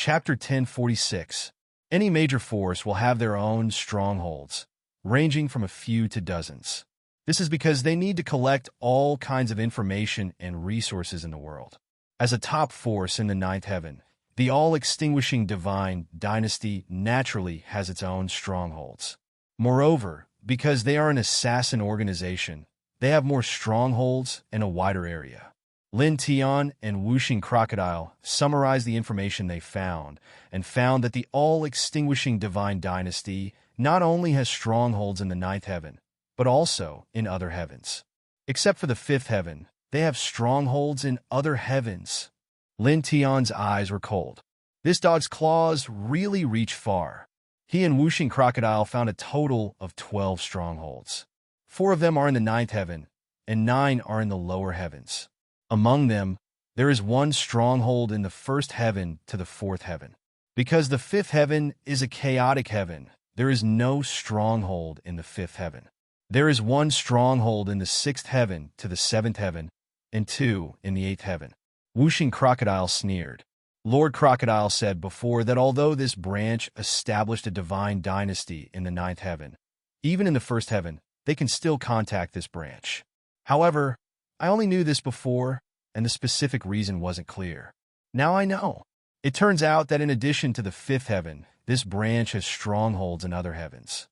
Chapter 1046. Any major force will have their own strongholds, ranging from a few to dozens. This is because they need to collect all kinds of information and resources in the world. As a top force in the ninth heaven, the all-extinguishing divine dynasty naturally has its own strongholds. Moreover, because they are an assassin organization, they have more strongholds and a wider area. Lin Tian and Wuxing Crocodile summarized the information they found and found that the all-extinguishing divine dynasty not only has strongholds in the ninth heaven, but also in other heavens. Except for the fifth heaven, they have strongholds in other heavens. Lin Tian's eyes were cold. This dog's claws really reach far. He and Wuxing Crocodile found a total of 12 strongholds. 4 of them are in the ninth heaven, and 9 are in the lower heavens. Among them, there is one stronghold in the first heaven to the fourth heaven. Because the fifth heaven is a chaotic heaven, there is no stronghold in the fifth heaven. There is one stronghold in the sixth heaven to the seventh heaven, and 2 in the eighth heaven. Wuxing Crocodile sneered. Lord Crocodile said before that although this branch established a divine dynasty in the ninth heaven, even in the first heaven, they can still contact this branch. However, I only knew this before, and the specific reason wasn't clear. Now I know. It turns out that in addition to the fifth heaven, this branch has strongholds in other heavens.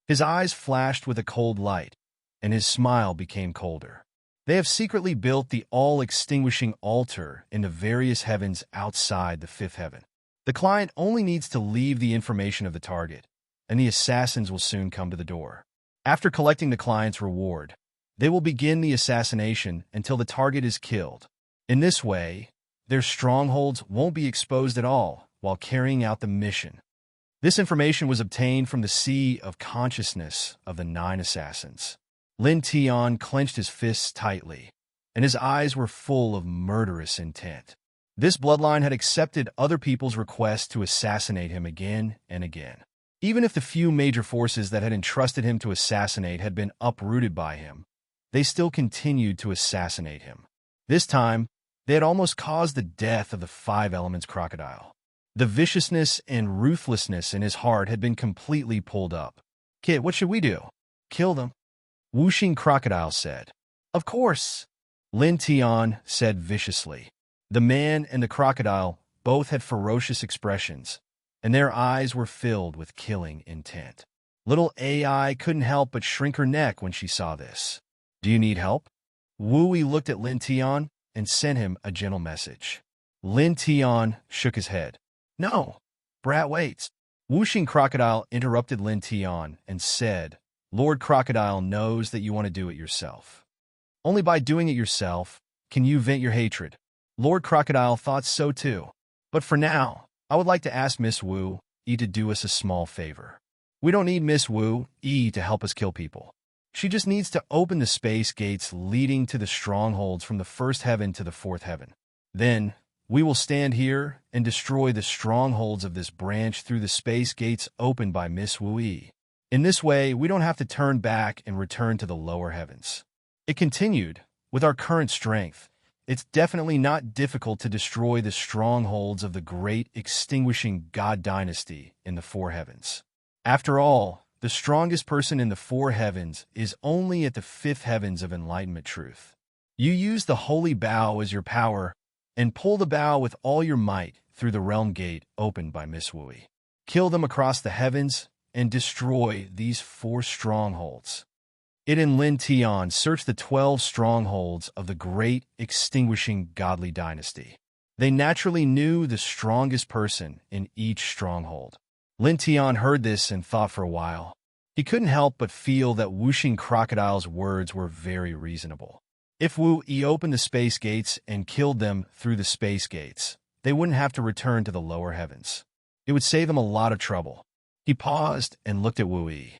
His eyes flashed with a cold light, and his smile became colder. They have secretly built the all-extinguishing altar in the various heavens outside the fifth heaven. The client only needs to leave the information of the target, and the assassins will soon come to the door. After collecting the client's reward, they will begin the assassination until the target is killed. In this way, their strongholds won't be exposed at all while carrying out the mission. This information was obtained from the Sea of Consciousness of the 9 assassins. Lin Tian clenched his fists tightly, and his eyes were full of murderous intent. This bloodline had accepted other people's requests to assassinate him again and again. Even if the few major forces that had entrusted him to assassinate had been uprooted by him, they still continued to assassinate him. This time, they had almost caused the death of the 5 elements crocodile. The viciousness and ruthlessness in his heart had been completely pulled up. "Kid, what should we do?" "Kill them," Wuxing Crocodile said. "Of course," Lin Tian said viciously. The man and the crocodile both had ferocious expressions, and their eyes were filled with killing intent. Little AI couldn't help but shrink her neck when she saw this. "Do you need help?" Wu Yi looked at Lin Tian and sent him a gentle message. Lin Tian shook his head. "No, brat waits." Wuxing Crocodile interrupted Lin Tian and said, "Lord Crocodile knows that you want to do it yourself. Only by doing it yourself can you vent your hatred." Lord Crocodile thought so too. "But for now, I would like to ask Miss Wu Yi to do us a small favor. We don't need Miss Wu Yi to help us kill people. She just needs to open the space gates leading to the strongholds from the first heaven to the fourth heaven. Then, we will stand here and destroy the strongholds of this branch through the space gates opened by Miss Wu Yi. In this way, we don't have to turn back and return to the lower heavens." It continued, "With our current strength, it's definitely not difficult to destroy the strongholds of the great extinguishing God dynasty in the 4 heavens. After all, the strongest person in the 4 heavens is only at the 5th heavens of enlightenment truth. You use the holy bow as your power and pull the bow with all your might through the realm gate opened by Miss Wu Yi. Kill them across the heavens and destroy these 4 strongholds." It and Lin Tian searched the 12 strongholds of the great extinguishing godly dynasty. They naturally knew the strongest person in each stronghold. Lin Tian heard this and thought for a while. He couldn't help but feel that Wuxing Crocodile's words were very reasonable. If Wu Yi opened the space gates and killed them through the space gates, they wouldn't have to return to the lower heavens. It would save them a lot of trouble. He paused and looked at Wu Yi.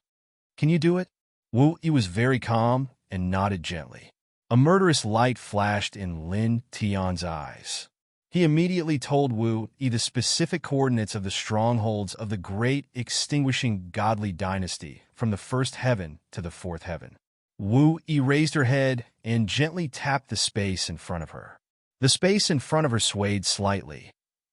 "Can you do it?" Wu Yi was very calm and nodded gently. A murderous light flashed in Lin Tian's eyes. He immediately told Wu Yi the specific coordinates of the strongholds of the great extinguishing godly dynasty from the first heaven to the fourth heaven. Wu Yi raised her head and gently tapped the space in front of her. The space in front of her swayed slightly,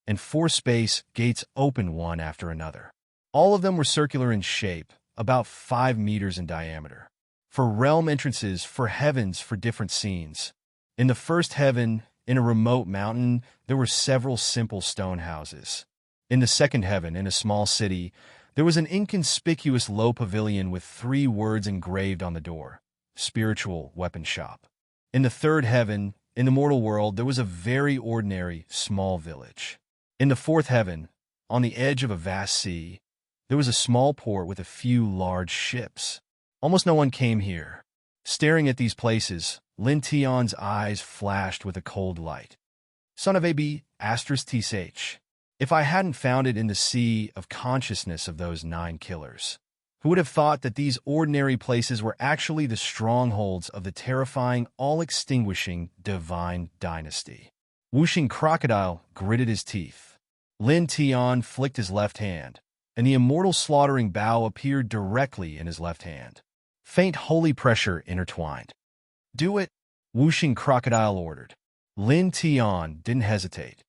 and 4 space gates opened one after another. All of them were circular in shape, about 5 meters in diameter. For realm entrances, for heavens, for different scenes. In the first heaven, in a remote mountain, there were several simple stone houses. In the second heaven, in a small city, there was an inconspicuous low pavilion with 3 words engraved on the door: Spiritual Weapon Shop. In the third heaven, in the mortal world, there was a very ordinary, small village. In the fourth heaven, on the edge of a vast sea, there was a small port with a few large ships. Almost no one came here. Staring at these places, Lin Tion's eyes flashed with a cold light. Son of AB, *TH. If I hadn't found it in the sea of consciousness of those 9 killers, who would have thought that these ordinary places were actually the strongholds of the terrifying, all-extinguishing divine dynasty? Whooshing Crocodile gritted his teeth. Lin Tian flicked his left hand, and the immortal slaughtering bow appeared directly in his left hand. Faint holy pressure intertwined. Do it, Whooshing Crocodile ordered. Lin Tian didn't hesitate.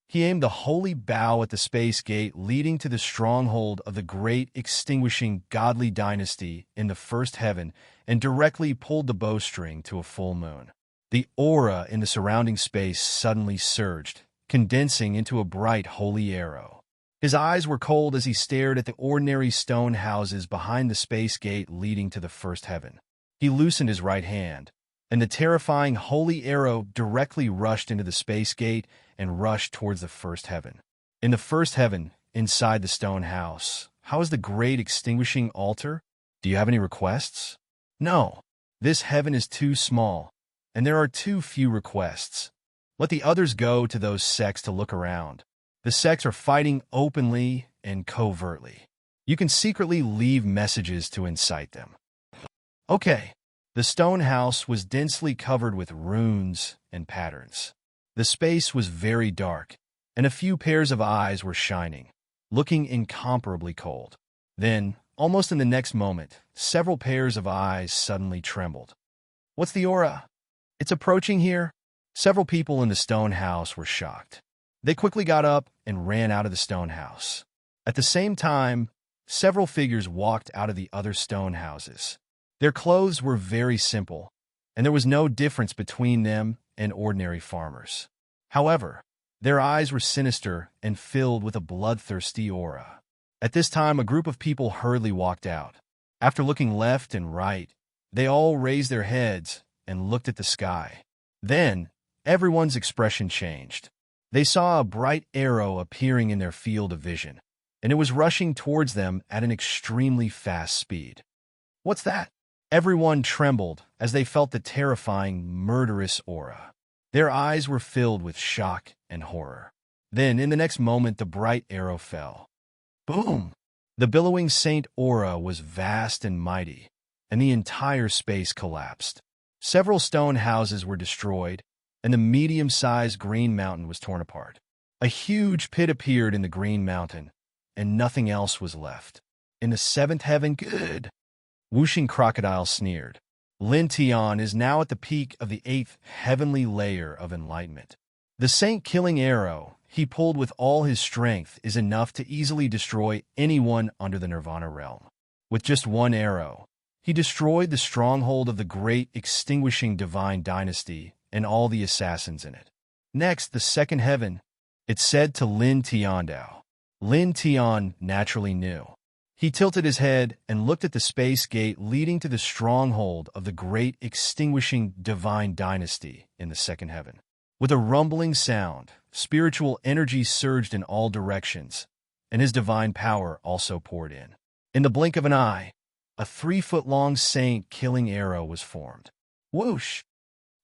He aimed the holy bow at the space gate leading to the stronghold of the great extinguishing godly dynasty in the first heaven and directly pulled the bowstring to a full moon. The aura in the surrounding space suddenly surged, condensing into a bright holy arrow. His eyes were cold as he stared at the ordinary stone houses behind the space gate leading to the first heaven. He loosened his right hand, and the terrifying holy arrow directly rushed into the space gate and rushed towards the first heaven. In the first heaven, inside the stone house, how is the great extinguishing altar? Do you have any requests? No. This heaven is too small, and there are too few requests. Let the others go to those sects to look around. The sects are fighting openly and covertly. You can secretly leave messages to incite them. Okay. The stone house was densely covered with runes and patterns. The space was very dark, and a few pairs of eyes were shining, looking incomparably cold. Then, almost in the next moment, several pairs of eyes suddenly trembled. What's the aura? It's approaching here? Several people in the stone house were shocked. They quickly got up and ran out of the stone house. At the same time, several figures walked out of the other stone houses. Their clothes were very simple, and there was no difference between them and ordinary farmers. However, their eyes were sinister and filled with a bloodthirsty aura. At this time, a group of people hurriedly walked out. After looking left and right, they all raised their heads and looked at the sky. Then, everyone's expression changed. They saw a bright arrow appearing in their field of vision, and it was rushing towards them at an extremely fast speed. What's that? Everyone trembled as they felt the terrifying, murderous aura. Their eyes were filled with shock and horror. Then, in the next moment, the bright arrow fell. Boom! The billowing saint aura was vast and mighty, and the entire space collapsed. Several stone houses were destroyed, and the medium-sized green mountain was torn apart. A huge pit appeared in the green mountain, and nothing else was left. In the seventh heaven, good! Whooshing Crocodile sneered. Lin Tian is now at the peak of the 8th heavenly layer of enlightenment. The saint-killing arrow he pulled with all his strength is enough to easily destroy anyone under the Nirvana realm. With just one arrow, he destroyed the stronghold of the great extinguishing divine dynasty and all the assassins in it. Next, the second heaven, it said to Lin Tiandao. Lin Tian naturally knew. He tilted his head and looked at the space gate leading to the stronghold of the great extinguishing divine dynasty in the second heaven. With a rumbling sound, spiritual energy surged in all directions, and his divine power also poured in. In the blink of an eye, a 3-foot-long saint-killing arrow was formed. Whoosh!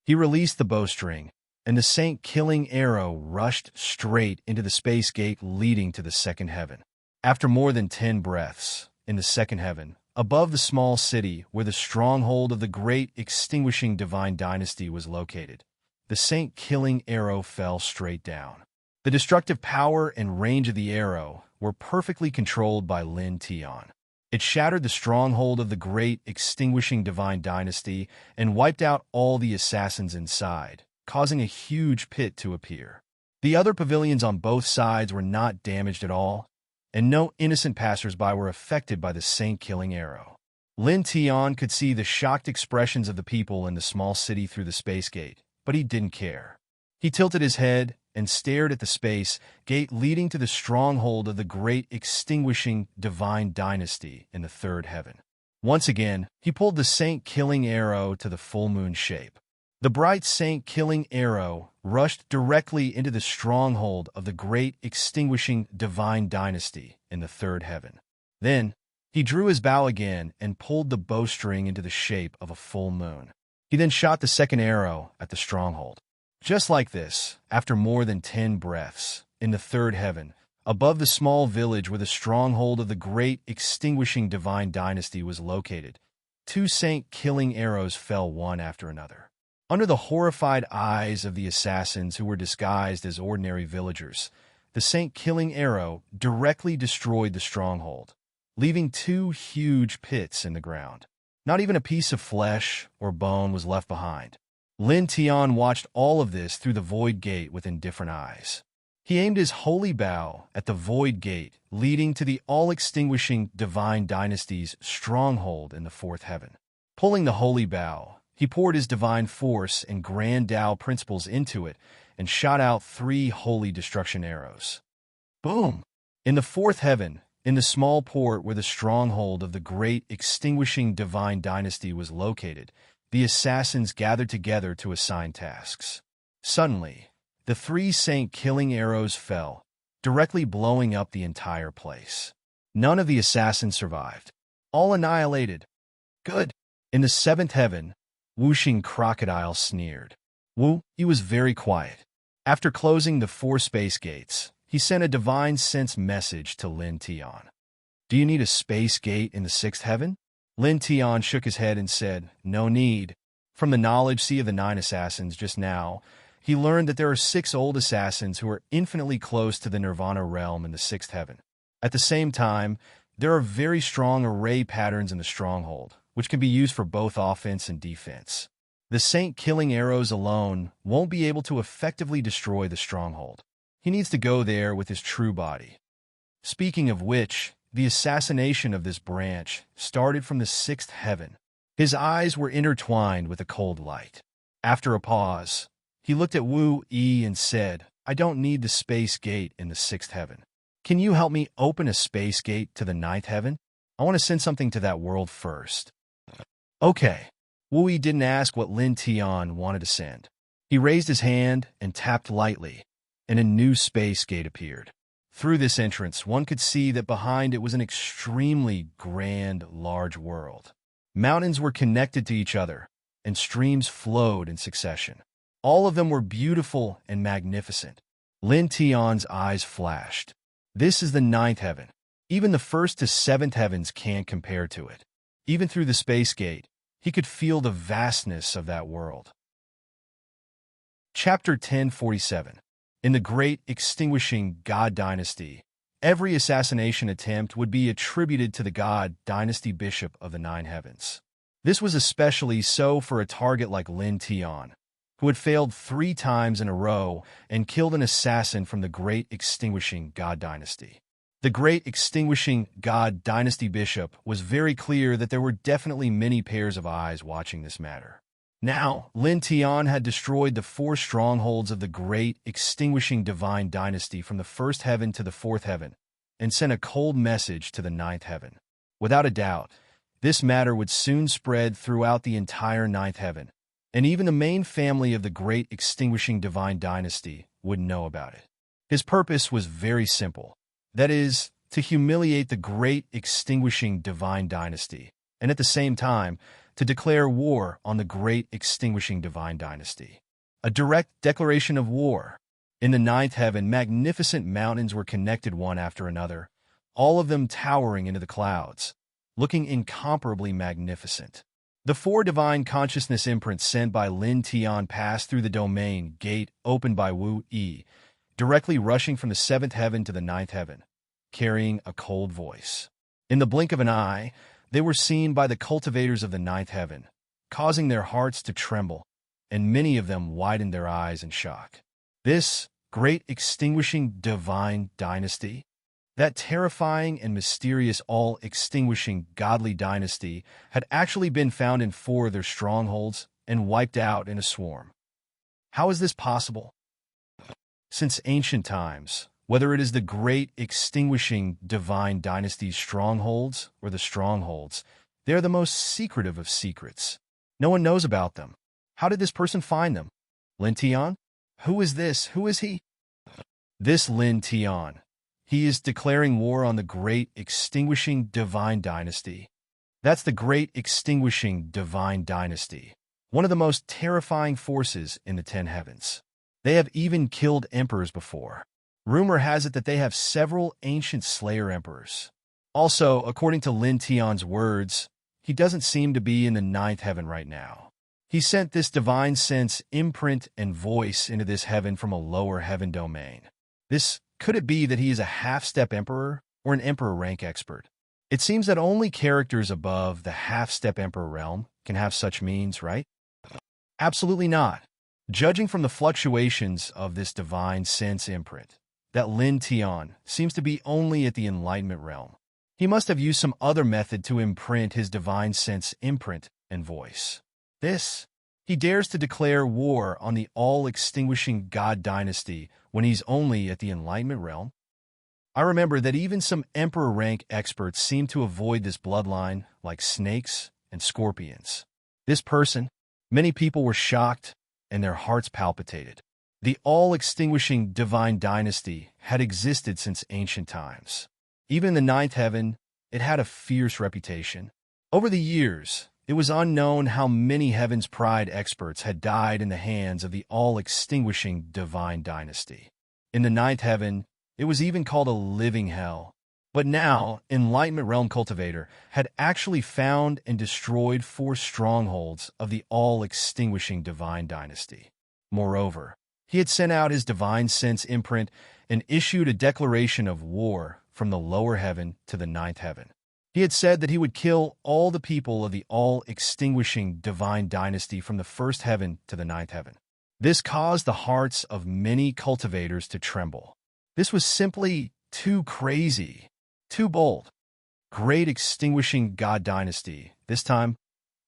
He released the bowstring, and the saint-killing arrow rushed straight into the space gate leading to the second heaven. After more than 10 breaths, in the second heaven, above the small city where the stronghold of the great extinguishing divine dynasty was located, the saint-killing arrow fell straight down. The destructive power and range of the arrow were perfectly controlled by Lin Tian. It shattered the stronghold of the great extinguishing divine dynasty and wiped out all the assassins inside, causing a huge pit to appear. The other pavilions on both sides were not damaged at all, and no innocent passersby were affected by the saint-killing arrow. Lin Tian could see the shocked expressions of the people in the small city through the space gate, but he didn't care. He tilted his head and stared at the space gate leading to the stronghold of the great extinguishing divine dynasty in the third heaven. Once again, he pulled the saint-killing arrow to the full moon shape. The bright saint-killing arrow rushed directly into the stronghold of the great extinguishing divine dynasty in the third heaven. Then, he drew his bow again and pulled the bowstring into the shape of a full moon. He then shot the second arrow at the stronghold. Just like this, after more than 10 breaths, in the third heaven, above the small village where the stronghold of the great extinguishing divine dynasty was located, 2 saint-killing arrows fell one after another. Under the horrified eyes of the assassins who were disguised as ordinary villagers, the saint-killing arrow directly destroyed the stronghold, leaving 2 huge pits in the ground. Not even a piece of flesh or bone was left behind. Lin Tian watched all of this through the void gate with indifferent eyes. He aimed his holy bow at the void gate leading to the all-extinguishing divine dynasty's stronghold in the fourth heaven. Pulling the holy bow, he poured his divine force and grand Tao principles into it and shot out 3 holy destruction arrows. Boom! In the fourth heaven, in the small port where the stronghold of the great extinguishing divine dynasty was located, the assassins gathered together to assign tasks. Suddenly, the 3 saint-killing arrows fell, directly blowing up the entire place. None of the assassins survived. All annihilated. Good. In the seventh heaven, Wuxing Crocodile sneered. He was very quiet. After closing the 4 space gates, he sent a divine sense message to Lin Tian. Do you need a space gate in the 6th heaven? Lin Tian shook his head and said, no need. From the knowledge sea of the 9 assassins just now, he learned that there are 6 old assassins who are infinitely close to the Nirvana realm in the 6th heaven. At the same time, there are very strong array patterns in the stronghold, which can be used for both offense and defense. The saint-killing arrows alone won't be able to effectively destroy the stronghold. He needs to go there with his true body. Speaking of which, the assassination of this branch started from the 6th heaven. His eyes were intertwined with a cold light. After a pause, he looked at Wu Yi and said, I don't need the space gate in the 6th heaven. Can you help me open a space gate to the 9th heaven? I want to send something to that world first. Okay. Wu Yi didn't ask what Lin Tian wanted to send. He raised his hand and tapped lightly, and a new space gate appeared. Through this entrance, one could see that behind it was an extremely grand, large world. Mountains were connected to each other, and streams flowed in succession. All of them were beautiful and magnificent. Lin Tian's eyes flashed. This is the 9th heaven. Even the 1st to 7th heavens can't compare to it. Even through the space gate, he could feel the vastness of that world. Chapter 1047. In the great extinguishing God dynasty, every assassination attempt would be attributed to the God dynasty bishop of the 9 heavens. This was especially so for a target like Lin Tian, who had failed 3 times in a row and killed an assassin from the great extinguishing God dynasty. The great extinguishing God dynasty bishop was very clear that there were definitely many pairs of eyes watching this matter. Now, Lin Tian had destroyed the 4 strongholds of the great extinguishing divine dynasty from the 1st heaven to the 4th heaven, and sent a cold message to the 9th heaven. Without a doubt, this matter would soon spread throughout the entire 9th heaven, and even the main family of the great extinguishing divine dynasty would know about it. His purpose was very simple. That is, to humiliate the great extinguishing divine dynasty, and at the same time, to declare war on the great extinguishing divine dynasty. A direct declaration of war. In the 9th heaven, magnificent mountains were connected one after another, all of them towering into the clouds, looking incomparably magnificent. The 4 divine consciousness imprints sent by Lin Tian passed through the domain gate opened by Wu Yi, directly rushing from the 7th heaven to the 9th heaven, carrying a cold voice. In the blink of an eye, they were seen by the cultivators of the 9th heaven, causing their hearts to tremble, and many of them widened their eyes in shock. This great extinguishing divine dynasty. That terrifying and mysterious all-extinguishing godly dynasty had actually been found in 4 of their strongholds and wiped out in a swarm. How is this possible? Since ancient times, whether it is the great extinguishing divine dynasty's strongholds or the strongholds, they are the most secretive of secrets. No one knows about them. How did this person find them? Lin Tian? Who is this? Who is he? This Lin Tian. He is declaring war on the great extinguishing divine dynasty. That's the great extinguishing divine dynasty, one of the most terrifying forces in the 10 heavens. They have even killed emperors before. Rumor has it that they have several ancient slayer emperors. Also, according to Lin Tian's words, he doesn't seem to be in the 9th heaven right now. He sent this divine sense, imprint, and voice into this heaven from a lower heaven domain. Could it be that he is a half-step emperor or an emperor rank expert? It seems that only characters above the half-step emperor realm can have such means, right? Absolutely not. Judging from the fluctuations of this divine sense imprint, that Lin Tian seems to be only at the enlightenment realm. He must have used some other method to imprint his divine sense imprint and voice. He dares to declare war on the all-extinguishing god dynasty when he's only at the enlightenment realm. I remember that even some emperor rank experts seem to avoid this bloodline like snakes and scorpions. This person, many people were shocked and their hearts palpitated. The all-extinguishing divine dynasty had existed since ancient times. Even in the 9th heaven, it had a fierce reputation. Over the years, it was unknown how many Heaven's Pride experts had died in the hands of the all-extinguishing divine dynasty. In the 9th heaven, it was even called a living hell. But now, Enlightenment Realm Cultivator had actually found and destroyed 4 strongholds of the all-extinguishing divine dynasty. Moreover, he had sent out his divine sense imprint and issued a declaration of war from the lower heaven to the 9th heaven. He had said that he would kill all the people of the all-extinguishing divine dynasty from the 1st heaven to the 9th heaven. This caused the hearts of many cultivators to tremble. This was simply too crazy, too bold. Great extinguishing god dynasty. This time,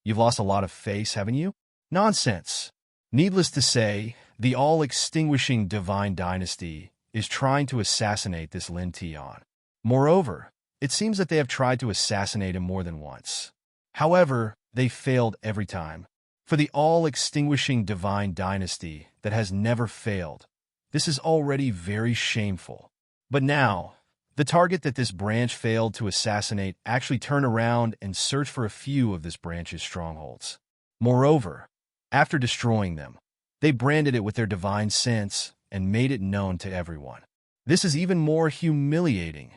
you've lost a lot of face, haven't you? Nonsense. Needless to say, the all-extinguishing divine dynasty is trying to assassinate this Lin Tian. Moreover, it seems that they have tried to assassinate him more than once. However, they failed every time. For the all-extinguishing divine dynasty that has never failed, this is already very shameful. But now, the target that this branch failed to assassinate actually turned around and searched for a few of this branch's strongholds. Moreover, after destroying them, they branded it with their divine sense and made it known to everyone. This is even more humiliating.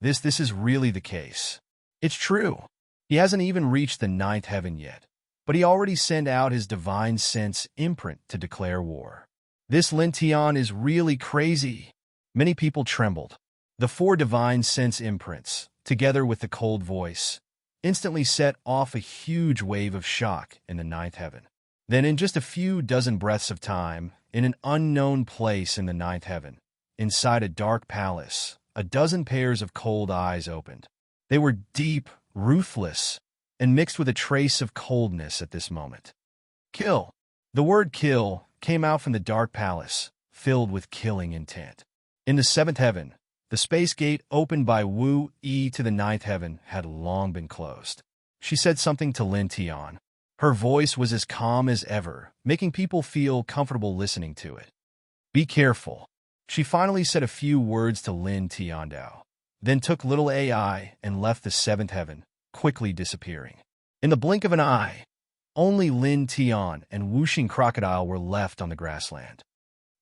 This is really the case. It's true. He hasn't even reached the 9th heaven yet, but he already sent out his divine sense imprint to declare war. This Lin Tian is really crazy. Many people trembled. The 4 divine sense imprints, together with the cold voice, instantly set off a huge wave of shock in the 9th heaven. Then in just a few dozen breaths of time, in an unknown place in the 9th heaven, inside a dark palace, a dozen pairs of cold eyes opened. They were deep, ruthless, and mixed with a trace of coldness at this moment. Kill. The word kill came out from the dark palace, filled with killing intent. In the 7th heaven, the space gate opened by Wu Yi to the 9th heaven had long been closed. She said something to Lin Tian. Her voice was as calm as ever, making people feel comfortable listening to it. Be careful. She finally said a few words to Lin Tiandao, then took little AI and left the 7th heaven, quickly disappearing. In the blink of an eye, only Lin Tian and Whooshing Crocodile were left on the grassland.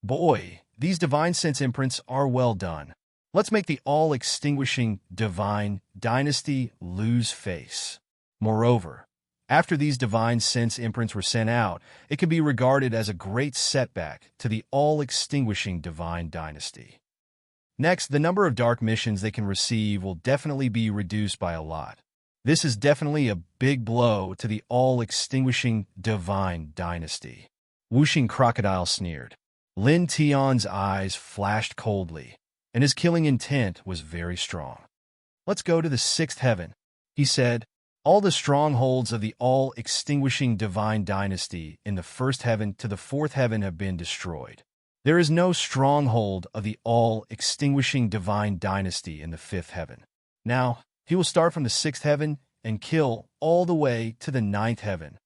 Boy, these divine sense imprints are well done. Let's make the all-extinguishing divine dynasty lose face. Moreover, after these divine sense imprints were sent out, it can be regarded as a great setback to the all-extinguishing divine dynasty. Next, the number of dark missions they can receive will definitely be reduced by a lot. This is definitely a big blow to the all-extinguishing divine dynasty. Whooshing Crocodile sneered. Lin Tian's eyes flashed coldly, and his killing intent was very strong. "Let's go to the sixth heaven," he said. "All the strongholds of the all-extinguishing divine dynasty in the first heaven to the fourth heaven have been destroyed. There is no stronghold of the all-extinguishing divine dynasty in the fifth heaven. Now, he will start from the sixth heaven and kill all the way to the ninth heaven.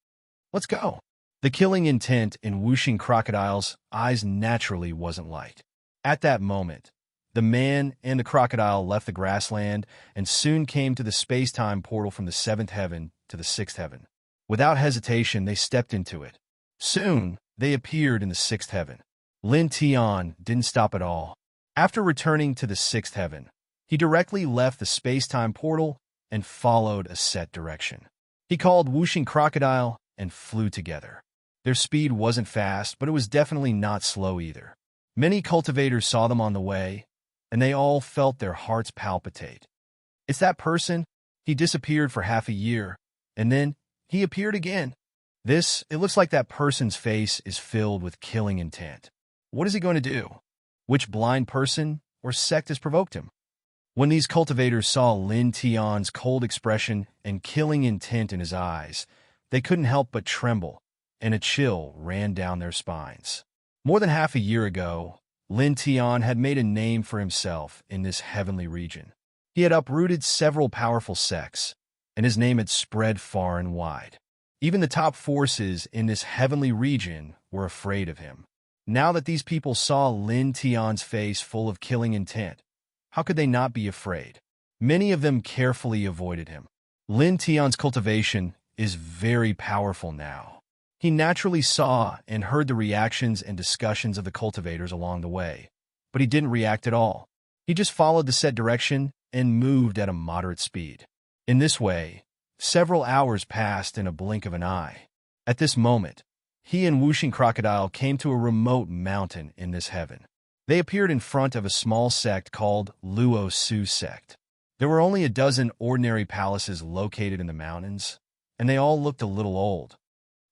Let's go." The killing intent in whooshing crocodile's eyes naturally wasn't light. At that moment, the man and the crocodile left the grassland and soon came to the space-time portal from the seventh heaven to the sixth heaven. Without hesitation, they stepped into it. Soon, they appeared in the sixth heaven. Lin Tian didn't stop at all. After returning to the sixth heaven, he directly left the space-time portal and followed a set direction. He called whooshing crocodile and flew together. Their speed wasn't fast, but it was definitely not slow either. Many cultivators saw them on the way, and they all felt their hearts palpitate. "It's that person. He disappeared for half a year, and then he appeared again. It looks like that person's face is filled with killing intent. What is he going to do? Which blind person or sect has provoked him?" When these cultivators saw Lin Tian's cold expression and killing intent in his eyes, they couldn't help but tremble, and a chill ran down their spines. More than half a year ago, Lin Tian had made a name for himself in this heavenly region. He had uprooted several powerful sects, and his name had spread far and wide. Even the top forces in this heavenly region were afraid of him. Now that these people saw Lin Tian's face full of killing intent, how could they not be afraid? Many of them carefully avoided him. Lin Tian's cultivation is very powerful now. He naturally saw and heard the reactions and discussions of the cultivators along the way, but he didn't react at all. He just followed the set direction and moved at a moderate speed. In this way, several hours passed in a blink of an eye. At this moment, he and whooshing crocodile came to a remote mountain in this heaven. They appeared in front of a small sect called Luo Su sect. There were only a dozen ordinary palaces located in the mountains, and they all looked a little old.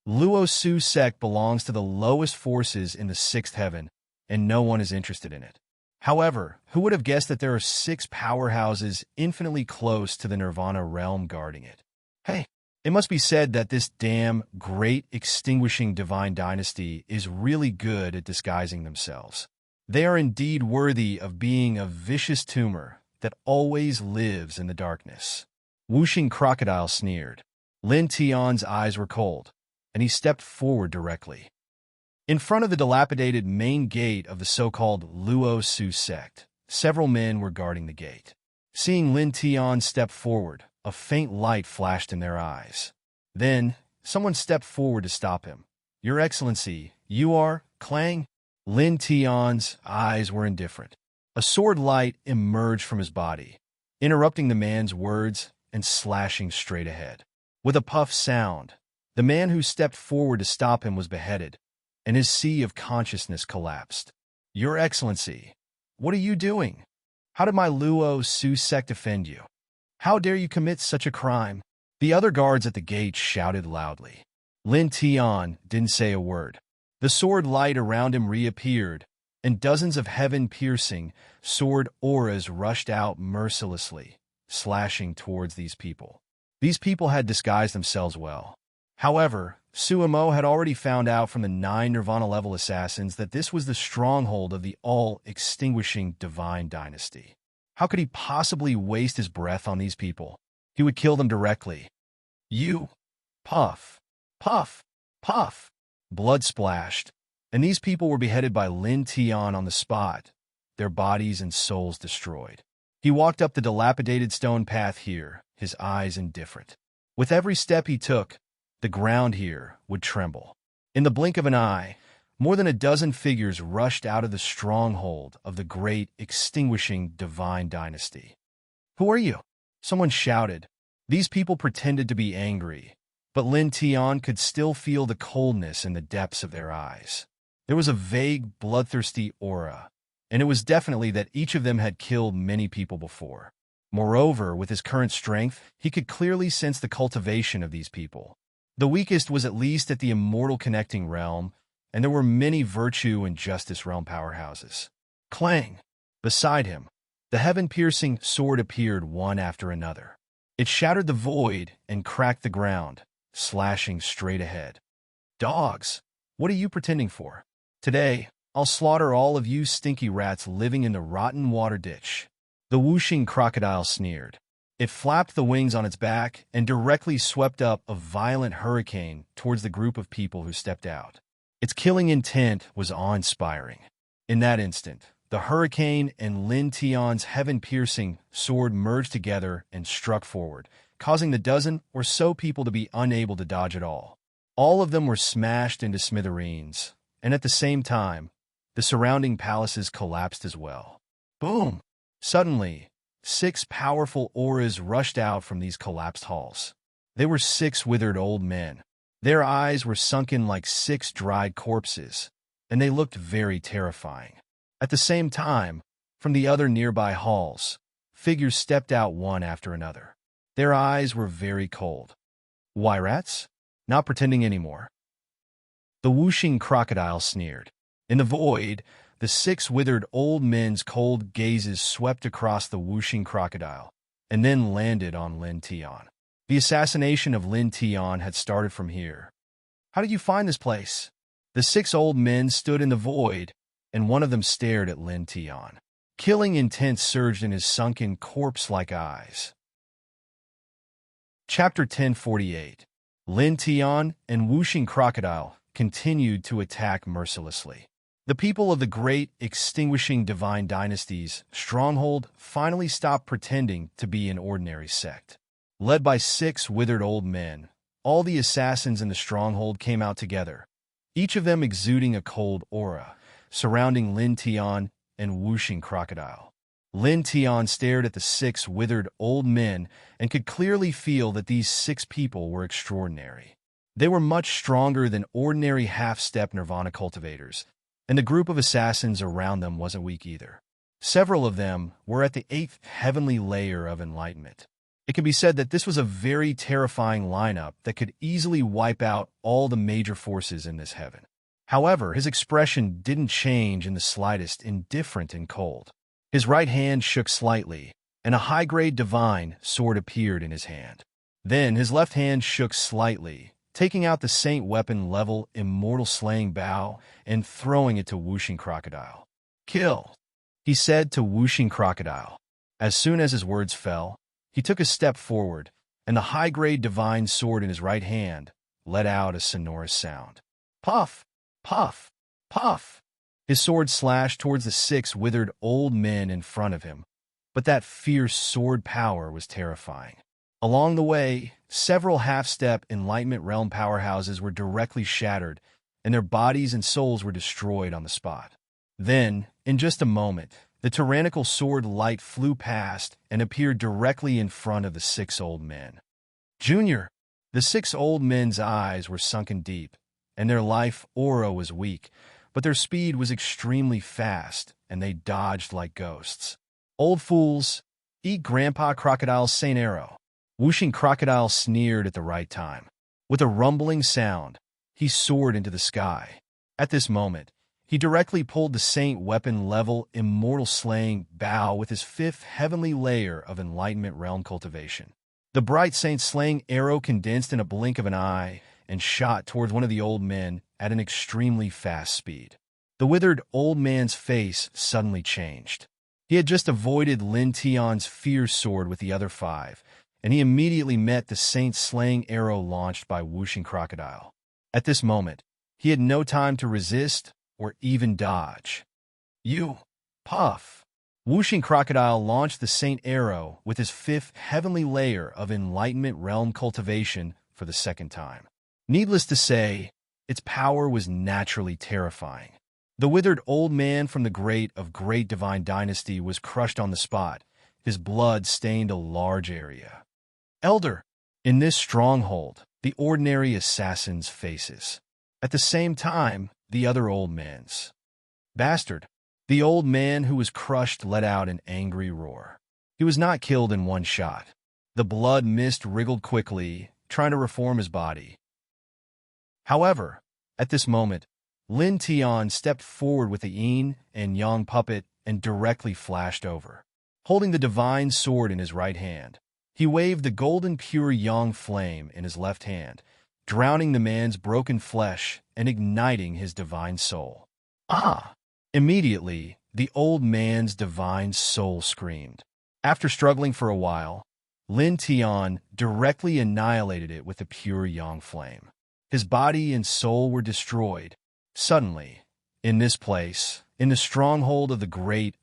Luo Su sect belongs to the lowest forces in the sixth heaven, and no one is interested in it. However, who would have guessed that there are 6 powerhouses infinitely close to the Nirvana realm guarding it? Hey, it must be said that this damn great extinguishing divine dynasty is really good at disguising themselves. They are indeed worthy of being a vicious tumor that always lives in the darkness. Whooshing crocodile sneered. Lin Tian's eyes were cold, and he stepped forward directly. In front of the dilapidated main gate of the so-called Luo Su sect, several men were guarding the gate. Seeing Lin Tian step forward, a faint light flashed in their eyes. Then, someone stepped forward to stop him. "Your Excellency, you are Clang?" Lin Tian's eyes were indifferent. A sword light emerged from his body, interrupting the man's words and slashing straight ahead. With a puff sound, the man who stepped forward to stop him was beheaded, and his sea of consciousness collapsed. "Your Excellency, what are you doing? How did my Luo Su sect offend you? How dare you commit such a crime?" The other guards at the gate shouted loudly. Lin Tian didn't say a word. The sword light around him reappeared, and dozens of heaven-piercing sword auras rushed out mercilessly, slashing towards these people. These people had disguised themselves well. However, Suemo had already found out from the 9 Nirvana-level assassins that this was the stronghold of the all-extinguishing divine dynasty. How could he possibly waste his breath on these people? He would kill them directly. "You!" Puff, puff, puff. Blood splashed, and these people were beheaded by Lin Tian on the spot, their bodies and souls destroyed. He walked up the dilapidated stone path here, his eyes indifferent. With every step he took, the ground here would tremble. In the blink of an eye, more than a dozen figures rushed out of the stronghold of the great, extinguishing divine dynasty. "Who are you?" Someone shouted. These people pretended to be angry, but Lin Tian could still feel the coldness in the depths of their eyes. There was a vague, bloodthirsty aura, and it was definitely that each of them had killed many people before. Moreover, with his current strength, he could clearly sense the cultivation of these people. The weakest was at least at the immortal connecting realm, and there were many virtue and justice realm powerhouses. Clang! Beside him, the heaven-piercing sword appeared one after another. It shattered the void and cracked the ground, slashing straight ahead. Dogs, what are you pretending for? Today, I'll slaughter all of you stinky rats living in the rotten water ditch. The whooshing crocodile sneered. It flapped the wings on its back and directly swept up a violent hurricane towards the group of people who stepped out. Its killing intent was awe-inspiring. In that instant, the hurricane and Lin Tian's heaven-piercing sword merged together and struck forward, causing the dozen or so people to be unable to dodge at all. All of them were smashed into smithereens, and at the same time, the surrounding palaces collapsed as well. Boom! Suddenly, 6 powerful auras rushed out from these collapsed halls. They were 6 withered old men. Their eyes were sunken like 6 dried corpses, and they looked very terrifying. At the same time, from the other nearby halls, figures stepped out one after another. Their eyes were very cold. Why, rats? Not pretending anymore. The whooshing crocodile sneered. In the void, the 6 withered old men's cold gazes swept across the whooshing crocodile, and then landed on Lin Tian. The assassination of Lin Tian had started from here. How did you find this place? The 6 old men stood in the void, and one of them stared at Lin Tian. Killing intent surged in his sunken, corpse-like eyes. Chapter 1048. Lin Tian and whooshing crocodile continued to attack mercilessly. The people of the great, extinguishing divine dynasties, Stronghold, finally stopped pretending to be an ordinary sect. Led by 6 withered old men, all the assassins in the Stronghold came out together, each of them exuding a cold aura, surrounding Lin Tian and whooshing crocodile. Lin Tian stared at the 6 withered old men and could clearly feel that these 6 people were extraordinary. They were much stronger than ordinary half-step nirvana cultivators, and the group of assassins around them wasn't weak either. Several of them were at the 8th heavenly layer of enlightenment. It can be said that this was a very terrifying lineup that could easily wipe out all the major forces in this heaven. However, his expression didn't change in the slightest, indifferent and cold. His right hand shook slightly, and a high-grade divine sword appeared in his hand. Then his left hand shook slightly, taking out the saint weapon level immortal slaying bow and throwing it to whooshing crocodile. Kill, he said to whooshing crocodile. As soon as his words fell, he took a step forward, and the high-grade divine sword in his right hand let out a sonorous sound. Puff! Puff! Puff! His sword slashed towards the 6 withered old men in front of him, but that fierce sword power was terrifying. Along the way, several half-step Enlightenment realm powerhouses were directly shattered, and their bodies and souls were destroyed on the spot. Then, in just a moment, the tyrannical sword light flew past and appeared directly in front of the 6 old men. Junior! The 6 old men's eyes were sunken deep, and their life aura was weak, but their speed was extremely fast, and they dodged like ghosts. Old fools, eat Grandpa Crocodile's Saint Arrow. Whooshing Crocodile sneered at the right time. With a rumbling sound, he soared into the sky. At this moment, he directly pulled the Saint weapon level immortal slaying bow with his 5th heavenly layer of Enlightenment realm cultivation. The bright Saint slaying arrow condensed in a blink of an eye and shot towards one of the old men at an extremely fast speed. The withered old man's face suddenly changed. He had just avoided Lin Tian's fierce sword with the other 5, and he immediately met the Saint's slaying arrow launched by whooshing crocodile. At this moment, he had no time to resist or even dodge. You, Puff! Whooshing crocodile launched the Saint arrow with his 5th heavenly layer of Enlightenment realm cultivation for the 2nd time. Needless to say, its power was naturally terrifying. The withered old man from the great divine dynasty was crushed on the spot. His blood stained a large area. Elder, in this stronghold, the ordinary assassins' faces. At the same time, the other old men's. Bastard. The old man who was crushed let out an angry roar. He was not killed in one shot. The blood mist wriggled quickly, trying to reform his body. However, at this moment, Lin Tian stepped forward with the yin and yang puppet and directly flashed over. Holding the divine sword in his right hand, he waved the golden pure yang flame in his left hand, drowning the man's broken flesh and igniting his divine soul. Ah! Immediately, the old man's divine soul screamed. After struggling for a while, Lin Tian directly annihilated it with the pure yang flame. His body and soul were destroyed. Suddenly, in this place, in the stronghold of the great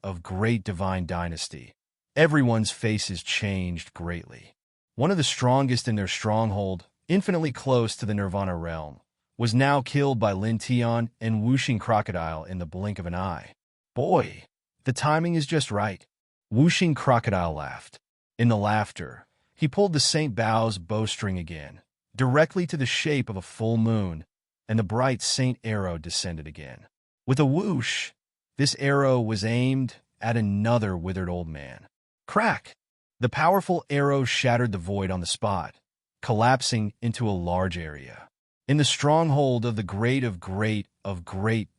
divine dynasty, everyone's faces changed greatly. One of the strongest in their stronghold, infinitely close to the Nirvana realm, was now killed by Lin Tian and Whooshing Crocodile in the blink of an eye. Boy, the timing is just right. Whooshing Crocodile laughed. In the laughter, he pulled the St. Bao's bowstring again, directly to the shape of a full moon, and the bright Saint arrow descended again. With a whoosh, this arrow was aimed at another withered old man. Crack! The powerful arrow shattered the void on the spot, collapsing into a large area. In the stronghold of the great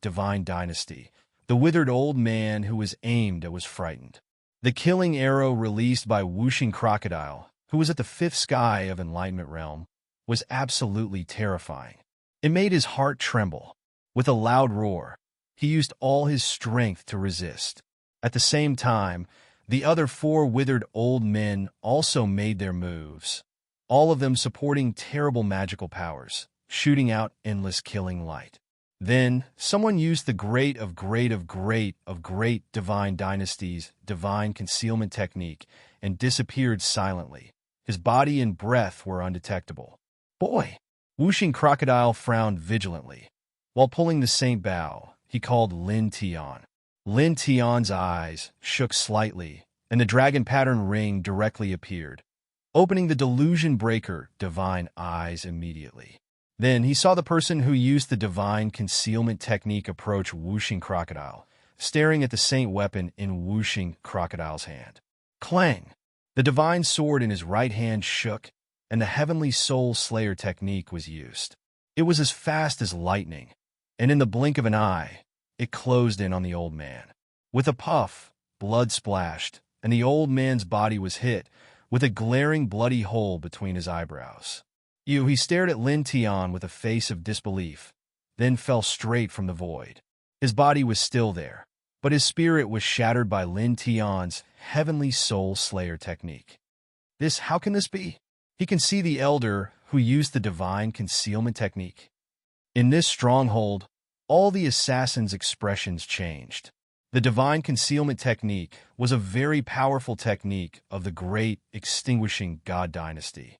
divine dynasty, the withered old man who was aimed at was frightened. The killing arrow released by Whooshing Crocodile, who was at the fifth sky of Enlightenment realm, was absolutely terrifying. It made his heart tremble. With a loud roar, he used all his strength to resist. At the same time, the other four withered old men also made their moves, all of them supporting terrible magical powers, shooting out endless killing light. Then, someone used the great divine dynasty's divine concealment technique and disappeared silently. His body and breath were undetectable. Boy! Whooshing Crocodile frowned vigilantly. While pulling the Saint Bao, he called Lin Tian. Lin Tian's eyes shook slightly, and the dragon pattern ring directly appeared, opening the delusion breaker divine eyes immediately. Then he saw the person who used the divine concealment technique approach Whooshing Crocodile, staring at the saint weapon in Whooshing Crocodile's hand. Clang! The divine sword in his right hand shook, and the heavenly soul slayer technique was used. It was as fast as lightning, and in the blink of an eye, it closed in on the old man. With a puff, blood splashed, and the old man's body was hit, with a glaring bloody hole between his eyebrows. He stared at Lin Tian with a face of disbelief, then fell straight from the void. His body was still there, but his spirit was shattered by Lin Tian's heavenly soul slayer technique. How can this be? He can see the elder who used the divine concealment technique. In this stronghold, all the assassins' expressions changed. The divine concealment technique was a very powerful technique of the great extinguishing god dynasty.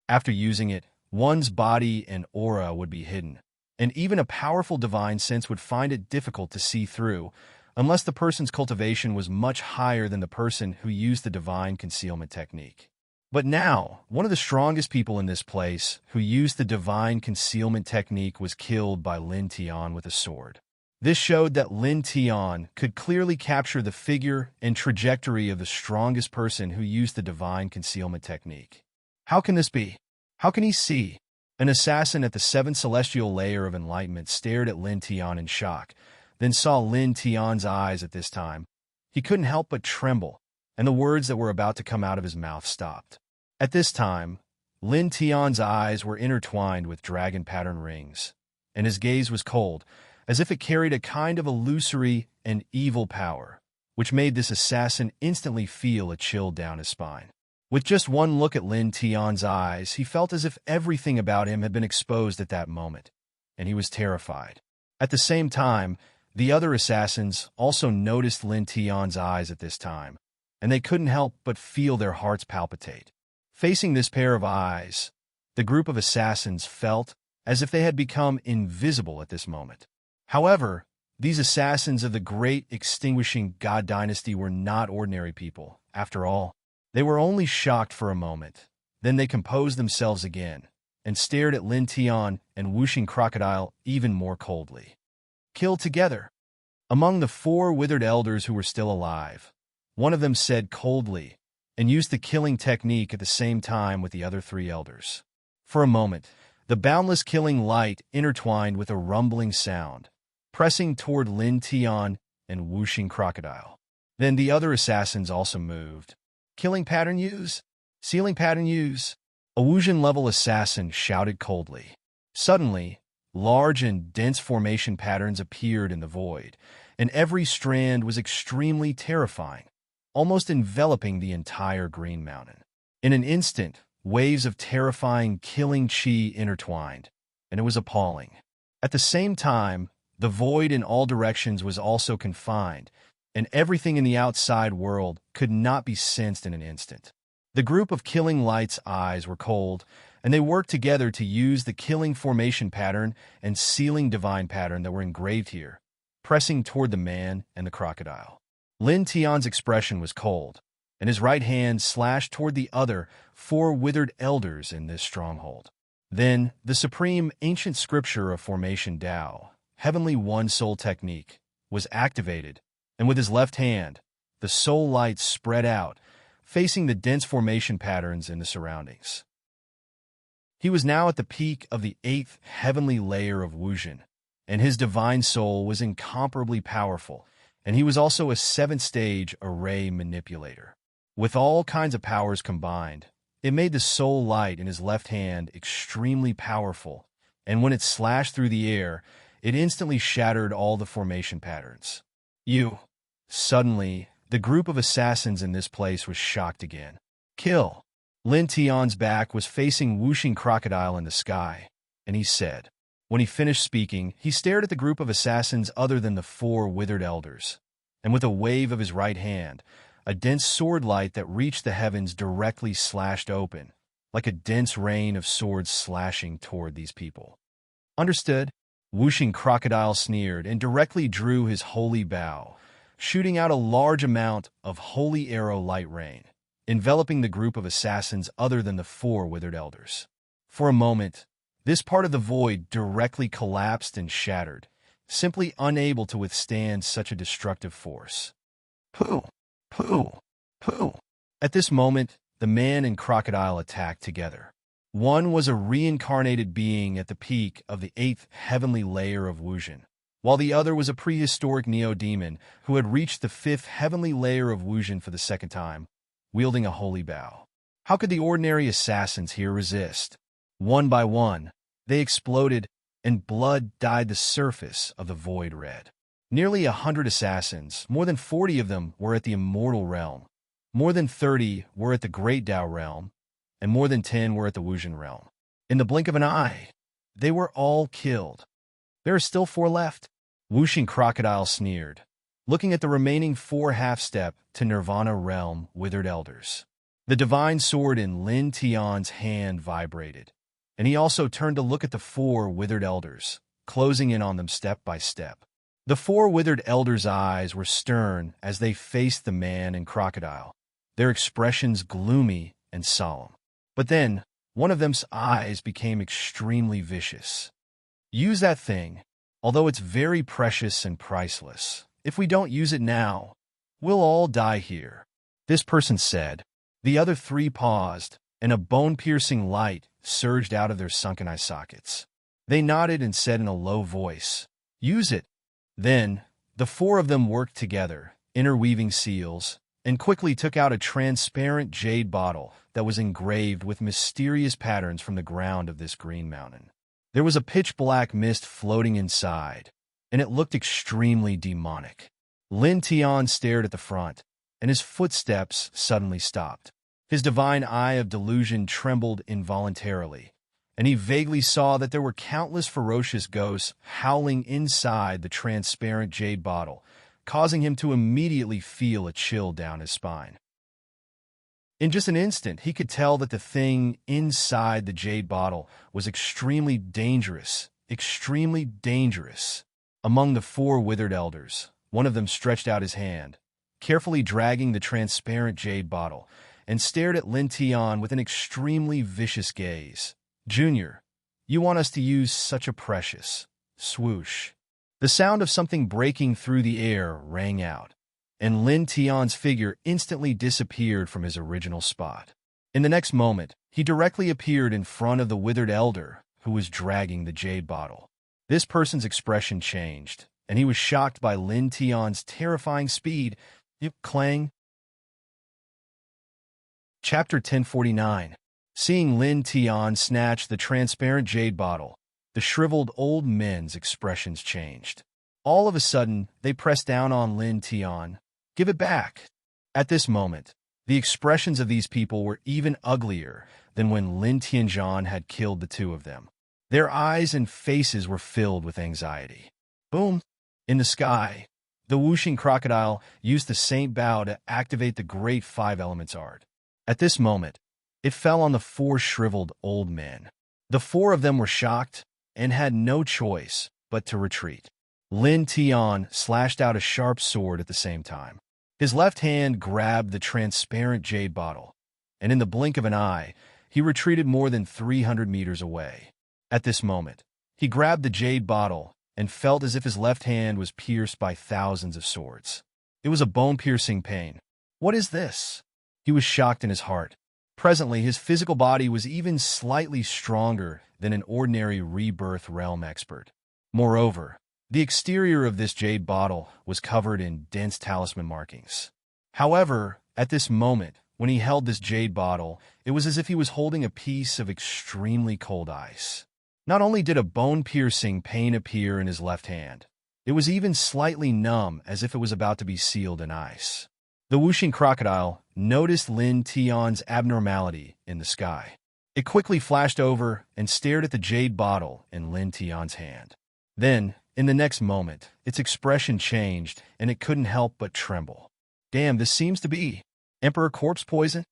After using it, one's body and aura would be hidden, and even a powerful divine sense would find it difficult to see through, unless the person's cultivation was much higher than the person who used the divine concealment technique. But now, one of the strongest people in this place who used the divine concealment technique was killed by Lin Tian with a sword. This showed that Lin Tian could clearly capture the figure and trajectory of the strongest person who used the divine concealment technique. How can this be? How can he see? An assassin at the seventh celestial layer of enlightenment stared at Lin Tian in shock, then saw Lin Tian's eyes at this time. He couldn't help but tremble, and the words that were about to come out of his mouth stopped. At this time, Lin Tian's eyes were intertwined with dragon pattern rings, and his gaze was cold, as if it carried a kind of illusory and evil power, which made this assassin instantly feel a chill down his spine. With just one look at Lin Tian's eyes, he felt as if everything about him had been exposed at that moment, and he was terrified. At the same time, the other assassins also noticed Lin Tian's eyes at this time, and they couldn't help but feel their hearts palpitate. Facing this pair of eyes, the group of assassins felt as if they had become invisible at this moment. However, these assassins of the great extinguishing god dynasty were not ordinary people, after all. They were only shocked for a moment. Then they composed themselves again and stared at Lin Tian and Whooshing Crocodile even more coldly. Kill together. Among the four withered elders who were still alive, one of them said coldly and used the killing technique at the same time with the other three elders. For a moment, The boundless killing light intertwined with a rumbling sound, pressing toward Lin Tian and whooshing crocodile. Then the other assassins also moved. Killing pattern use? Sealing pattern use? A Wuxian-level assassin shouted coldly. Suddenly, large and dense formation patterns appeared in the void, and every strand was extremely terrifying, almost enveloping the entire Green Mountain. In an instant, waves of terrifying, killing chi intertwined, and it was appalling. At the same time, the void in all directions was also confined, and everything in the outside world could not be sensed in an instant. The group of killing light's eyes were cold, and they worked together to use the killing formation pattern and sealing divine pattern that were engraved here, pressing toward the man and the crocodile. Lin Tian's expression was cold, and his right hand slashed toward the other 4 withered elders in this stronghold. Then, the supreme ancient scripture of formation Tao, Heavenly One Soul Technique, was activated, and with his left hand, the soul light spread out, facing the dense formation patterns in the surroundings. He was now at the peak of the 8th heavenly layer of Wuxian, and his divine soul was incomparably powerful, and he was also a 7th-stage array manipulator. With all kinds of powers combined, it made the soul light in his left hand extremely powerful, and when it slashed through the air, it instantly shattered all the formation patterns. Suddenly, the group of assassins in this place was shocked again. Kill! Lin Tian's back was facing whooshing crocodile in the sky, and he said. When he finished speaking, he stared at the group of assassins other than the 4 withered elders, and with a wave of his right hand, a dense sword light that reached the heavens directly slashed open, like a dense rain of swords slashing toward these people. Understood? Whooshing crocodile sneered and directly drew his holy bow, shooting out a large amount of holy arrow light rain, enveloping the group of assassins other than the 4 withered elders. For a moment, this part of the void directly collapsed and shattered, simply unable to withstand such a destructive force. Pooh! Pooh! Pooh! At this moment, the man and crocodile attacked together. One was a reincarnated being at the peak of the 8th heavenly layer of Wuxian, while the other was a prehistoric neo-demon who had reached the 5th heavenly layer of Wuxian for the 2nd time, wielding a holy bow. How could the ordinary assassins here resist? One by one, they exploded, and blood dyed the surface of the void red. Nearly 100 assassins, more than 40 of them were at the immortal realm, more than 30 were at the Great Tao realm, and more than 10 were at the Wuxian realm. In the blink of an eye, they were all killed. There are still 4 left. Whooshing crocodile sneered, looking at the remaining 4 half-step to Nirvana realm withered elders. The divine sword in Lin Tian's hand vibrated, and he also turned to look at the 4 withered elders, closing in on them step by step. The 4 withered elders' eyes were stern as they faced the man and crocodile, their expressions gloomy and solemn. But then, one of them's eyes became extremely vicious. Use that thing, although it's very precious and priceless. If we don't use it now, we'll all die here, this person said. The other 3 paused, and a bone-piercing light surged out of their sunken eye sockets. They nodded and said in a low voice, "Use it." Then, the 4 of them worked together, interweaving seals, and quickly took out a transparent jade bottle that was engraved with mysterious patterns from the ground of this green mountain. There was a pitch-black mist floating inside, and it looked extremely demonic. Lin Tian stared at the front, and his footsteps suddenly stopped. His divine eye of delusion trembled involuntarily, and he vaguely saw that there were countless ferocious ghosts howling inside the transparent jade bottle, causing him to immediately feel a chill down his spine. In just an instant, he could tell that the thing inside the jade bottle was extremely dangerous. Among the 4 withered elders, one of them stretched out his hand, carefully dragging the transparent jade bottle, and stared at Lin Tian with an extremely vicious gaze. "Junior, you want us to use such a precious..." Swoosh. The sound of something breaking through the air rang out, and Lin Tian's figure instantly disappeared from his original spot. In the next moment, he directly appeared in front of the withered elder, who was dragging the jade bottle. This person's expression changed, and he was shocked by Lin Tian's terrifying speed. Clang. Chapter 1049. Seeing Lin Tian snatch the transparent jade bottle, the shriveled old men's expressions changed. All of a sudden, they pressed down on Lin Tian. Give it back. At this moment, the expressions of these people were even uglier than when Lin Tianzhan had killed the two of them. Their eyes and faces were filled with anxiety. Boom! In the sky, the whooshing crocodile used the Saint Bow to activate the Great Five Elements art. At this moment, it fell on the four shriveled old men. The four of them were shocked and had no choice but to retreat. Lin Tian slashed out a sharp sword at the same time. His left hand grabbed the transparent jade bottle, and in the blink of an eye, he retreated more than 300 meters away. At this moment, he grabbed the jade bottle and felt as if his left hand was pierced by thousands of swords. It was a bone-piercing pain. What is this? He was shocked in his heart. Presently, his physical body was even slightly stronger than an ordinary rebirth realm expert. Moreover, the exterior of this jade bottle was covered in dense talisman markings. However, at this moment, when he held this jade bottle, it was as if he was holding a piece of extremely cold ice. Not only did a bone-piercing pain appear in his left hand, it was even slightly numb as if it was about to be sealed in ice. The whooshing crocodile noticed Lin Tian's abnormality in the sky. It quickly flashed over and stared at the jade bottle in Lin Tian's hand. Then, in the next moment, its expression changed and it couldn't help but tremble. Damn, this seems to be Emperor Corpse Poison?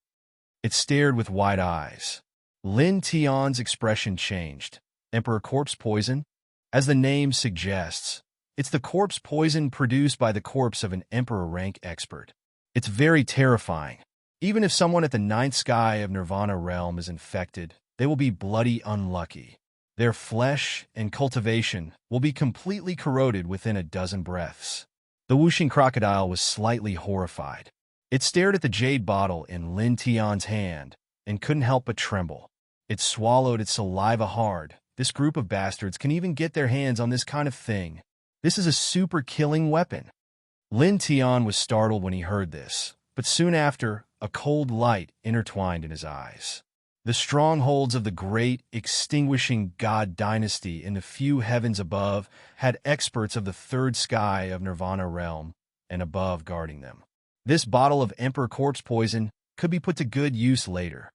It stared with wide eyes. Lin Tian's expression changed. Emperor Corpse Poison? As the name suggests, it's the corpse poison produced by the corpse of an Emperor rank expert. It's very terrifying. Even if someone at the ninth sky of Nirvana realm is infected, they will be bloody unlucky. Their flesh and cultivation will be completely corroded within a dozen breaths. The whooshing crocodile was slightly horrified. It stared at the jade bottle in Lin Tian's hand and couldn't help but tremble. It swallowed its saliva hard. This group of bastards can even get their hands on this kind of thing. This is a super killing weapon. Lin Tian was startled when he heard this, but soon after, a cold light intertwined in his eyes. The strongholds of the great, extinguishing god dynasty in the few heavens above had experts of the third sky of Nirvana realm and above guarding them. This bottle of Emperor Corpse Poison could be put to good use later.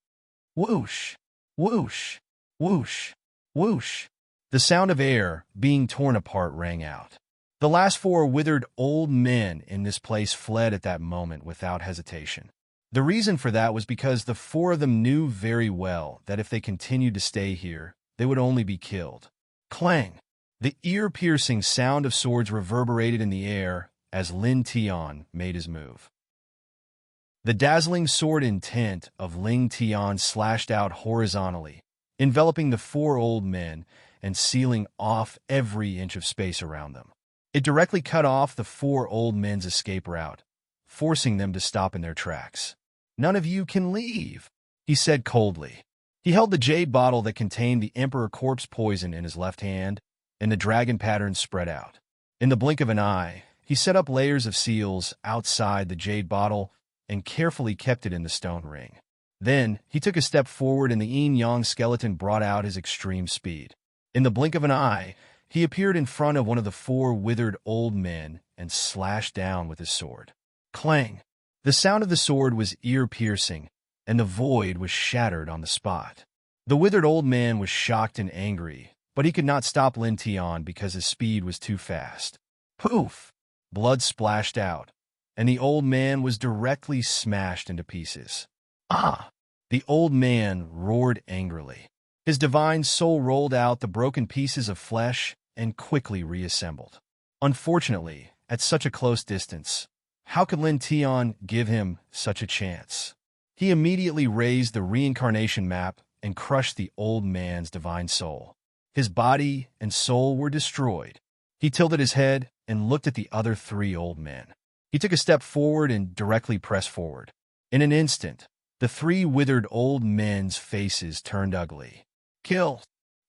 Whoosh! Whoosh! Whoosh! Whoosh! The sound of air being torn apart rang out. The last four withered old men in this place fled at that moment without hesitation. The reason for that was because the four of them knew very well that if they continued to stay here, they would only be killed. Clang! The ear-piercing sound of swords reverberated in the air as Lin Tian made his move. The dazzling sword intent of Lin Tian slashed out horizontally, enveloping the four old men and sealing off every inch of space around them. It directly cut off the four old men's escape route, forcing them to stop in their tracks. "None of you can leave," he said coldly. He held the jade bottle that contained the Emperor Corpse Poison in his left hand, and the dragon patterns spread out. In the blink of an eye, he set up layers of seals outside the jade bottle and carefully kept it in the stone ring. Then, he took a step forward and the yin-yang skeleton brought out his extreme speed. In the blink of an eye, he appeared in front of one of the four withered old men and slashed down with his sword. Clang! The sound of the sword was ear-piercing, and the void was shattered on the spot. The withered old man was shocked and angry, but he could not stop Lin Tian because his speed was too fast. Poof! Blood splashed out, and the old man was directly smashed into pieces. Ah! The old man roared angrily. His divine soul rolled out the broken pieces of flesh and quickly reassembled. Unfortunately, at such a close distance, how could Lin Tian give him such a chance? He immediately raised the reincarnation map and crushed the old man's divine soul. His body and soul were destroyed. He tilted his head and looked at the other three old men. He took a step forward and directly pressed forward. In an instant, the three withered old men's faces turned ugly. Kill!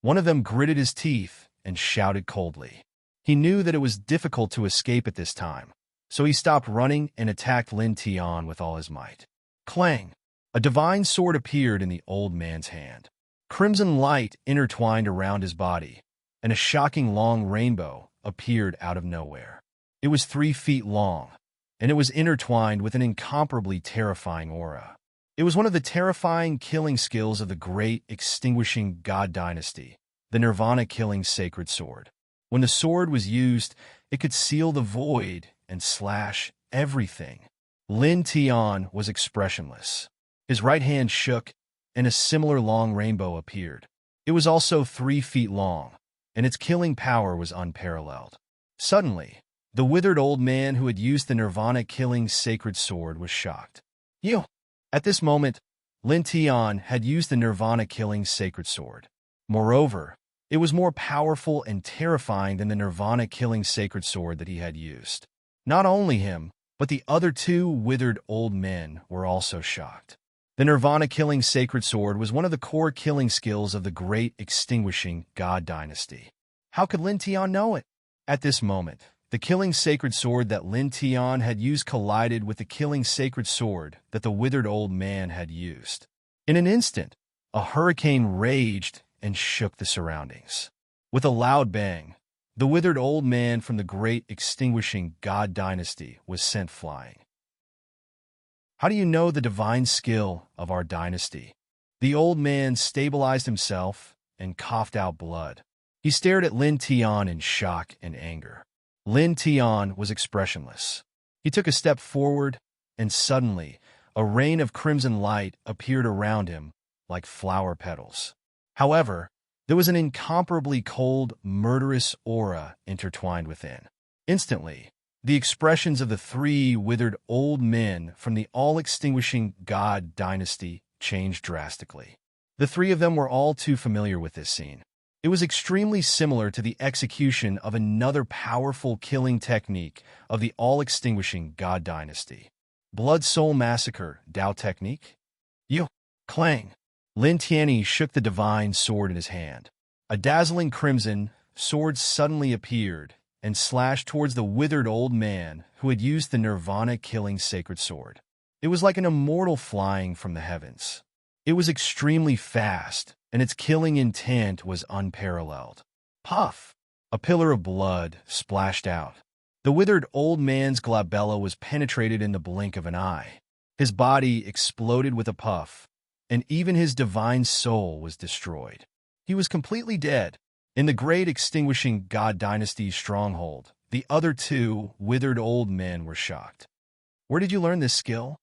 One of them gritted his teeth and shouted coldly. He knew that it was difficult to escape at this time, so he stopped running and attacked Lin Tian with all his might. Clang! A divine sword appeared in the old man's hand. Crimson light intertwined around his body, and a shocking long rainbow appeared out of nowhere. It was 3 feet long, and it was intertwined with an incomparably terrifying aura. It was one of the terrifying killing skills of the great extinguishing god dynasty, the Nirvana-killing sacred sword. When the sword was used, it could seal the void and slash everything. Lin Tian was expressionless. His right hand shook, and a similar long rainbow appeared. It was also 3 feet long, and its killing power was unparalleled. Suddenly, the withered old man who had used the Nirvana-killing sacred sword was shocked. You! At this moment, Lin Tian had used the Nirvana-killing sacred sword. Moreover, it was more powerful and terrifying than the Nirvana-killing sacred sword that he had used. Not only him, but the other 2 withered old men were also shocked. The Nirvana-killing sacred sword was one of the core killing skills of the great extinguishing god dynasty. How could Lin Tian know it? At this moment, the killing sacred sword that Lin Tian had used collided with the killing sacred sword that the withered old man had used. In an instant, a hurricane raged and shook the surroundings. With a loud bang, the withered old man from the great extinguishing god dynasty was sent flying. How do you know the divine skill of our dynasty? The old man stabilized himself and coughed out blood. He stared at Lin Tian in shock and anger. Lin Tian was expressionless. He took a step forward, and suddenly, a rain of crimson light appeared around him like flower petals. However, there was an incomparably cold, murderous aura intertwined within. Instantly, the expressions of the 3 withered old men from the all-extinguishing god dynasty changed drastically. The 3 of them were all too familiar with this scene. It was extremely similar to the execution of another powerful killing technique of the all-extinguishing god dynasty. Blood Soul Massacre Dao Technique? You! Clang! Lin Tian shook the divine sword in his hand. A dazzling crimson sword suddenly appeared and slashed towards the withered old man who had used the Nirvana-killing sacred sword. It was like an immortal flying from the heavens. It was extremely fast, and its killing intent was unparalleled. Puff! A pillar of blood splashed out. The withered old man's glabella was penetrated in the blink of an eye. His body exploded with a puff, and even his divine soul was destroyed. He was completely dead. In the great extinguishing god dynasty's stronghold, the other 2 withered old men were shocked. Where did you learn this skill?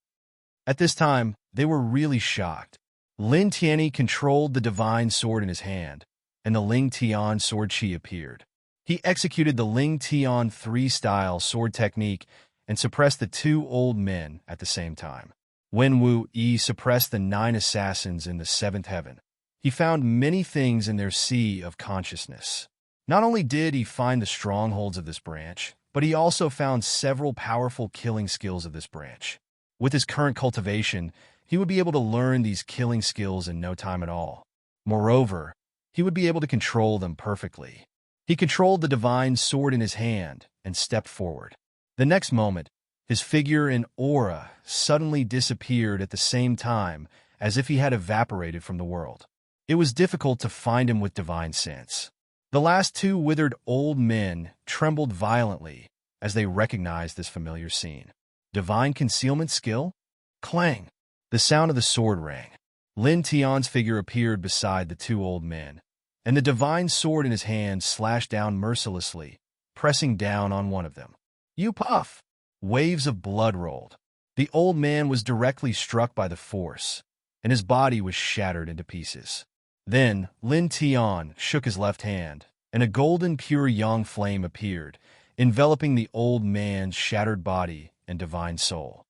At this time, they were really shocked. Lin Tian controlled the divine sword in his hand, and the Ling Tian sword chi appeared. He executed the Ling Tian 3-style sword technique and suppressed the 2 old men at the same time. When Wu Yi suppressed the 9 assassins in the 7th heaven, he found many things in their sea of consciousness. Not only did he find the strongholds of this branch, but he also found several powerful killing skills of this branch. With his current cultivation, he would be able to learn these killing skills in no time at all. Moreover, he would be able to control them perfectly. He controlled the divine sword in his hand and stepped forward. The next moment, his figure and aura suddenly disappeared at the same time as if he had evaporated from the world. It was difficult to find him with divine sense. The last 2 withered old men trembled violently as they recognized this familiar scene. Divine concealment skill? Clang! The sound of the sword rang. Lin Tian's figure appeared beside the 2 old men, and the divine sword in his hand slashed down mercilessly, pressing down on one of them. You puff! Waves of blood rolled. The old man was directly struck by the force, and his body was shattered into pieces. Then Lin Tian shook his left hand, and a golden pure yang flame appeared, enveloping the old man's shattered body and divine soul.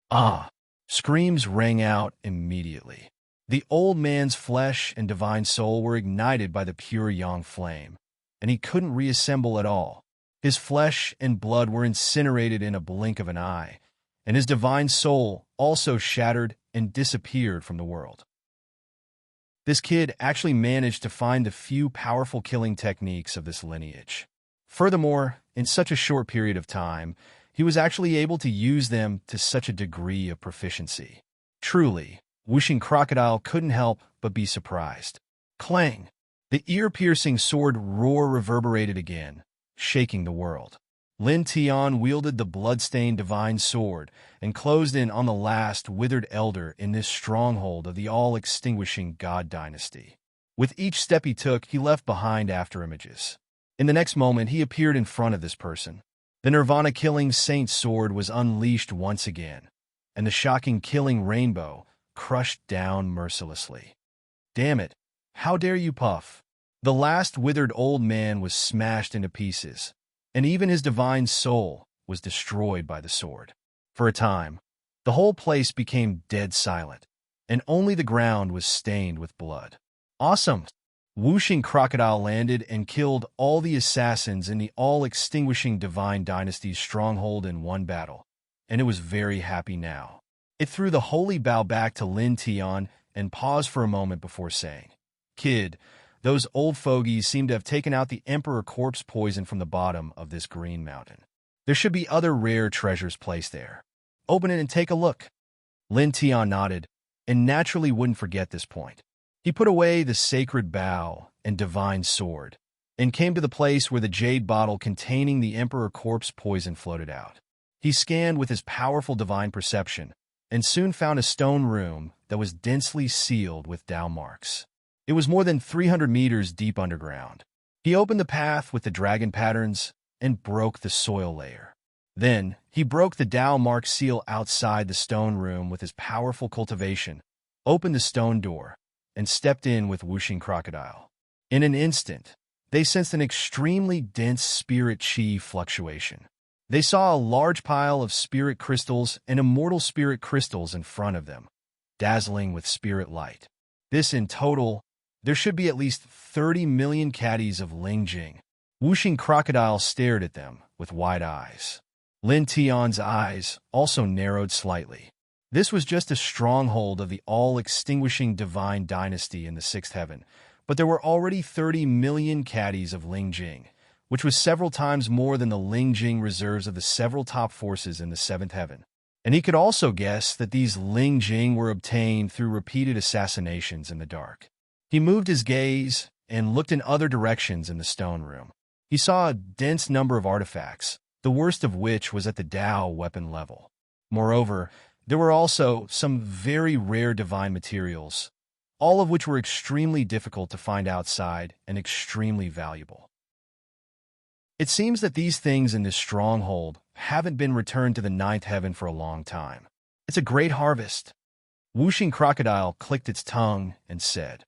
Ah! Screams rang out immediately. The old man's flesh and divine soul were ignited by the pure yang flame, and he couldn't reassemble at all. His flesh and blood were incinerated in a blink of an eye, and his divine soul also shattered and disappeared from the world. This kid actually managed to find the few powerful killing techniques of this lineage. Furthermore, in such a short period of time, he was actually able to use them to such a degree of proficiency. Truly, Whooshing Crocodile couldn't help but be surprised. Clang! The ear-piercing sword roar reverberated again, shaking the world. Lin Tian wielded the blood-stained divine sword and closed in on the last withered elder in this stronghold of the all-extinguishing god dynasty. With each step he took, he left behind afterimages. In the next moment, he appeared in front of this person. The Nirvana-killing Saint sword was unleashed once again, and the shocking killing rainbow crushed down mercilessly. Damn it! How dare you puff? The last withered old man was smashed into pieces, and even his divine soul was destroyed by the sword. For a time, the whole place became dead silent, and only the ground was stained with blood. Awesome! Whooshing Crocodile landed and killed all the assassins in the all-extinguishing Divine Dynasty's stronghold in one battle, and it was very happy now. It threw the holy bow back to Lin Tian and paused for a moment before saying, "Kid, those old fogies seem to have taken out the Emperor corpse poison from the bottom of this green mountain. There should be other rare treasures placed there. Open it and take a look." Lin Tian nodded, and naturally wouldn't forget this point. He put away the sacred bow and divine sword, and came to the place where the jade bottle containing the Emperor corpse poison floated out. He scanned with his powerful divine perception, and soon found a stone room that was densely sealed with Dao marks. It was more than 300 meters deep underground. He opened the path with the dragon patterns and broke the soil layer. Then, he broke the Dao mark seal outside the stone room with his powerful cultivation, opened the stone door, and stepped in with Whooshing Crocodile. In an instant, they sensed an extremely dense spirit chi fluctuation. They saw a large pile of spirit crystals and immortal spirit crystals in front of them, dazzling with spirit light. This in total, there should be at least 30 million caddies of Ling Jing. Whooshing Crocodile stared at them with wide eyes. Lin Tian's eyes also narrowed slightly. This was just a stronghold of the all-extinguishing divine dynasty in the sixth heaven, but there were already 30 million caddies of Ling Jing, which was several times more than the Ling Jing reserves of the several top forces in the seventh heaven. And he could also guess that these Ling Jing were obtained through repeated assassinations in the dark. He moved his gaze and looked in other directions in the stone room. He saw a dense number of artifacts, the worst of which was at the Dao weapon level. Moreover, there were also some very rare divine materials, all of which were extremely difficult to find outside and extremely valuable. It seems that these things in this stronghold haven't been returned to the ninth heaven for a long time. It's a great harvest. Whooshing Crocodile clicked its tongue and said.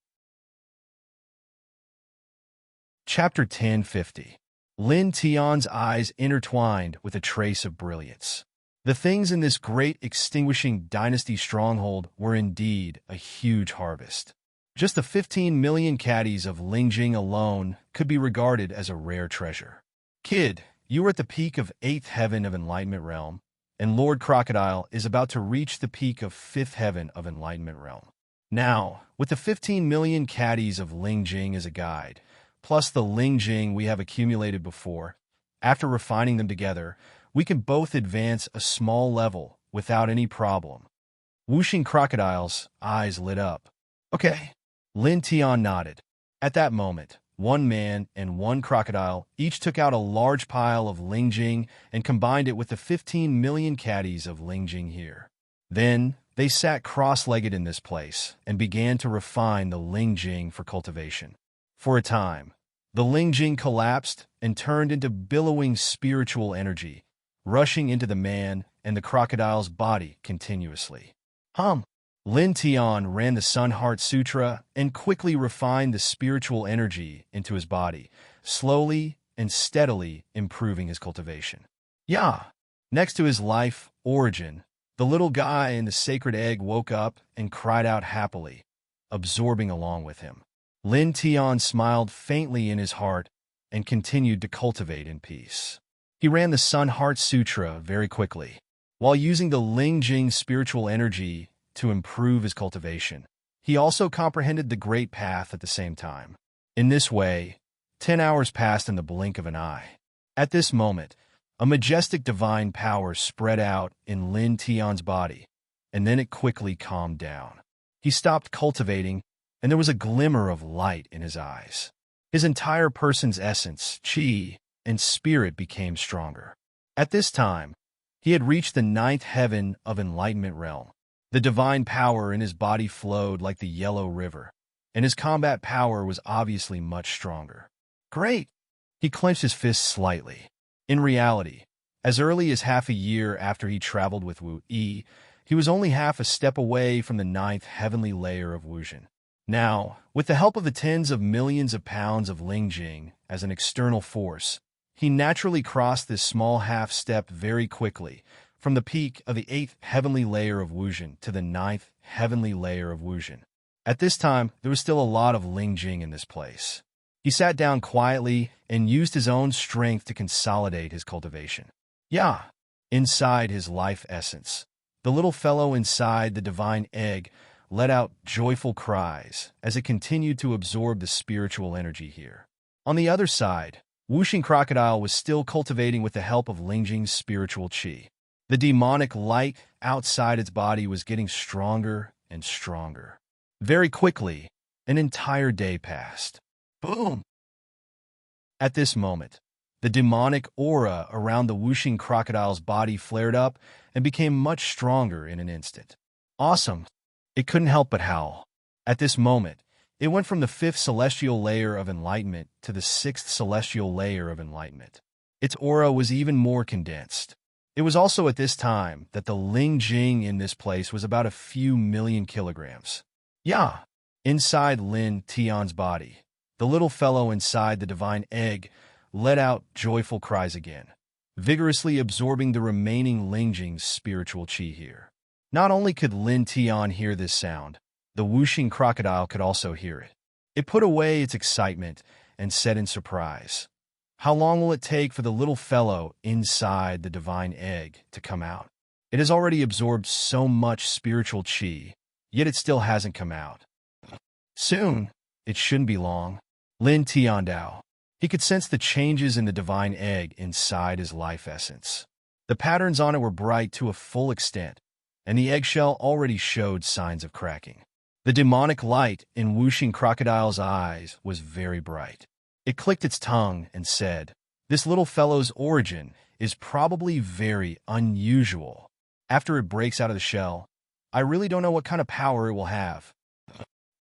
Chapter 1050. Lin Tian's eyes intertwined with a trace of brilliance. The things in this great extinguishing dynasty stronghold were indeed a huge harvest. Just the 15 million caddies of Ling Jing alone could be regarded as a rare treasure. Kid, you are at the peak of 8th heaven of Enlightenment Realm, and Lord Crocodile is about to reach the peak of 5th heaven of Enlightenment Realm. Now, with the 15 million caddies of Ling Jing as a guide, plus the Ling Jing we have accumulated before, after refining them together, we can both advance a small level without any problem. Whooshing Crocodile's eyes lit up. Okay. Lin Tian nodded. At that moment, one man and one crocodile each took out a large pile of Ling Jing and combined it with the 15 million caddies of Ling Jing here. Then, they sat cross-legged in this place and began to refine the Ling Jing for cultivation. For a time, the Ling Jing collapsed and turned into billowing spiritual energy, rushing into the man and the crocodile's body continuously. Lin Tian ran the Sun Heart Sutra and quickly refined the spiritual energy into his body, slowly and steadily improving his cultivation. Next to his life origin, the little guy in the sacred egg woke up and cried out happily, absorbing along with him. Lin Tian smiled faintly in his heart and continued to cultivate in peace. He ran the Sun Heart Sutra very quickly. While using the Ling Jing spiritual energy to improve his cultivation, He also comprehended the Great Path at the same time. In this way, 10 hours passed in the blink of an eye. At this moment, a majestic divine power spread out in Lin Tian's body, and then it quickly calmed down. He stopped cultivating, and there was a glimmer of light in his eyes. His entire person's essence, qi, and spirit became stronger. At this time, he had reached the 9th heaven of enlightenment realm. The divine power in his body flowed like the yellow river, and his combat power was obviously much stronger. Great! He clenched his fists slightly. In reality, as early as half a year after he traveled with Wu Yi, he was only half a step away from the 9th heavenly layer of Wuzhen. Now, with the help of the tens of millions of pounds of Lingjing as an external force, he naturally crossed this small half-step very quickly, from the peak of the 8th heavenly layer of Wuzhen to the 9th heavenly layer of Wuzhen. At this time, there was still a lot of Lingjing in this place. He sat down quietly and used his own strength to consolidate his cultivation. Yeah, inside his life essence, the little fellow inside the divine egg let out joyful cries as it continued to absorb the spiritual energy here. On the other side, Wuxing Crocodile was still cultivating with the help of Lingjing's spiritual qi. The demonic light outside its body was getting stronger and stronger. Very quickly, an entire day passed. Boom! At this moment, the demonic aura around the Wuxing Crocodile's body flared up and became much stronger in an instant. Awesome! It couldn't help but howl. At this moment, it went from the 5th celestial layer of enlightenment to the 6th celestial layer of enlightenment. Its aura was even more condensed. It was also at this time that the Lingjing in this place was about a few million kilograms. Yeah, inside Lin Tian's body, the little fellow inside the divine egg let out joyful cries again, vigorously absorbing the remaining Lingjing's spiritual qi here. Not only could Lin Tian hear this sound, the Wuxing Crocodile could also hear it. It put away its excitement and said in surprise, "How long will it take for the little fellow inside the divine egg to come out? It has already absorbed so much spiritual qi, yet it still hasn't come out." Soon, it shouldn't be long. Lin Tiandao. He could sense the changes in the divine egg inside his life essence. The patterns on it were bright to a full extent, and the eggshell already showed signs of cracking. The demonic light in Wuxing Crocodile's eyes was very bright. It clicked its tongue and said, "This little fellow's origin is probably very unusual. After it breaks out of the shell, I really don't know what kind of power it will have.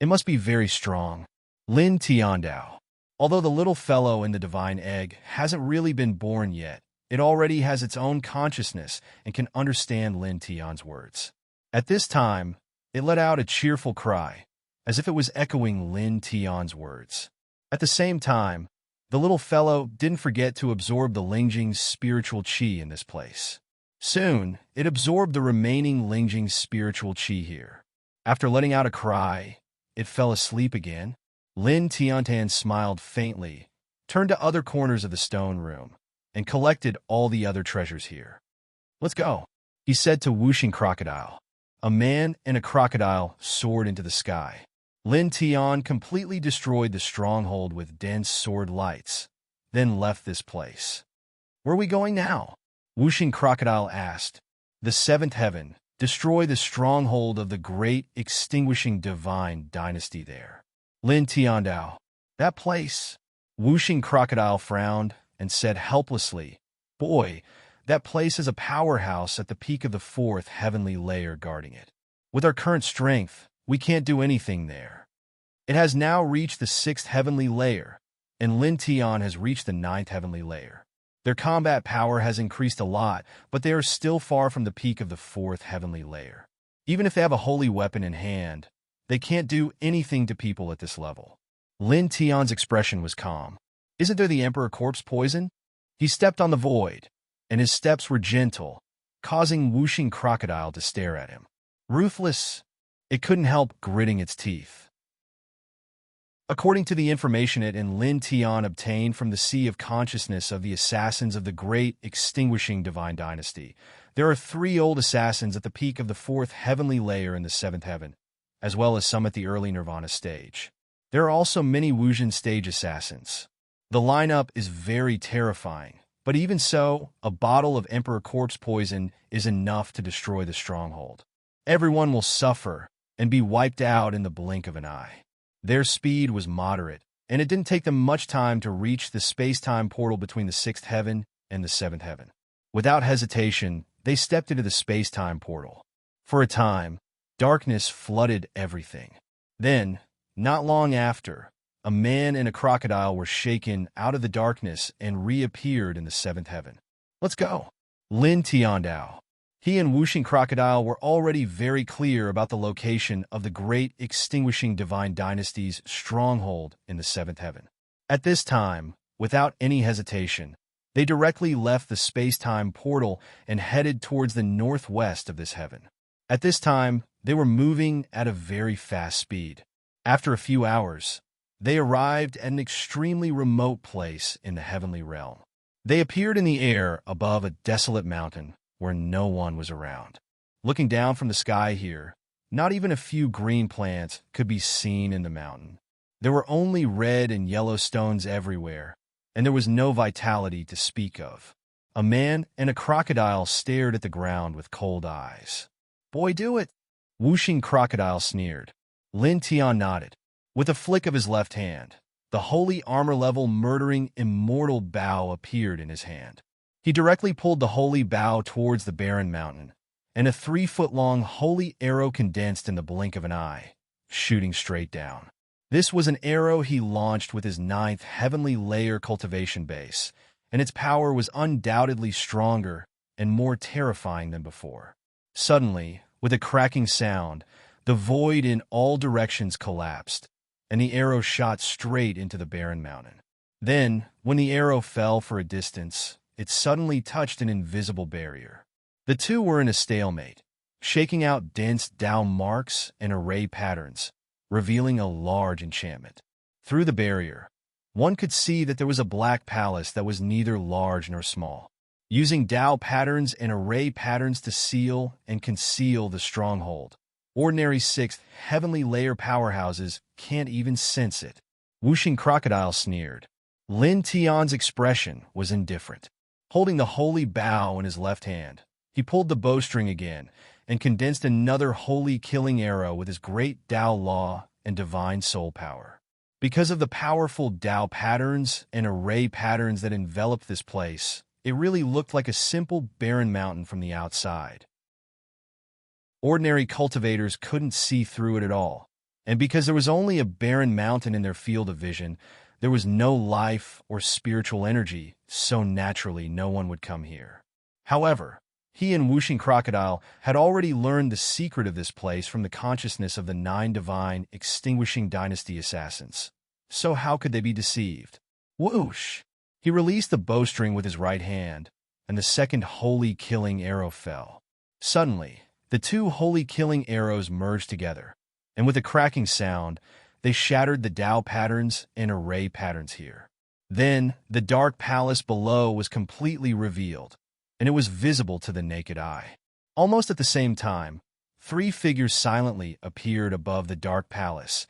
It must be very strong." Lin Tiandao. Although the little fellow in the divine egg hasn't really been born yet, it already has its own consciousness and can understand Lin Tian's words. At this time, it let out a cheerful cry, as if it was echoing Lin Tian's words. At the same time, the little fellow didn't forget to absorb the Lingjing's spiritual qi in this place. Soon, it absorbed the remaining Lingjing's spiritual qi here. After letting out a cry, it fell asleep again. Lin Tiantan smiled faintly, turned to other corners of the stone room, and collected all the other treasures here. "Let's go," he said to Wuxing Crocodile. A man and a crocodile soared into the sky. Lin Tian completely destroyed the stronghold with dense sword lights, then left this place. "Where are we going now?" Wuxing Crocodile asked. "The 7th heaven. Destroy the stronghold of the great extinguishing divine dynasty there." Lin Tiandao. "That place?" Wuxing Crocodile frowned and said helplessly, "Boy, that place is a powerhouse at the peak of the 4th heavenly layer guarding it. With our current strength, we can't do anything there. It has now reached the 6th heavenly layer, and Lin Tian has reached the 9th heavenly layer. Their combat power has increased a lot, but they are still far from the peak of the 4th heavenly layer. Even if they have a holy weapon in hand, they can't do anything to people at this level." Lin Tian's expression was calm. "Isn't there the Emperor Corpse poison?" He stepped on the void, and his steps were gentle, causing Wuxing Crocodile to stare at him. Ruthless, it couldn't help gritting its teeth. According to the information it and Lin Tian obtained from the Sea of Consciousness of the assassins of the great extinguishing divine dynasty, there are 3 old assassins at the peak of the 4th heavenly layer in the 7th heaven. as well as some at the early Nirvana stage. There are also many Wuxian stage assassins. The lineup is very terrifying, but even so, a bottle of Emperor Corpse poison is enough to destroy the stronghold. Everyone will suffer and be wiped out in the blink of an eye. Their speed was moderate, and it didn't take them much time to reach the space-time portal between the sixth heaven and the seventh heaven. Without hesitation, they stepped into the space-time portal. For a time, darkness flooded everything. Then, not long after, a man and a crocodile were shaken out of the darkness and reappeared in the seventh heaven. "Let's go." Lin Tiandao. He and Wuxing Crocodile were already very clear about the location of the great extinguishing divine dynasty's stronghold in the seventh heaven. At this time, without any hesitation, they directly left the space-time portal and headed towards the northwest of this heaven. At this time, they were moving at a very fast speed. After a few hours, they arrived at an extremely remote place in the heavenly realm. They appeared in the air above a desolate mountain where no one was around. Looking down from the sky here, not even a few green plants could be seen in the mountain. There were only red and yellow stones everywhere, and there was no vitality to speak of. A man and a crocodile stared at the ground with cold eyes. "Boy, do it!" Wuxing Crocodile sneered. Lin Tian nodded. With a flick of his left hand, the holy armor-level murdering immortal bow appeared in his hand. He directly pulled the holy bow towards the barren mountain, and a 3-foot-long holy arrow condensed in the blink of an eye, shooting straight down. This was an arrow he launched with his 9th heavenly layer cultivation base, and its power was undoubtedly stronger and more terrifying than before. Suddenly, with a cracking sound, the void in all directions collapsed, and the arrow shot straight into the barren mountain. Then, when the arrow fell for a distance, it suddenly touched an invisible barrier. The two were in a stalemate, shaking out dense Tao marks and array patterns, revealing a large enchantment. Through the barrier, one could see that there was a black palace that was neither large nor small. Using Tao patterns and array patterns to seal and conceal the stronghold, ordinary 6th heavenly layer powerhouses can't even sense it. Wuxing Crocodile sneered. Lin Tian's expression was indifferent. Holding the holy bow in his left hand, he pulled the bowstring again and condensed another holy killing arrow with his great Tao law and divine soul power. Because of the powerful Tao patterns and array patterns that enveloped this place, it really looked like a simple barren mountain from the outside. Ordinary cultivators couldn't see through it at all, and because there was only a barren mountain in their field of vision, there was no life or spiritual energy, so naturally no one would come here. However, he and Wuxing Crocodile had already learned the secret of this place from the consciousness of the 9 divine extinguishing dynasty assassins. So how could they be deceived? Whoosh! He released the bowstring with his right hand, and the second holy killing arrow fell. Suddenly, the 2 holy killing arrows merged together, and with a cracking sound, they shattered the Tao patterns and array patterns here. Then, the dark palace below was completely revealed, and it was visible to the naked eye. Almost at the same time, 3 figures silently appeared above the dark palace,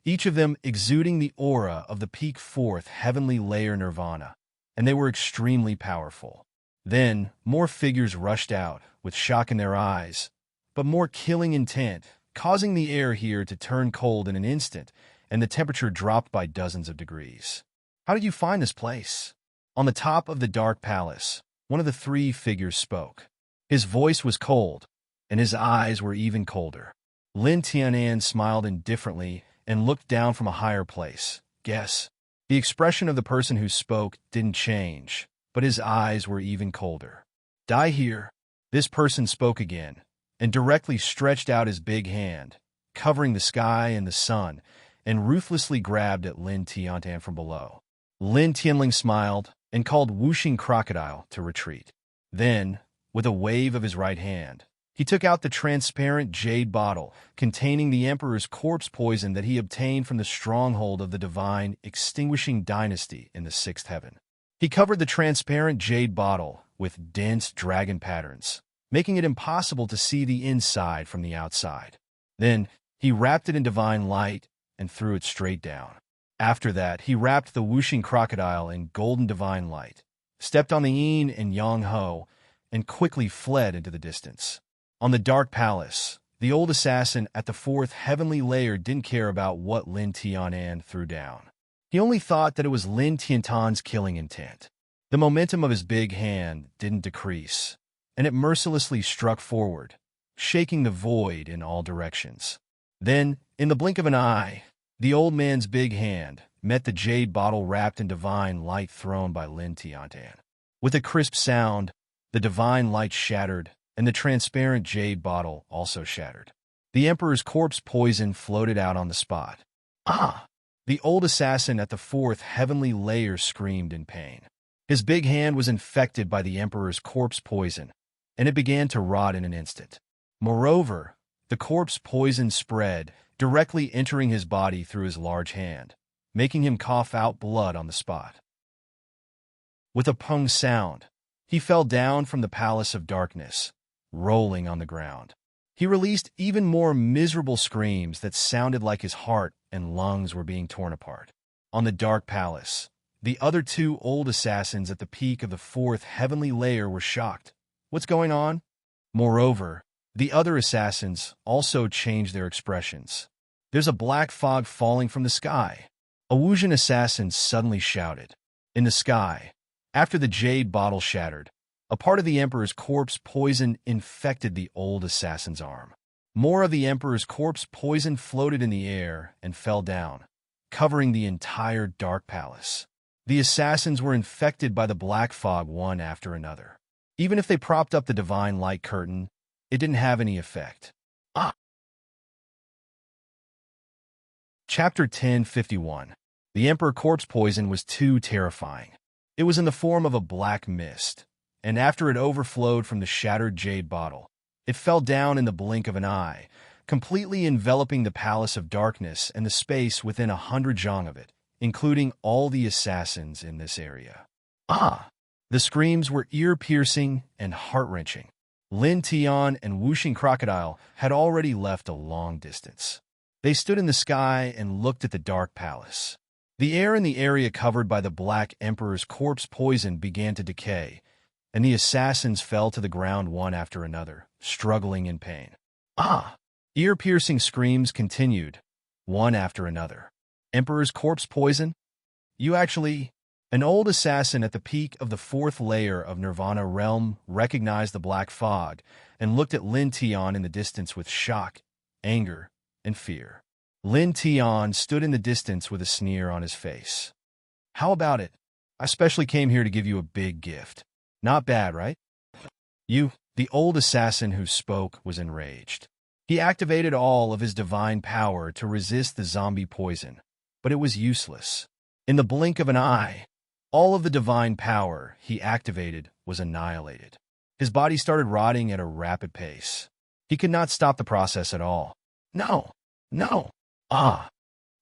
each of them exuding the aura of the peak 4th heavenly layer nirvana, and they were extremely powerful. Then, more figures rushed out, with shock in their eyes, but more killing intent, causing the air here to turn cold in an instant, and the temperature dropped by dozens of degrees. "How did you find this place?" On the top of the dark palace, one of the 3 figures spoke. His voice was cold, and his eyes were even colder. Lin Tianan smiled indifferently and looked down from a higher place. Guess. The expression of the person who spoke didn't change, but his eyes were even colder. "Die here." This person spoke again, and directly stretched out his big hand, covering the sky and the sun, and ruthlessly grabbed at Lin Tiantan from below. Lin Tianling smiled and called Wuxing Crocodile to retreat. Then, with a wave of his right hand, he took out the transparent jade bottle containing the Emperor's corpse poison that he obtained from the stronghold of the divine extinguishing dynasty in the 6th heaven. He covered the transparent jade bottle with dense dragon patterns, making it impossible to see the inside from the outside. Then, He wrapped it in divine light and threw it straight down. After that, he wrapped the whooshing crocodile in golden divine light, stepped on the yin and yang ho, and quickly fled into the distance. On the dark palace, the old assassin at the fourth heavenly layer didn't care about what Lin Tianan threw down. He only thought that it was Lin Tiantan's killing intent. The momentum of his big hand didn't decrease, and it mercilessly struck forward, shaking the void in all directions. Then, in the blink of an eye, the old man's big hand met the jade bottle wrapped in divine light thrown by Lin Tiantan. With a crisp sound, the divine light shattered, and the transparent jade bottle also shattered. The Emperor's corpse poison floated out on the spot. Ah! The old assassin at the fourth heavenly layer screamed in pain. His big hand was infected by the Emperor's corpse poison, and it began to rot in an instant. Moreover, the corpse poison spread, directly entering his body through his large hand, making him cough out blood on the spot. With a pung sound, he fell down from the palace of darkness, rolling on the ground. He released even more miserable screams that sounded like his heart and lungs were being torn apart. On the dark palace, the other two old assassins at the peak of the fourth heavenly layer were shocked. What's going on? Moreover, the other assassins also changed their expressions. There's a black fog falling from the sky. A Wuxian assassin suddenly shouted. In the sky, after the jade bottle shattered, a part of the Emperor's corpse poison infected the old assassin's arm. More of the Emperor's corpse poison floated in the air and fell down, covering the entire dark palace. The assassins were infected by the black fog one after another. Even if they propped up the divine light curtain, it didn't have any effect. Chapter 1051. The Emperor corpse poison was too terrifying. It was in the form of a black mist, and after it overflowed from the shattered jade bottle, it fell down in the blink of an eye, completely enveloping the palace of darkness and the space within 100 zhang of it, including all the assassins in this area. The screams were ear-piercing and heart-wrenching. Lin Tian and whooshing crocodile had already left a long distance. They stood in the sky and looked at the dark palace. The air in the area covered by the Black Emperor's corpse poison began to decay, and the assassins fell to the ground one after another, struggling in pain. Ear-piercing screams continued, one after another. Emperor's corpse poison? An old assassin at the peak of the fourth layer of Nirvana realm recognized the black fog and looked at Lin Tian in the distance with shock, anger, and fear. Lin Tian stood in the distance with a sneer on his face. How about it? I specially came here to give you a big gift. Not bad, right? The old assassin who spoke was enraged. He activated all of his divine power to resist the zombie poison, but it was useless. In the blink of an eye, all of the divine power he activated was annihilated. His body started rotting at a rapid pace. He could not stop the process at all. No!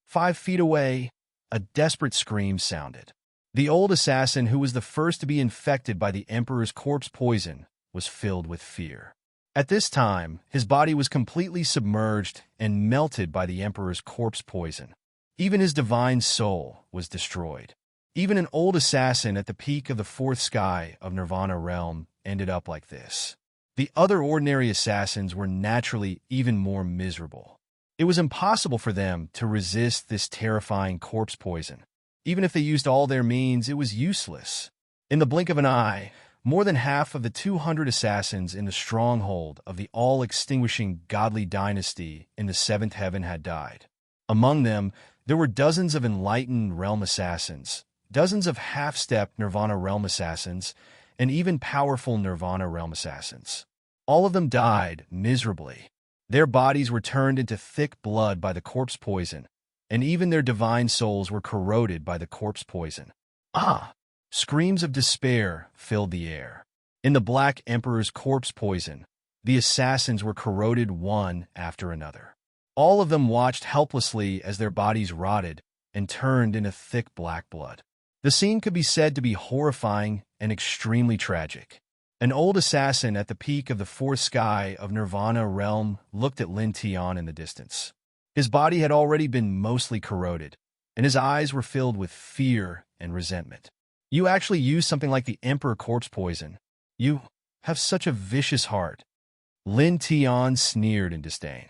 5 feet away, a desperate scream sounded. The old assassin, who was the first to be infected by the Emperor's corpse poison, was filled with fear. At this time, his body was completely submerged and melted by the Emperor's corpse poison. Even his divine soul was destroyed. Even an old assassin at the peak of the fourth sky of Nirvana realm ended up like this. The other ordinary assassins were naturally even more miserable. It was impossible for them to resist this terrifying corpse poison. Even if they used all their means, it was useless. In the blink of an eye, more than half of the 200 assassins in the stronghold of the all-extinguishing godly dynasty in the seventh heaven had died. Among them, there were dozens of enlightened realm assassins, dozens of half-step Nirvana realm assassins, and even powerful Nirvana realm assassins. All of them died miserably. Their bodies were turned into thick blood by the corpse poison, and even their divine souls were corroded by the corpse poison. Screams of despair filled the air. In the Black Emperor's corpse poison, the assassins were corroded one after another. All of them watched helplessly as their bodies rotted and turned into thick black blood. The scene could be said to be horrifying and extremely tragic. An old assassin at the peak of the fourth sky of Nirvana realm looked at Lin Tian in the distance. His body had already been mostly corroded, and his eyes were filled with fear and resentment. You actually used something like the Emperor corpse poison. You have such a vicious heart. Lin Tian sneered in disdain.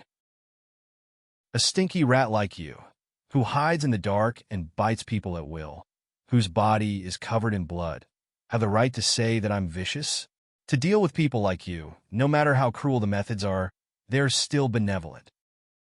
A stinky rat like you, who hides in the dark and bites people at will, whose body is covered in blood, have the right to say that I'm vicious? To deal with people like you, no matter how cruel the methods are, they're still benevolent,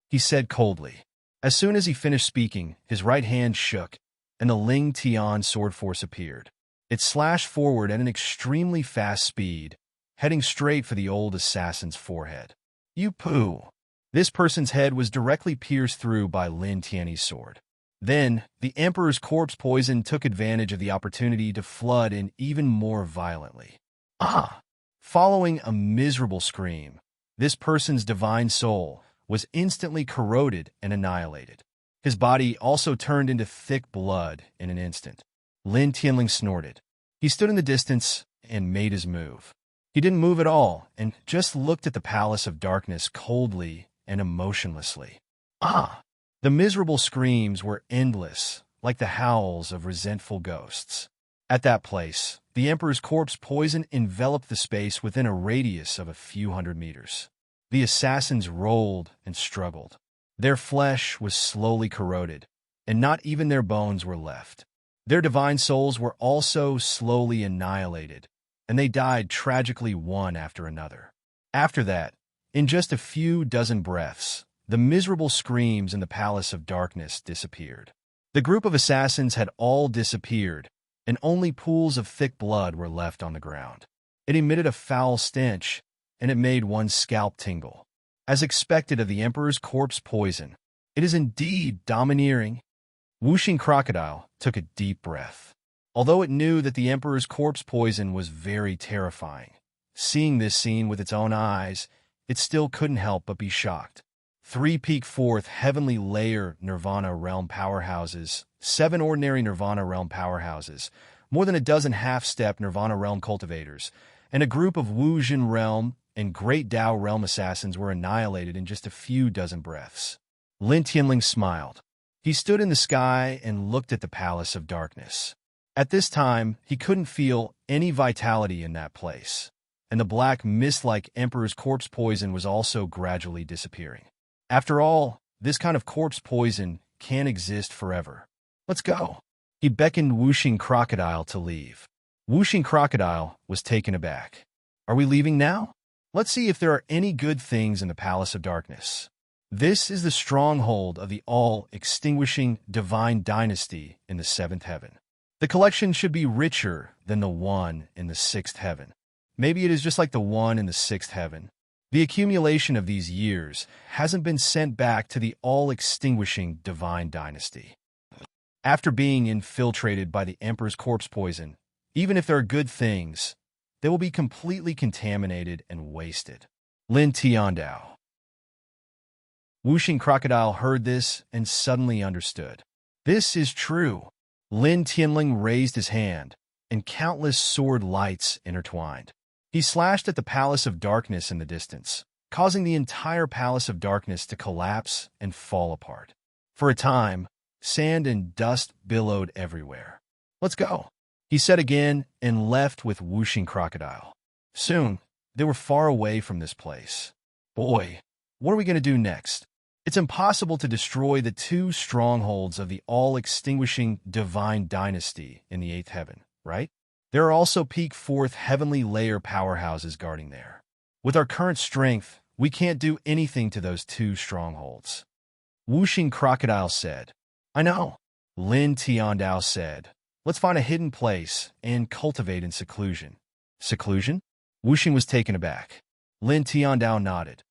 he said coldly. As soon as he finished speaking, his right hand shook, and the Ling Tian sword force appeared. It slashed forward at an extremely fast speed, heading straight for the old assassin's forehead. You pooh! This person's head was directly pierced through by Lin Tian's sword. Then, the Emperor's corpse poison took advantage of the opportunity to flood in even more violently. Ah! Following a miserable scream, this person's divine soul was instantly corroded and annihilated. His body also turned into thick blood in an instant. Lin Tianling snorted. He stood in the distance and made his move. He didn't move at all and just looked at the Palace of Darkness coldly and emotionlessly. Ah! The miserable screams were endless, like the howls of resentful ghosts. At that place, the Emperor's corpse poison enveloped the space within a radius of a few hundred meters. The assassins rolled and struggled. Their flesh was slowly corroded, and not even their bones were left. Their divine souls were also slowly annihilated, and they died tragically one after another. After that, in just a few dozen breaths, the miserable screams in the Palace of Darkness disappeared. The group of assassins had all disappeared, and only pools of thick blood were left on the ground. It emitted a foul stench, and it made one's scalp tingle. As expected of the Emperor's corpse poison, it is indeed domineering. Wuxing Crocodile took a deep breath. Although it knew that the Emperor's corpse poison was very terrifying, seeing this scene with its own eyes, it still couldn't help but be shocked. 3 peak 4th Heavenly Layer Nirvana Realm Powerhouses, 7 Ordinary Nirvana Realm Powerhouses, more than a dozen half-step Nirvana Realm Cultivators, and a group of Wujin Realm and Great Tao Realm Assassins were annihilated in just a few dozen breaths. Lin Tianling smiled. He stood in the sky and looked at the Palace of Darkness. At this time, he couldn't feel any vitality in that place, and the black mist-like Emperor's corpse poison was also gradually disappearing. After all, this kind of corpse poison can't exist forever. Let's go. He beckoned Wuxing Crocodile to leave. Wuxing Crocodile was taken aback. Are we leaving now? Let's see if there are any good things in the Palace of Darkness. This is the stronghold of the all-extinguishing divine dynasty in the 7th heaven. The collection should be richer than the one in the 6th heaven. Maybe it is just like the one in the 6th heaven. The accumulation of these years hasn't been sent back to the all-extinguishing divine dynasty. After being infiltrated by the Emperor's corpse poison, even if there are good things, they will be completely contaminated and wasted. Lin Tiandao. Wuxing Crocodile heard this and suddenly understood. This is true. Lin Tianling raised his hand, and countless sword lights intertwined. He slashed at the Palace of Darkness in the distance, causing the entire Palace of Darkness to collapse and fall apart. For a time, sand and dust billowed everywhere. Let's go, he said again and left with Wuxing Crocodile. Soon, they were far away from this place. Boy, what are we going to do next? It's impossible to destroy the 2 strongholds of the all-extinguishing divine dynasty in the 8th heaven, right? There are also peak 4th Heavenly Layer powerhouses guarding there. With our current strength, we can't do anything to those 2 strongholds. Wuxing Crocodile said. I know. Lin Tiandao said. Let's find a hidden place and cultivate in seclusion. Seclusion? Wuxing was taken aback. Lin Tiandao nodded.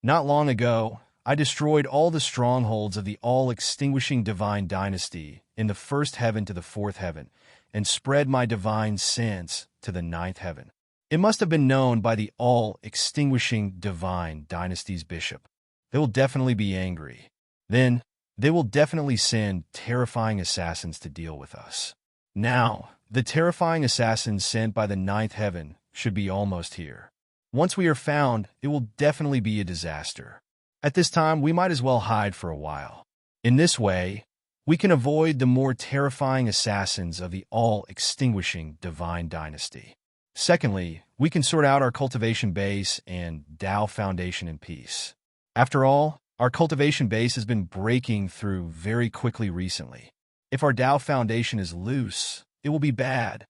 Not long ago, I destroyed all the strongholds of the all-extinguishing divine dynasty in the 1st heaven to the 4th heaven, and spread my divine sense to the 9th heaven. It must have been known by the all-extinguishing divine dynasty's bishop. They will definitely be angry. Then, they will definitely send terrifying assassins to deal with us. Now, the terrifying assassins sent by the 9th heaven should be almost here. Once we are found, it will definitely be a disaster. At this time, we might as well hide for a while. In this way, we can avoid the more terrifying assassins of the all-extinguishing divine dynasty. Secondly, we can sort out our cultivation base and Tao foundation in peace. After all, our cultivation base has been breaking through very quickly recently. If our Tao foundation is loose, it will be bad.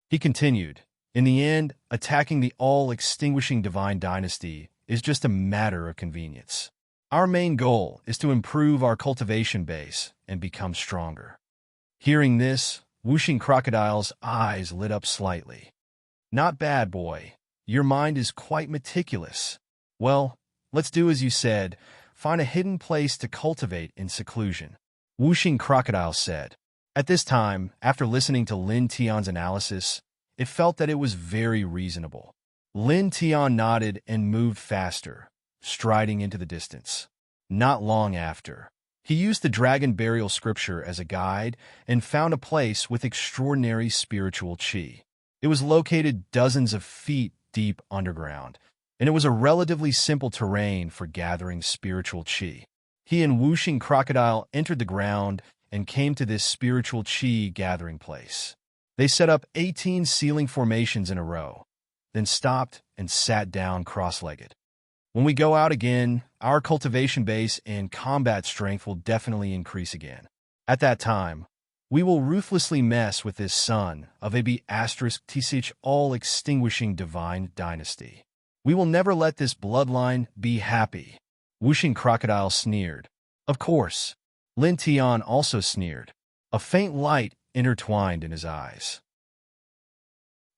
He continued, in the end, attacking the all-extinguishing divine dynasty is just a matter of convenience. Our main goal is to improve our cultivation base and become stronger. Hearing this, Whooshing Crocodile's eyes lit up slightly. Not bad, boy. Your mind is quite meticulous. Well, let's do as you said, find a hidden place to cultivate in seclusion. Whooshing Crocodile said. At this time, after listening to Lin Tian's analysis, it felt that it was very reasonable. Lin Tian nodded and moved faster, striding into the distance. Not long after, he used the dragon burial scripture as a guide and found a place with extraordinary spiritual qi. It was located dozens of feet deep underground, and it was a relatively simple terrain for gathering spiritual qi. He and Whooshing Crocodile entered the ground and came to this spiritual qi gathering place. They set up 18 ceiling formations in a row, then stopped and sat down cross-legged. When we go out again, our cultivation base and combat strength will definitely increase again. At that time, we will ruthlessly mess with this son of a *Tsich all-extinguishing divine dynasty. We will never let this bloodline be happy. Whooshing Crocodile sneered. Of course. Lin Tian also sneered. A faint light intertwined in his eyes.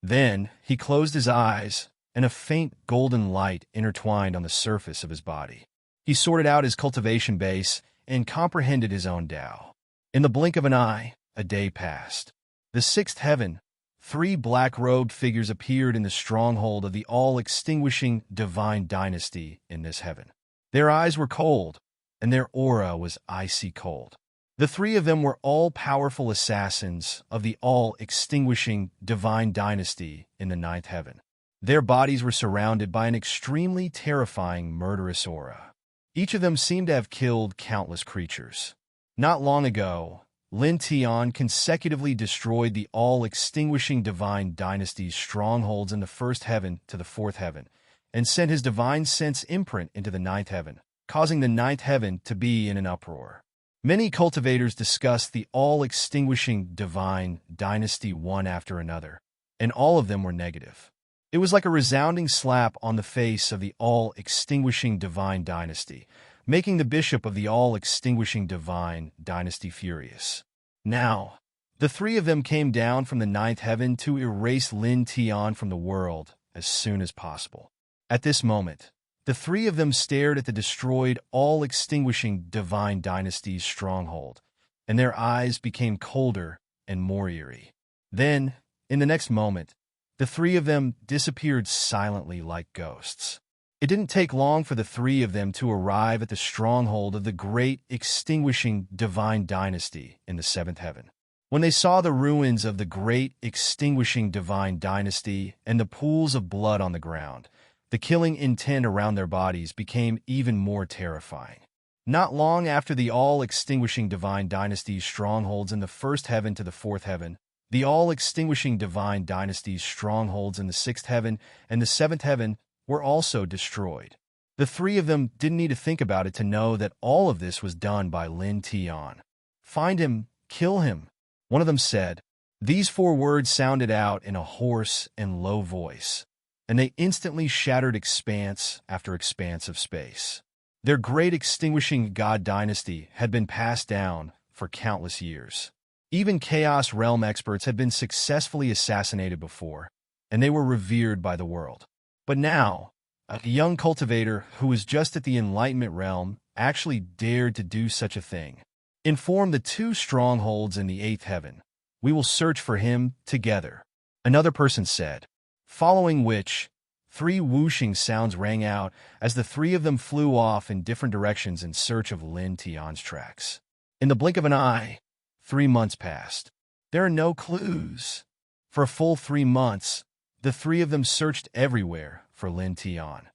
Then he closed his eyes, and a faint golden light intertwined on the surface of his body. He sorted out his cultivation base and comprehended his own Tao. In the blink of an eye, a day passed. The sixth heaven, 3 black-robed figures appeared in the stronghold of the all-extinguishing divine dynasty in this heaven. Their eyes were cold, and their aura was icy cold. The 3 of them were all-powerful assassins of the all-extinguishing divine dynasty in the 9th heaven. Their bodies were surrounded by an extremely terrifying murderous aura. Each of them seemed to have killed countless creatures. Not long ago, Lin Tian consecutively destroyed the all-extinguishing divine dynasty's strongholds in the 1st heaven to the 4th heaven, and sent his divine sense imprint into the 9th heaven, causing the 9th heaven to be in an uproar. Many cultivators discussed the all-extinguishing divine dynasty one after another, and all of them were negative. It was like a resounding slap on the face of the all-extinguishing divine dynasty, making the bishop of the all-extinguishing divine dynasty furious. Now, the 3 of them came down from the 9th heaven to erase Lin Tian from the world as soon as possible. At this moment, the 3 of them stared at the destroyed, all-extinguishing divine dynasty's stronghold, and their eyes became colder and more eerie. Then, in the next moment, the 3 of them disappeared silently like ghosts. It didn't take long for the 3 of them to arrive at the stronghold of the great extinguishing divine dynasty in the 7th heaven. When they saw the ruins of the great extinguishing divine dynasty and the pools of blood on the ground, the killing intent around their bodies became even more terrifying. Not long after the all-extinguishing divine dynasty's strongholds in the 1st heaven to the 4th heaven, the all-extinguishing divine dynasty's strongholds in the 6th heaven and the 7th heaven were also destroyed. The 3 of them didn't need to think about it to know that all of this was done by Lin Tian. Find him, kill him, one of them said. These 4 words sounded out in a hoarse and low voice, and they instantly shattered expanse after expanse of space. Their great extinguishing god dynasty had been passed down for countless years. Even Chaos Realm experts had been successfully assassinated before, and they were revered by the world. But now, a young cultivator who was just at the Enlightenment realm actually dared to do such a thing. Inform the 2 strongholds in the 8th heaven. We will search for him together, another person said, following which 3 whooshing sounds rang out as the 3 of them flew off in different directions in search of Lin Tian's tracks. In the blink of an eye, 3 months passed. There are no clues. For a full 3 months, the 3 of them searched everywhere for Lin Tian.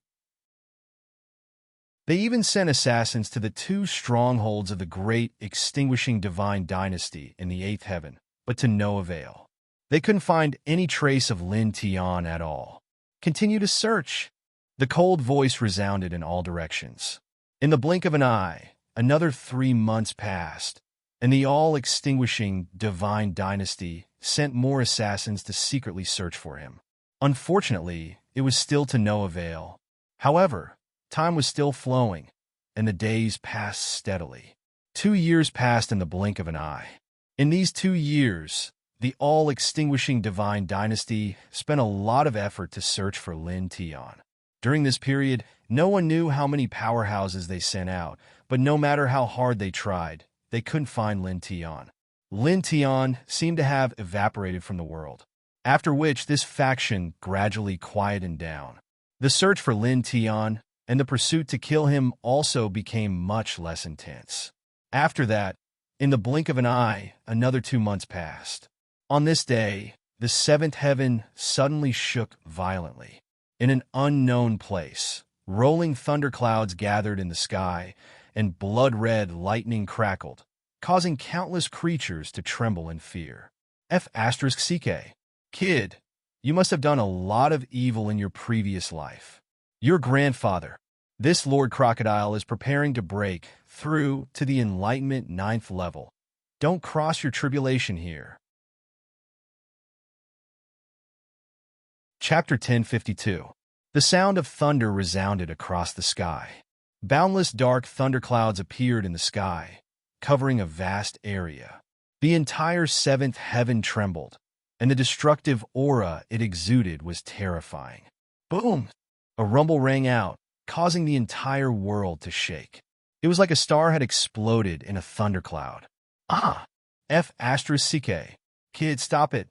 They even sent assassins to the two strongholds of the great extinguishing divine dynasty in the eighth heaven, but to no avail. They couldn't find any trace of Lin Tian at all. Continue to search. The cold voice resounded in all directions. In the blink of an eye, another 3 months passed, and the all-extinguishing divine dynasty sent more assassins to secretly search for him. Unfortunately, it was still to no avail. However, time was still flowing, and the days passed steadily. 2 years passed in the blink of an eye. In these 2 years, the all-extinguishing divine dynasty spent a lot of effort to search for Lin Tian. During this period, no one knew how many powerhouses they sent out, but no matter how hard they tried, they couldn't find Lin Tian. Lin Tian seemed to have evaporated from the world, after which this faction gradually quieted down. The search for Lin Tian and the pursuit to kill him also became much less intense. After that, in the blink of an eye, another 2 months passed. On this day, the seventh heaven suddenly shook violently. In an unknown place, rolling thunderclouds gathered in the sky, and blood-red lightning crackled, causing countless creatures to tremble in fear. F***CK. Kid, you must have done a lot of evil in your previous life. Your grandfather, this Lord Crocodile, is preparing to break through to the Enlightenment 9th level. Don't cross your tribulation here. Chapter 1052. The sound of thunder resounded across the sky. Boundless dark thunderclouds appeared in the sky, covering a vast area. The entire seventh heaven trembled, and the destructive aura it exuded was terrifying. Boom! A rumble rang out, causing the entire world to shake. It was like a star had exploded in a thundercloud. F***CK. Kid, stop it.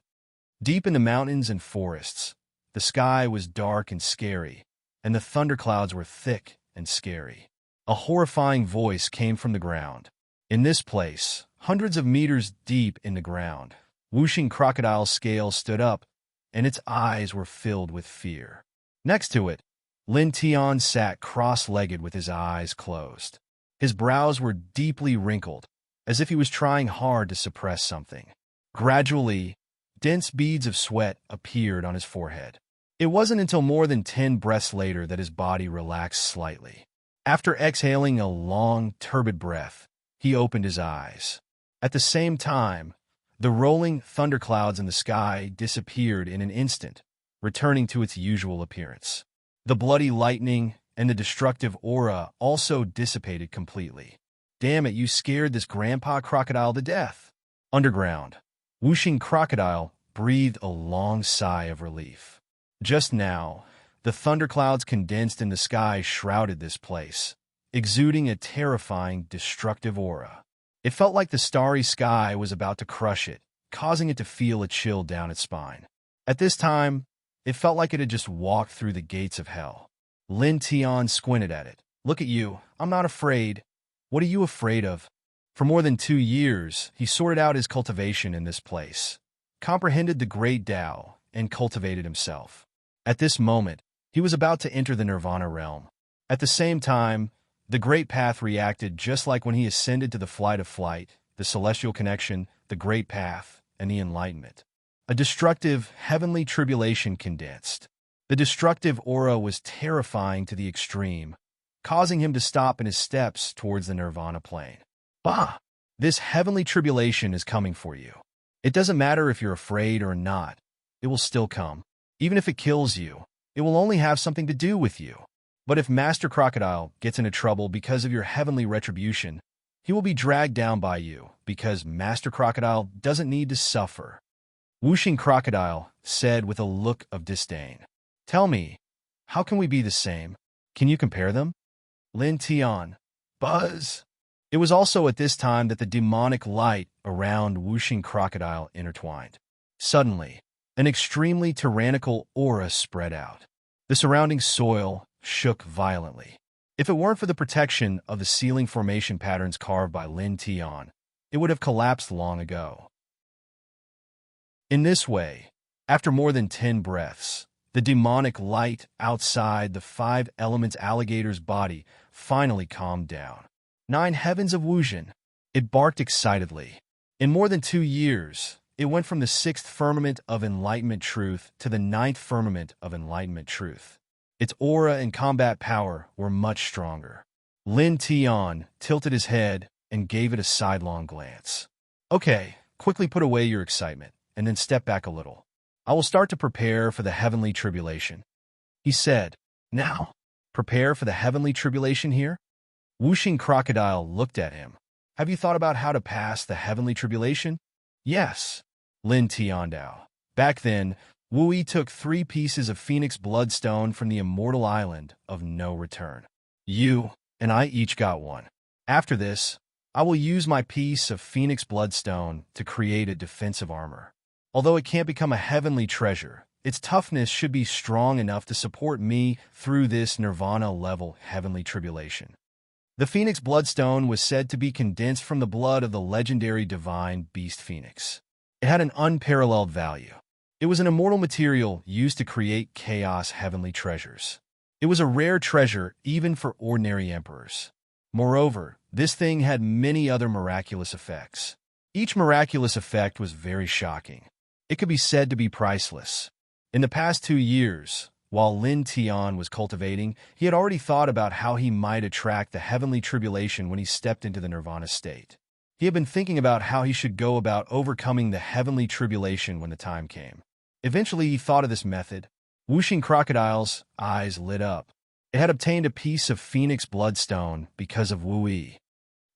Deep in the mountains and forests, the sky was dark and scary, and the thunderclouds were thick and scary. A horrifying voice came from the ground. In this place, hundreds of meters deep in the ground, whooshing crocodile scales stood up, and its eyes were filled with fear. Next to it, Lin Tian sat cross-legged with his eyes closed. His brows were deeply wrinkled, as if he was trying hard to suppress something. Gradually, dense beads of sweat appeared on his forehead. It wasn't until more than 10 breaths later that his body relaxed slightly. After exhaling a long, turbid breath, he opened his eyes. At the same time, the rolling thunderclouds in the sky disappeared in an instant, returning to its usual appearance. The bloody lightning and the destructive aura also dissipated completely. Damn it, you scared this grandpa crocodile to death. Underground, whooshing crocodile breathed a long sigh of relief. Just now, the thunderclouds condensed in the sky shrouded this place, exuding a terrifying, destructive aura. It felt like the starry sky was about to crush it, causing it to feel a chill down its spine. At this time, it felt like it had just walked through the gates of hell. Lin Tian squinted at it. Look at you. I'm not afraid. What are you afraid of? For more than 2 years, he sorted out his cultivation in this place, comprehended the great Tao, and cultivated himself. At this moment, he was about to enter the Nirvana realm. At the same time, the Great Path reacted just like when he ascended to the Flight of Flight, the Celestial Connection, the Great Path, and the Enlightenment. A destructive, heavenly tribulation condensed. The destructive aura was terrifying to the extreme, causing him to stop in his steps towards the Nirvana plane. Bah! This heavenly tribulation is coming for you. It doesn't matter if you're afraid or not. It will still come. Even if it kills you, it will only have something to do with you. But if Master Crocodile gets into trouble because of your heavenly retribution, he will be dragged down by you, because Master Crocodile doesn't need to suffer. Whooshing Crocodile said with a look of disdain. Tell me, how can we be the same? Can you compare them? Lin Tian. Buzz. It was also at this time that the demonic light around Whooshing Crocodile intertwined. Suddenly, an extremely tyrannical aura spread out. The surrounding soil shook violently. If it weren't for the protection of the ceiling formation patterns carved by Lin Tian, it would have collapsed long ago. In this way, after more than 10 breaths, the demonic light outside the 5 elements alligator's body finally calmed down. 9 heavens of Wuzhen. It barked excitedly. In more than 2 years, it went from the 6th firmament of enlightenment truth to the 9th firmament of enlightenment truth. Its aura and combat power were much stronger. Lin Tian tilted his head and gave it a sidelong glance. Okay, quickly put away your excitement, and then step back a little. I will start to prepare for the heavenly tribulation. He said, now, prepare for the heavenly tribulation here? Wuxing Crocodile looked at him. Have you thought about how to pass the heavenly tribulation? Yes, Lin Tiandao. Back then, Wu Yi took 3 pieces of Phoenix Bloodstone from the immortal island of no return. You and I each got 1. After this, I will use my piece of Phoenix Bloodstone to create a defensive armor. Although it can't become a heavenly treasure, its toughness should be strong enough to support me through this nirvana-level heavenly tribulation. The Phoenix Bloodstone was said to be condensed from the blood of the legendary divine beast Phoenix. It had an unparalleled value. It was an immortal material used to create chaos heavenly treasures. It was a rare treasure even for ordinary emperors. Moreover, this thing had many other miraculous effects. Each miraculous effect was very shocking. It could be said to be priceless. In the past 2 years, while Lin Tian was cultivating, he had already thought about how he might attract the heavenly tribulation when he stepped into the nirvana state. He had been thinking about how he should go about overcoming the heavenly tribulation when the time came. Eventually, he thought of this method. Wuxing Crocodile's eyes lit up. It had obtained a piece of Phoenix Bloodstone because of Wu Yi.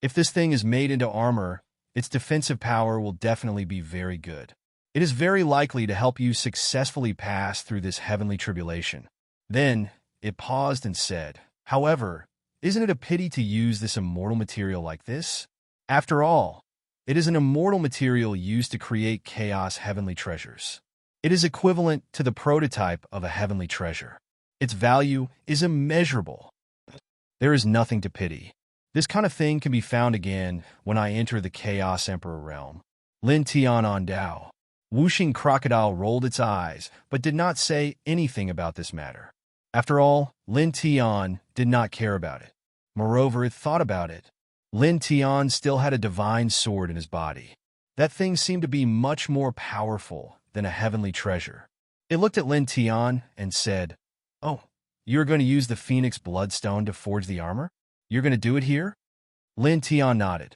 If this thing is made into armor, its defensive power will definitely be very good. It is very likely to help you successfully pass through this heavenly tribulation. Then, it paused and said, however, isn't it a pity to use this immortal material like this? After all, it is an immortal material used to create chaos heavenly treasures. It is equivalent to the prototype of a heavenly treasure. Its value is immeasurable. There is nothing to pity. This kind of thing can be found again when I enter the Chaos Emperor realm. Lin Tian on Dao. Wuxing Crocodile rolled its eyes, but did not say anything about this matter. After all, Lin Tian did not care about it. Moreover, it thought about it. Lin Tian still had a divine sword in his body. That thing seemed to be much more powerful than a heavenly treasure. It looked at Lin Tian and said, oh, you're going to use the Phoenix Bloodstone to forge the armor? You're going to do it here? Lin Tian nodded.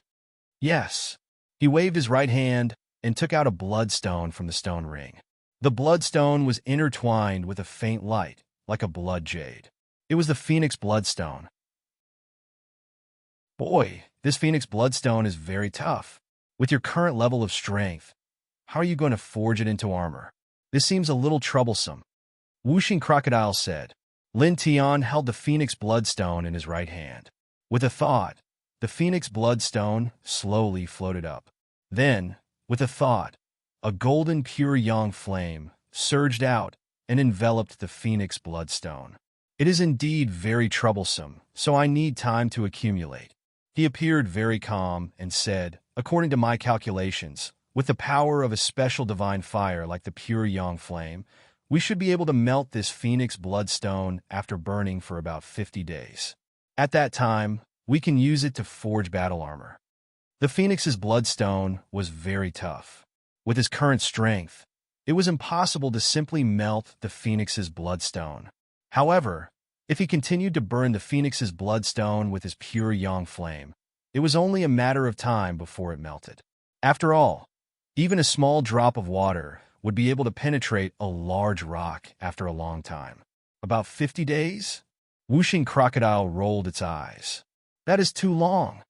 Yes. He waved his right hand and took out a bloodstone from the stone ring. The bloodstone was intertwined with a faint light, like a blood jade. It was the Phoenix Bloodstone. Boy, this Phoenix Bloodstone is very tough. With your current level of strength, how are you going to forge it into armor? This seems a little troublesome. Wuxing Crocodile said. Lin Tian held the Phoenix Bloodstone in his right hand. With a thought, the Phoenix Bloodstone slowly floated up. Then, with a thought, a golden pure yang flame surged out and enveloped the Phoenix Bloodstone. It is indeed very troublesome, so I need time to accumulate. He appeared very calm and said, according to my calculations, with the power of a special divine fire like the pure yang flame, we should be able to melt this Phoenix Bloodstone after burning for about 50 days. At that time, we can use it to forge battle armor. The Phoenix's Bloodstone was very tough. With his current strength, it was impossible to simply melt the Phoenix's Bloodstone. However, if he continued to burn the Phoenix's Bloodstone with his pure yang flame, it was only a matter of time before it melted. After all, even a small drop of water would be able to penetrate a large rock after a long time. About 50 days? Wuxing Crocodile rolled its eyes. That is too long.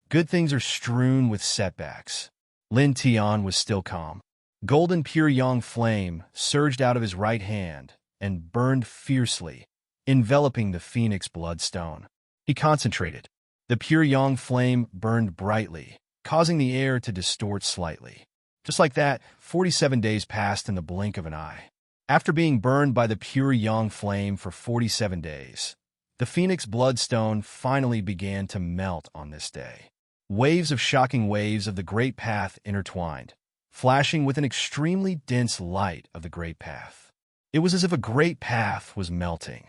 Good things are strewn with setbacks. Lin Tian was still calm. Golden pure yang flame surged out of his right hand and burned fiercely, enveloping the Phoenix Bloodstone. He concentrated. The pure yang flame burned brightly, causing the air to distort slightly. Just like that, 47 days passed in the blink of an eye. After being burned by the pure yang flame for 47 days, the Phoenix Bloodstone finally began to melt on this day. Waves of shocking waves of the Great Path intertwined, flashing with an extremely dense light of the Great Path. It was as if a great path was melting.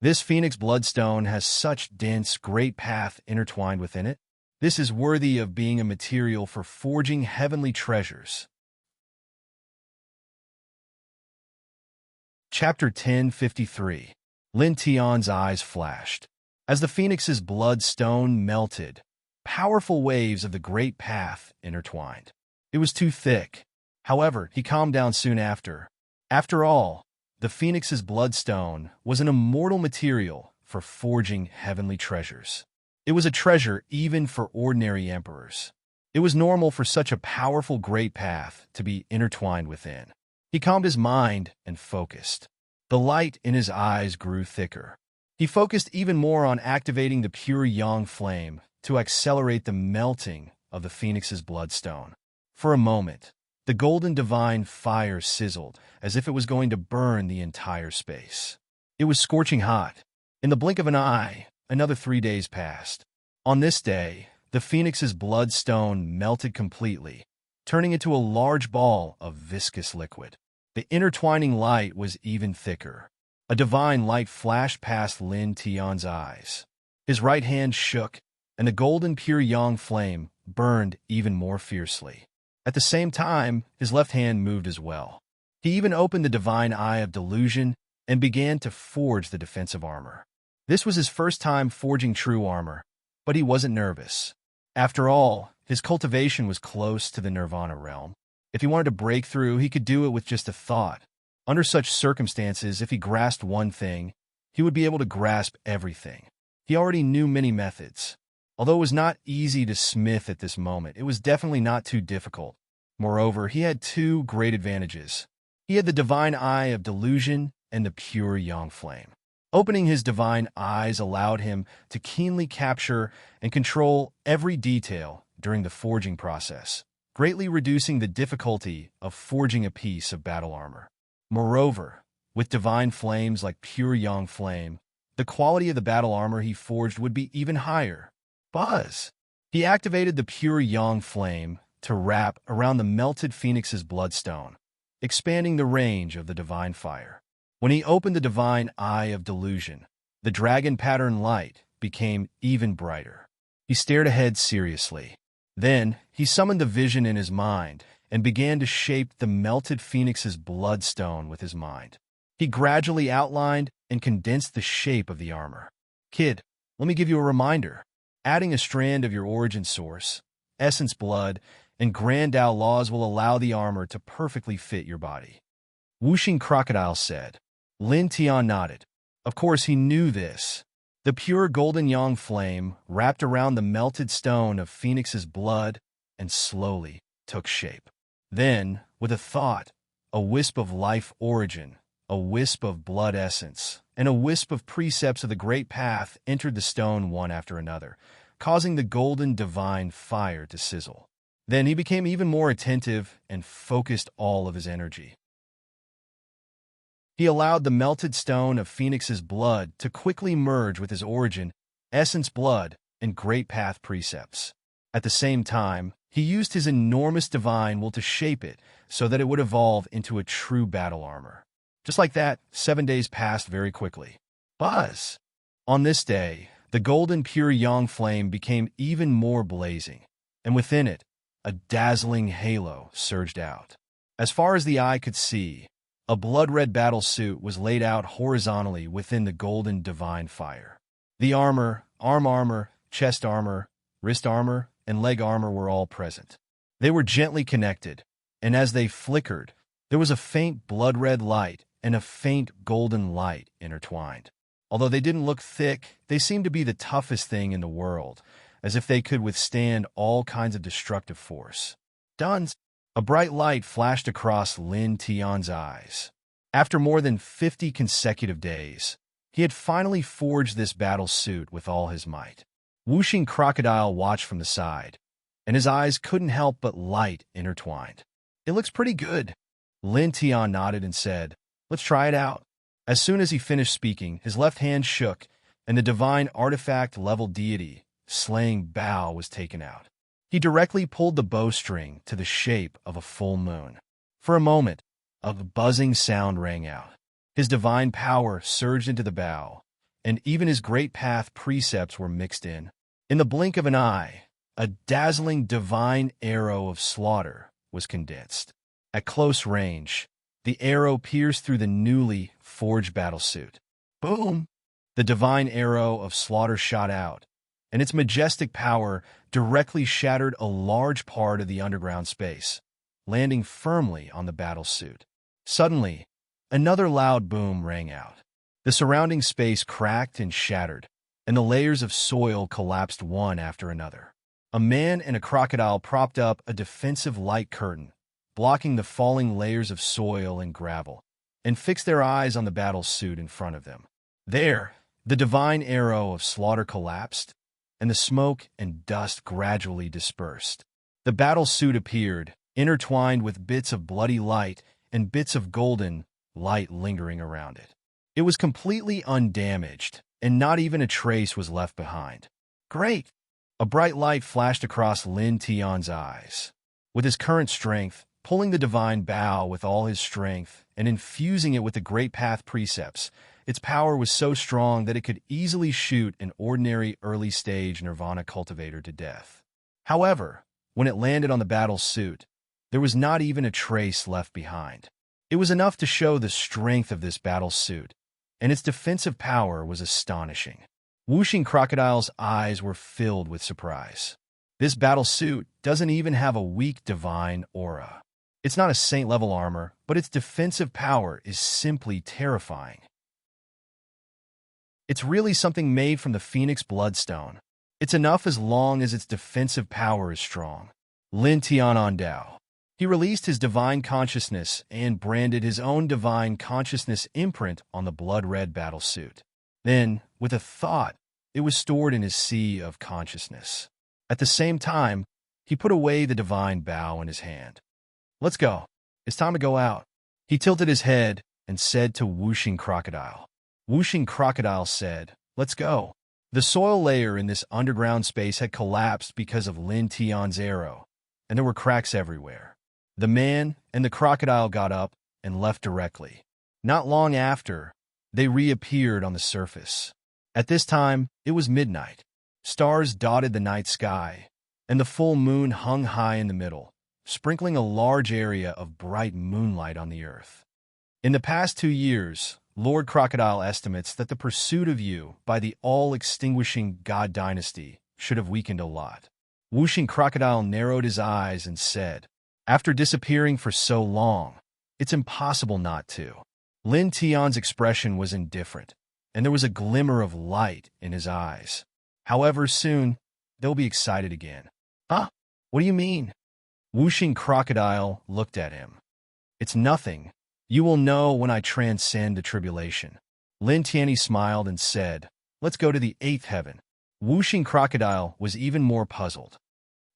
This phoenix bloodstone has such dense, great path intertwined within it. This is worthy of being a material for forging heavenly treasures. Chapter 1053. Lin Tian's eyes flashed. As the phoenix's bloodstone melted, powerful waves of the great path intertwined. It was too thick. However, he calmed down soon after. After all, the phoenix's bloodstone was an immortal material for forging heavenly treasures. It was a treasure even for ordinary emperors. It was normal for such a powerful great path to be intertwined within. He calmed his mind and focused. The light in his eyes grew thicker. He focused even more on activating the pure yang flame to accelerate the melting of the phoenix's bloodstone. For a moment, the golden divine fire sizzled as if it was going to burn the entire space. It was scorching hot. In the blink of an eye, another 3 days passed. On this day, the phoenix's bloodstone melted completely, turning into a large ball of viscous liquid. The intertwining light was even thicker. A divine light flashed past Lin Tian's eyes. His right hand shook, and the golden pure yang flame burned even more fiercely. At the same time, his left hand moved as well. He even opened the divine eye of delusion and began to forge the defensive armor. This was his first time forging true armor, but he wasn't nervous. After all, his cultivation was close to the nirvana realm. If he wanted to break through, he could do it with just a thought. Under such circumstances, if he grasped one thing, he would be able to grasp everything. He already knew many methods. Although it was not easy to smith at this moment, it was definitely not too difficult. Moreover, he had two great advantages. He had the divine eye of delusion and the pure yang flame. Opening his divine eyes allowed him to keenly capture and control every detail during the forging process, greatly reducing the difficulty of forging a piece of battle armor. Moreover, with divine flames like pure yang flame, the quality of the battle armor he forged would be even higher. Buzz! He activated the pure yang flame to wrap around the melted phoenix's bloodstone, expanding the range of the divine fire. When he opened the divine eye of delusion, the dragon pattern light became even brighter. He stared ahead seriously. Then, he summoned the vision in his mind and began to shape the melted phoenix's bloodstone with his mind. He gradually outlined and condensed the shape of the armor. Kid, let me give you a reminder. Adding a strand of your origin source, essence blood, and Grand Tao laws will allow the armor to perfectly fit your body. Whooshing Crocodile said. Lin Tian nodded. Of course he knew this. The pure golden yang flame wrapped around the melted stone of Phoenix's blood and slowly took shape. Then, with a thought, a wisp of life origin, a wisp of blood essence, and a wisp of precepts of the great path entered the stone one after another, causing the golden divine fire to sizzle. Then he became even more attentive and focused all of his energy. He allowed the melted stone of Phoenix's blood to quickly merge with his origin, essence blood, and great path precepts. At the same time, he used his enormous divine will to shape it so that it would evolve into a true battle armor. Just like that, 7 days passed very quickly. Buzz! On this day, the golden pure yang flame became even more blazing, and within it, a dazzling halo surged out. As far as the eye could see, a blood-red battle suit was laid out horizontally within the golden divine fire. The armor, arm armor, chest armor, wrist armor, and leg armor were all present. They were gently connected, and as they flickered, there was a faint blood-red light and a faint golden light intertwined. Although they didn't look thick, they seemed to be the toughest thing in the world, as if they could withstand all kinds of destructive force. Duns! A bright light flashed across Lin Tian's eyes. After more than 50 consecutive days, he had finally forged this battle suit with all his might. Whooshing Crocodile watched from the side, and his eyes couldn't help but light intertwined. It looks pretty good. Lin Tian nodded and said, let's try it out. As soon as he finished speaking, his left hand shook, and the divine artifact-level deity, slaying Bao, was taken out. He directly pulled the bowstring to the shape of a full moon. For a moment, a buzzing sound rang out. His divine power surged into the bow, and even his great path precepts were mixed in. In the blink of an eye, a dazzling divine arrow of slaughter was condensed. At close range, the arrow pierced through the newly forged battlesuit. Boom! The divine arrow of slaughter shot out, and its majestic power directly shattered a large part of the underground space, landing firmly on the battlesuit. Suddenly, another loud boom rang out. The surrounding space cracked and shattered, and the layers of soil collapsed one after another. A man and a crocodile propped up a defensive light curtain, blocking the falling layers of soil and gravel, and fixed their eyes on the battlesuit in front of them. There, the divine arrow of slaughter collapsed, and the smoke and dust gradually dispersed. The battlesuit appeared, intertwined with bits of bloody light and bits of golden light lingering around it. It was completely undamaged, and not even a trace was left behind. Great! A bright light flashed across Lin Tian's eyes. With his current strength, pulling the divine bow with all his strength and infusing it with the great path precepts, its power was so strong that it could easily shoot an ordinary early-stage nirvana cultivator to death. However, when it landed on the battle suit, there was not even a trace left behind. It was enough to show the strength of this battle suit, and its defensive power was astonishing. Whooshing Crocodile's eyes were filled with surprise. This battle suit doesn't even have a weak divine aura. It's not a saint-level armor, but its defensive power is simply terrifying. It's really something made from the Phoenix Bloodstone. It's enough as long as its defensive power is strong. Lin Tian Ondao. He released his divine consciousness and branded his own divine consciousness imprint on the blood-red battlesuit. Then, with a thought, it was stored in his sea of consciousness. At the same time, he put away the divine bow in his hand. Let's go. It's time to go out. He tilted his head and said to Whooshing Crocodile. Whooshing Crocodile said, Let's go. The soil layer in this underground space had collapsed because of Lin Tian's arrow, and there were cracks everywhere. The man and the crocodile got up and left directly. Not long after, they reappeared on the surface. At this time, it was midnight. Stars dotted the night sky, and the full moon hung high in the middle, sprinkling a large area of bright moonlight on the earth. In the past 2 years, Lord Crocodile estimates that the pursuit of you by the all-extinguishing God Dynasty should have weakened a lot. Whooshing Crocodile narrowed his eyes and said, After disappearing for so long, it's impossible not to. Lin Tian's expression was indifferent, and there was a glimmer of light in his eyes. However, soon, they'll be excited again. Huh? What do you mean? Whooshing Crocodile looked at him. It's nothing. You will know when I transcend the tribulation. Lin Tianyi smiled and said, Let's go to the 8th heaven. Whooshing Crocodile was even more puzzled.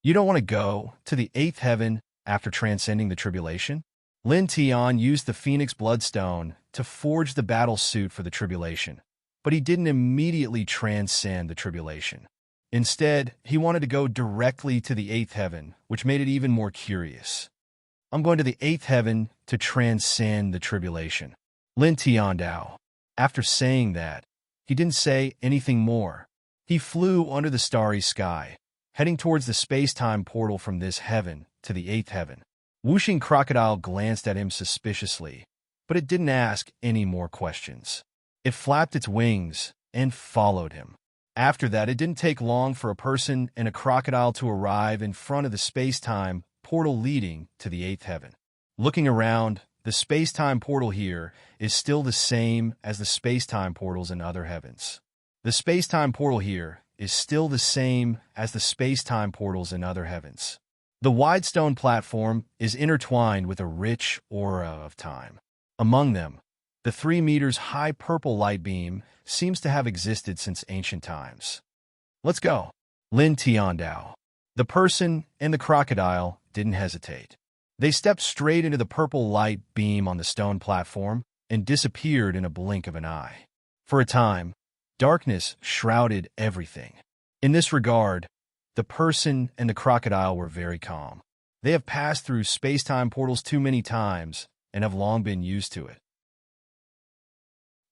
You don't want to go to the 8th heaven after transcending the tribulation? Lin Tian used the Phoenix Bloodstone to forge the battle suit for the tribulation, but he didn't immediately transcend the tribulation. Instead, he wanted to go directly to the 8th heaven, which made it even more curious. I'm going to the 8th heaven to transcend the tribulation. Lin Tiandao. After saying that, he didn't say anything more. He flew under the starry sky, heading towards the space-time portal from this heaven to the 8th heaven. Whooshing Crocodile glanced at him suspiciously, but it didn't ask any more questions. It flapped its wings and followed him. After that, it didn't take long for a person and a crocodile to arrive in front of the space-time portal leading to the 8th heaven. Looking around, the space-time portal here is still the same as the space-time portals in other heavens. The space-time portal here is still the same as the space-time portals in other heavens. The wide stone platform is intertwined with a rich aura of time. Among them, the 3 meters high purple light beam seems to have existed since ancient times. Let's go. Lin Tiandao. The person and the crocodile didn't hesitate. They stepped straight into the purple light beam on the stone platform and disappeared in a blink of an eye. For a time, darkness shrouded everything. In this regard, the person and the crocodile were very calm. They have passed through space-time portals too many times and have long been used to it.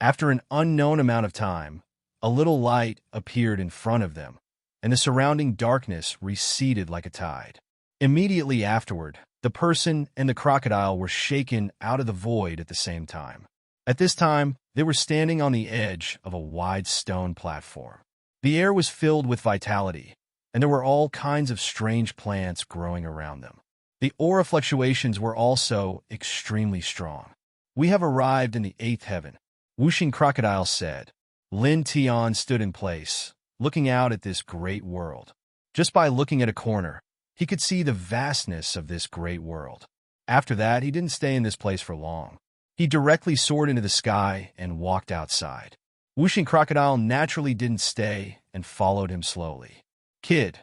After an unknown amount of time, A little light appeared in front of them, and the surrounding darkness receded like a tide. Immediately afterward, the person and the crocodile were shaken out of the void at the same time. At this time, they were standing on the edge of a wide stone platform. The air was filled with vitality, and there were all kinds of strange plants growing around them. The aura fluctuations were also extremely strong. "We have arrived in the eighth heaven," Whooshing Crocodile said. Lin Tian stood in place, looking out at this great world. Just by looking at a corner, he could see the vastness of this great world. After that, he didn't stay in this place for long. He directly soared into the sky and walked outside. Whooshing Crocodile naturally didn't stay and followed him slowly. "Kid,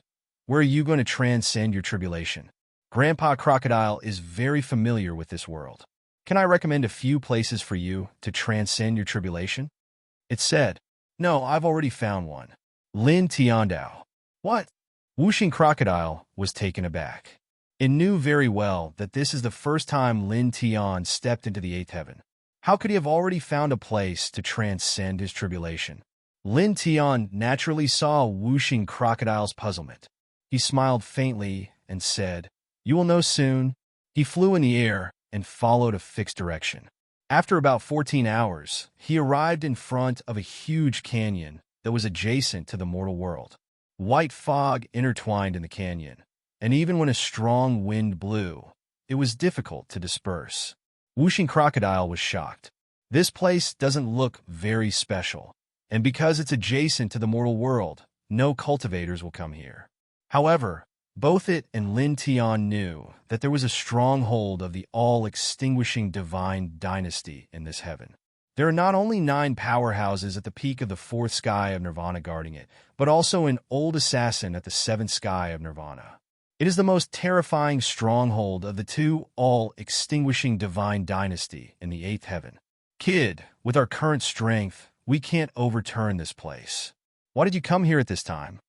where are you going to transcend your tribulation? Grandpa Crocodile is very familiar with this world. Can I recommend a few places for you to transcend your tribulation?" It said. "No, I've already found one." Lin Tiandao. "What?" Whooshing Crocodile was taken aback. It knew very well that this is the first time Lin Tian stepped into the eighth heaven. How could he have already found a place to transcend his tribulation? Lin Tian naturally saw Whooshing Crocodile's puzzlement. He smiled faintly and said, "You will know soon." He flew in the air and followed a fixed direction. After about 14 hours, he arrived in front of a huge canyon that was adjacent to the mortal world. White fog intertwined in the canyon, and even when a strong wind blew, it was difficult to disperse. Whooshing Crocodile was shocked. This place doesn't look very special, and because it's adjacent to the mortal world, no cultivators will come here. However, both it and Lin Tian knew that there was a stronghold of the all-extinguishing divine dynasty in this heaven. There are not only 9 powerhouses at the peak of the 4th sky of Nirvana guarding it, but also an old assassin at the 7th sky of Nirvana. It is the most terrifying stronghold of the 2 all-extinguishing divine dynasty in the 8th heaven. "Kid, with our current strength, we can't overturn this place. Why did you come here at this time?"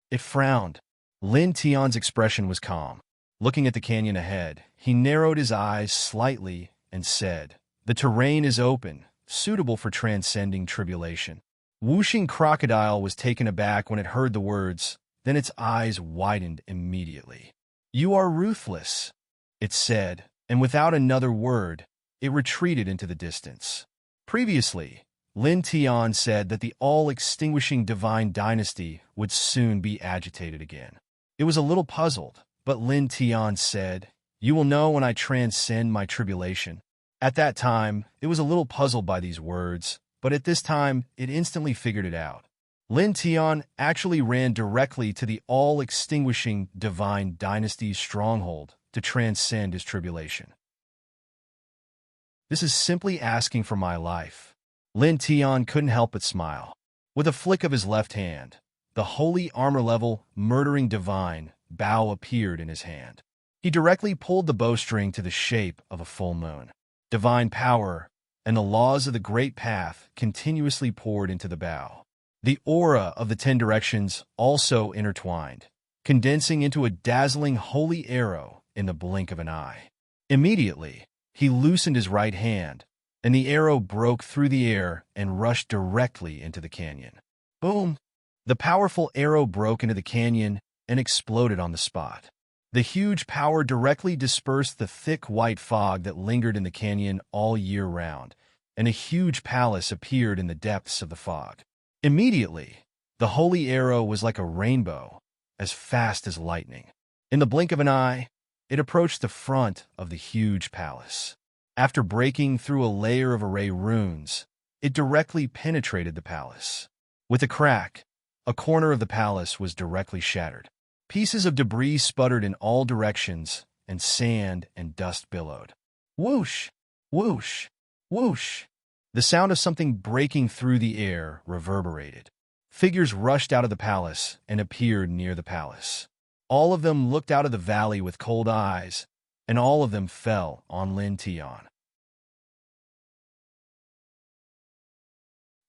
It frowned. Lin Tian's expression was calm. Looking at the canyon ahead, he narrowed his eyes slightly and said, "The terrain is open, suitable for transcending tribulation." Whooshing Crocodile was taken aback when it heard the words, then its eyes widened immediately. "You are ruthless," it said, and without another word, it retreated into the distance. Previously, Lin Tian said that the all-extinguishing divine dynasty would soon be agitated again. It was a little puzzled, but Lin Tian said, "You will know when I transcend my tribulation." At that time, it was a little puzzled by these words, but at this time, it instantly figured it out. Lin Tian actually ran directly to the all-extinguishing divine dynasty's stronghold to transcend his tribulation. "This is simply asking for my life." Lin Tian couldn't help but smile. With a flick of his left hand, the holy armor-level, murdering divine bow appeared in his hand. He directly pulled the bowstring to the shape of a full moon. Divine power and the laws of the Great Path continuously poured into the bow. The aura of the 10 directions also intertwined, condensing into a dazzling holy arrow in the blink of an eye. Immediately, he loosened his right hand, and the arrow broke through the air and rushed directly into the canyon. Boom! The powerful arrow broke into the canyon and exploded on the spot. The huge power directly dispersed the thick white fog that lingered in the canyon all year round, and a huge palace appeared in the depths of the fog. Immediately, the holy arrow was like a rainbow, as fast as lightning. In the blink of an eye, it approached the front of the huge palace. After breaking through a layer of array runes, it directly penetrated the palace. With a crack, a corner of the palace was directly shattered. Pieces of debris sputtered in all directions, and sand and dust billowed. Whoosh! Whoosh! Whoosh! The sound of something breaking through the air reverberated. Figures rushed out of the palace and appeared near the palace. All of them looked out of the valley with cold eyes, and all of them fell on Lin Tian.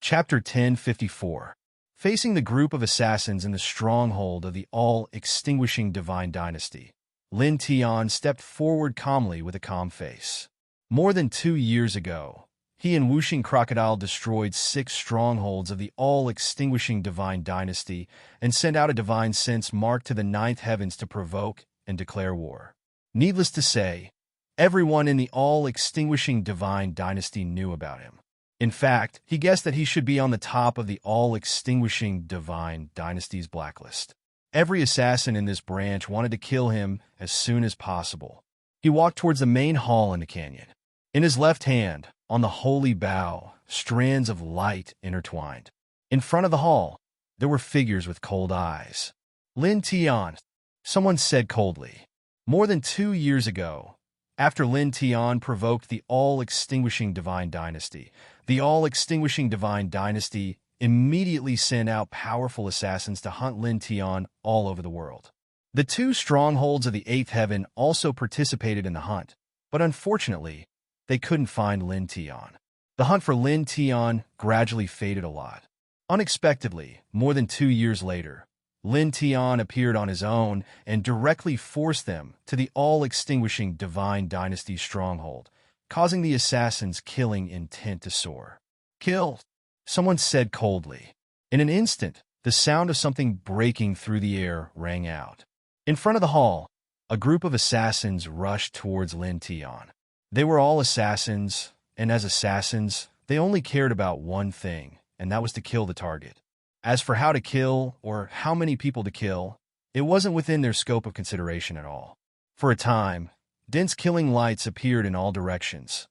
Chapter 1054. Facing the group of assassins in the stronghold of the all-extinguishing divine dynasty, Lin Tian stepped forward calmly with a calm face. More than 2 years ago, he and Whooshing Crocodile destroyed 6 strongholds of the all-extinguishing divine dynasty and sent out a divine sense mark to the 9th heavens to provoke and declare war. Needless to say, everyone in the all-extinguishing divine dynasty knew about him. In fact, he guessed that he should be on the top of the all-extinguishing divine dynasty's blacklist. Every assassin in this branch wanted to kill him as soon as possible. He walked towards the main hall in the canyon. In his left hand, on the holy bough, strands of light intertwined. In front of the hall, there were figures with cold eyes. Lin Tian, someone said coldly. More than 2 years ago, after Lin Tian provoked the all-extinguishing divine dynasty, the all-extinguishing divine dynasty immediately sent out powerful assassins to hunt Lin Tian all over the world. The 2 strongholds of the 8th heaven also participated in the hunt, but unfortunately, they couldn't find Lin Tian. The hunt for Lin Tian gradually faded a lot. Unexpectedly, more than 2 years later, Lin Tian appeared on his own and directly forced them to the all-extinguishing divine dynasty stronghold, causing the assassins' killing intent to soar. Kill, someone said coldly. In an instant, the sound of something breaking through the air rang out. In front of the hall, a group of assassins rushed towards Lin Tian. They were all assassins, and as assassins, they only cared about one thing, and that was to kill the target. As for how to kill, or how many people to kill, it wasn't within their scope of consideration at all. For a time, dense killing lights appeared in all directions.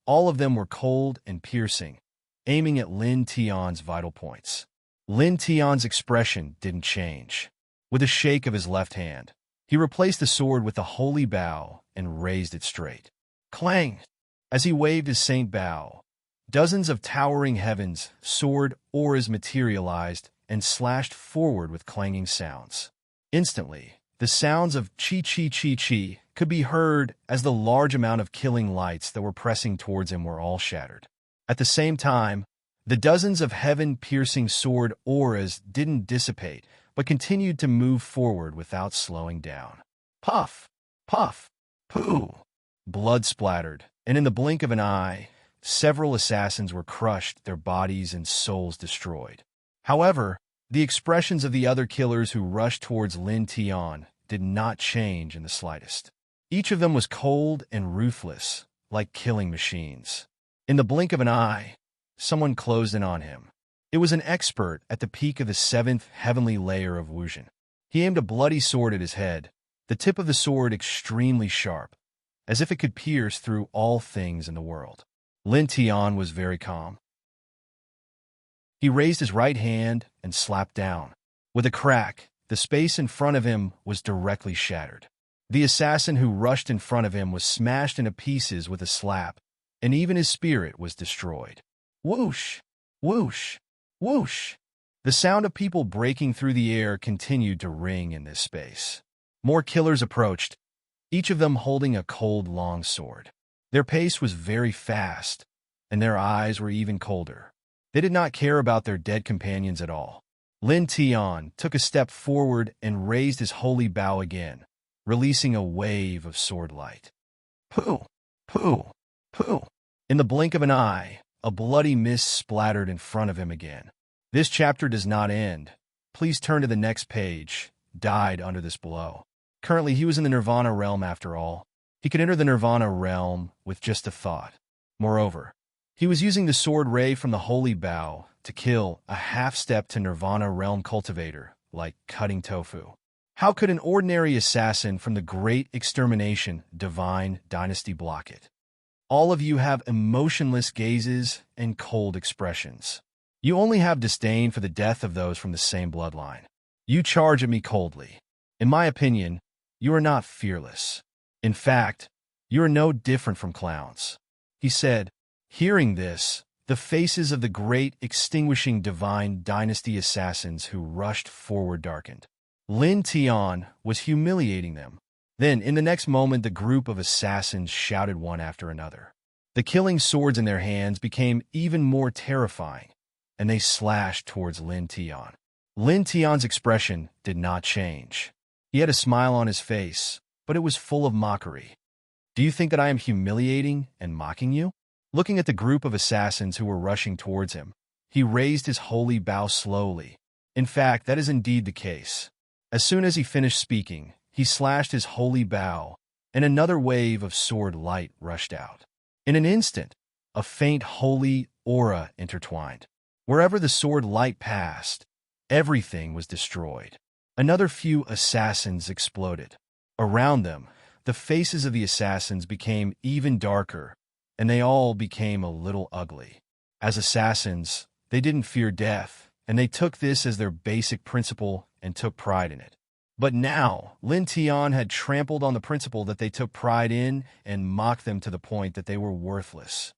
All of them were cold and piercing, aiming at Lin Tian's vital points. Lin Tian's expression didn't change. With a shake of his left hand, he replaced the sword with the holy bough and raised it straight. Clang! As he waved his saint bough, dozens of towering heavens, sword auras materialized and slashed forward with clanging sounds. Instantly, the sounds of chi-chi-chi-chi could be heard as the large amount of killing lights that were pressing towards him were all shattered. At the same time, the dozens of heaven-piercing sword auras didn't dissipate, but continued to move forward without slowing down. Puff! Puff! Pooh! Blood splattered, and in the blink of an eye, several assassins were crushed, their bodies and souls destroyed. However, the expressions of the other killers who rushed towards Lin Tian did not change in the slightest. Each of them was cold and ruthless, like killing machines. In the blink of an eye, someone closed in on him. It was an expert at the peak of the 7th heavenly layer of Wujin. He aimed a bloody sword at his head, the tip of the sword extremely sharp, as if it could pierce through all things in the world. Lin Tian was very calm. He raised his right hand and slapped down. With a crack, the space in front of him was directly shattered. The assassin who rushed in front of him was smashed into pieces with a slap, and even his spirit was destroyed. Whoosh! Whoosh! Whoosh! The sound of people breaking through the air continued to ring in this space. More killers approached, each of them holding a cold long sword. Their pace was very fast, and their eyes were even colder. They did not care about their dead companions at all. Lin Tian took a step forward and raised his holy bow again, releasing a wave of sword light. Pooh! Pooh! Pooh! In the blink of an eye, a bloody mist splattered in front of him again. This chapter does not end. Please turn to the next page. Died under this blow. Currently, he was in the Nirvana realm after all. He could enter the Nirvana realm with just a thought. Moreover, he was using the sword ray from the holy bow to kill a half-step to Nirvana realm cultivator, like cutting tofu. How could an ordinary assassin from the great extermination divine dynasty block it? All of you have emotionless gazes and cold expressions. You only have disdain for the death of those from the same bloodline. You charge at me coldly. In my opinion, you are not fearless. In fact, you are no different from clowns. He said. Hearing this, the faces of the great extinguishing divine dynasty assassins who rushed forward darkened. Lin Tian was humiliating them. Then, in the next moment, the group of assassins shouted one after another. The killing swords in their hands became even more terrifying, and they slashed towards Lin Tian. Lin Tian's expression did not change. He had a smile on his face, but it was full of mockery. Do you think that I am humiliating and mocking you? Looking at the group of assassins who were rushing towards him, he raised his holy bow slowly. In fact, that is indeed the case. As soon as he finished speaking, he slashed his holy bow, and another wave of sword light rushed out. In an instant, a faint holy aura intertwined. Wherever the sword light passed, everything was destroyed. Another few assassins exploded. Around them, the faces of the assassins became even darker, and they all became a little ugly. As assassins, they didn't fear death, and they took this as their basic principle and took pride in it. But now, Lin Tian had trampled on the principle that they took pride in and mocked them to the point that they were worthless.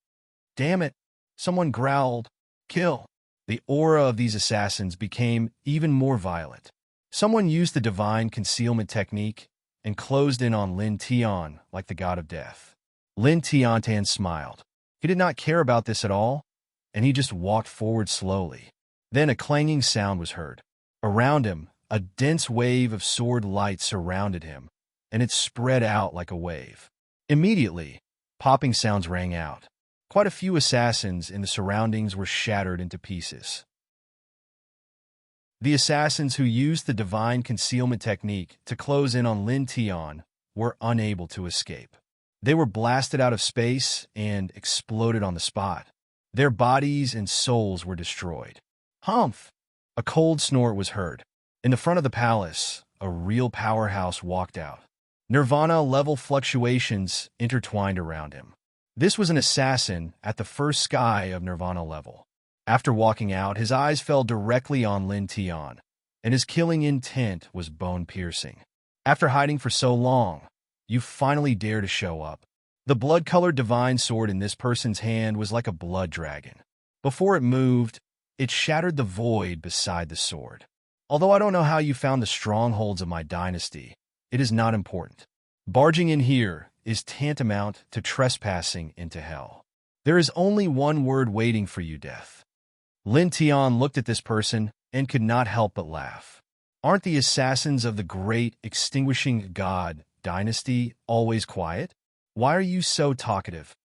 Damn it! Someone growled, "Kill!" The aura of these assassins became even more violent. Someone used the divine concealment technique and closed in on Lin Tian like the god of death. Lin Tiantan smiled. He did not care about this at all, and he just walked forward slowly. Then a clanging sound was heard. Around him, a dense wave of sword light surrounded him, and it spread out like a wave. Immediately, popping sounds rang out. Quite a few assassins in the surroundings were shattered into pieces. The assassins who used the divine concealment technique to close in on Lin Tian were unable to escape. They were blasted out of space and exploded on the spot. Their bodies and souls were destroyed. Humph! A cold snort was heard. In the front of the palace, a real powerhouse walked out. Nirvana-level fluctuations intertwined around him. This was an assassin at the first sky of Nirvana level. After walking out, his eyes fell directly on Lin Tian, and his killing intent was bone-piercing. After hiding for so long, you finally dare to show up. The blood-colored divine sword in this person's hand was like a blood dragon. Before it moved, it shattered the void beside the sword. Although I don't know how you found the strongholds of my dynasty, it is not important. Barging in here is tantamount to trespassing into hell. There is only one word waiting for you, death. Lin Tian looked at this person and could not help but laugh. Aren't the assassins of the great extinguishing god dynasty always quiet? Why are you so talkative?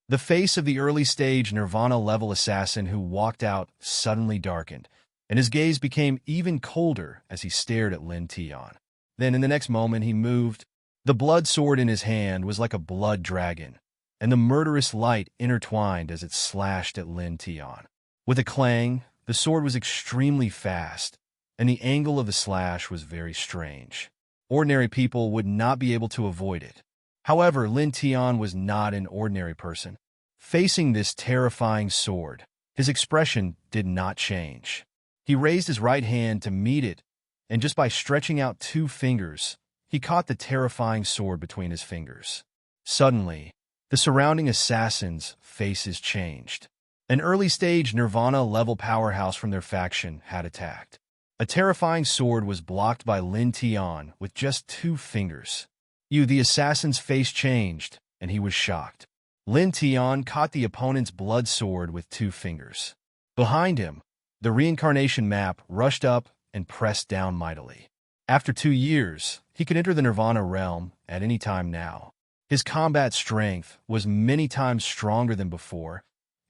The face of the early-stage Nirvana-level assassin who walked out suddenly darkened, and his gaze became even colder as he stared at Lin Tian. Then, in the next moment, he moved. The blood sword in his hand was like a blood dragon, and the murderous light intertwined as it slashed at Lin Tian. With a clang, the sword was extremely fast, and the angle of the slash was very strange. Ordinary people would not be able to avoid it. However, Lin Tian was not an ordinary person. Facing this terrifying sword, his expression did not change. He raised his right hand to meet it, and just by stretching out 2 fingers, he caught the terrifying sword between his fingers. Suddenly, the surrounding assassins' faces changed. An early-stage Nirvana-level powerhouse from their faction had attacked. A terrifying sword was blocked by Lin Tian with just 2 fingers. The assassin's face changed, and he was shocked. Lin Tian caught the opponent's blood sword with 2 fingers. Behind him, the reincarnation map rushed up and pressed down mightily. After 2 years, he could enter the Nirvana realm at any time now. His combat strength was many times stronger than before,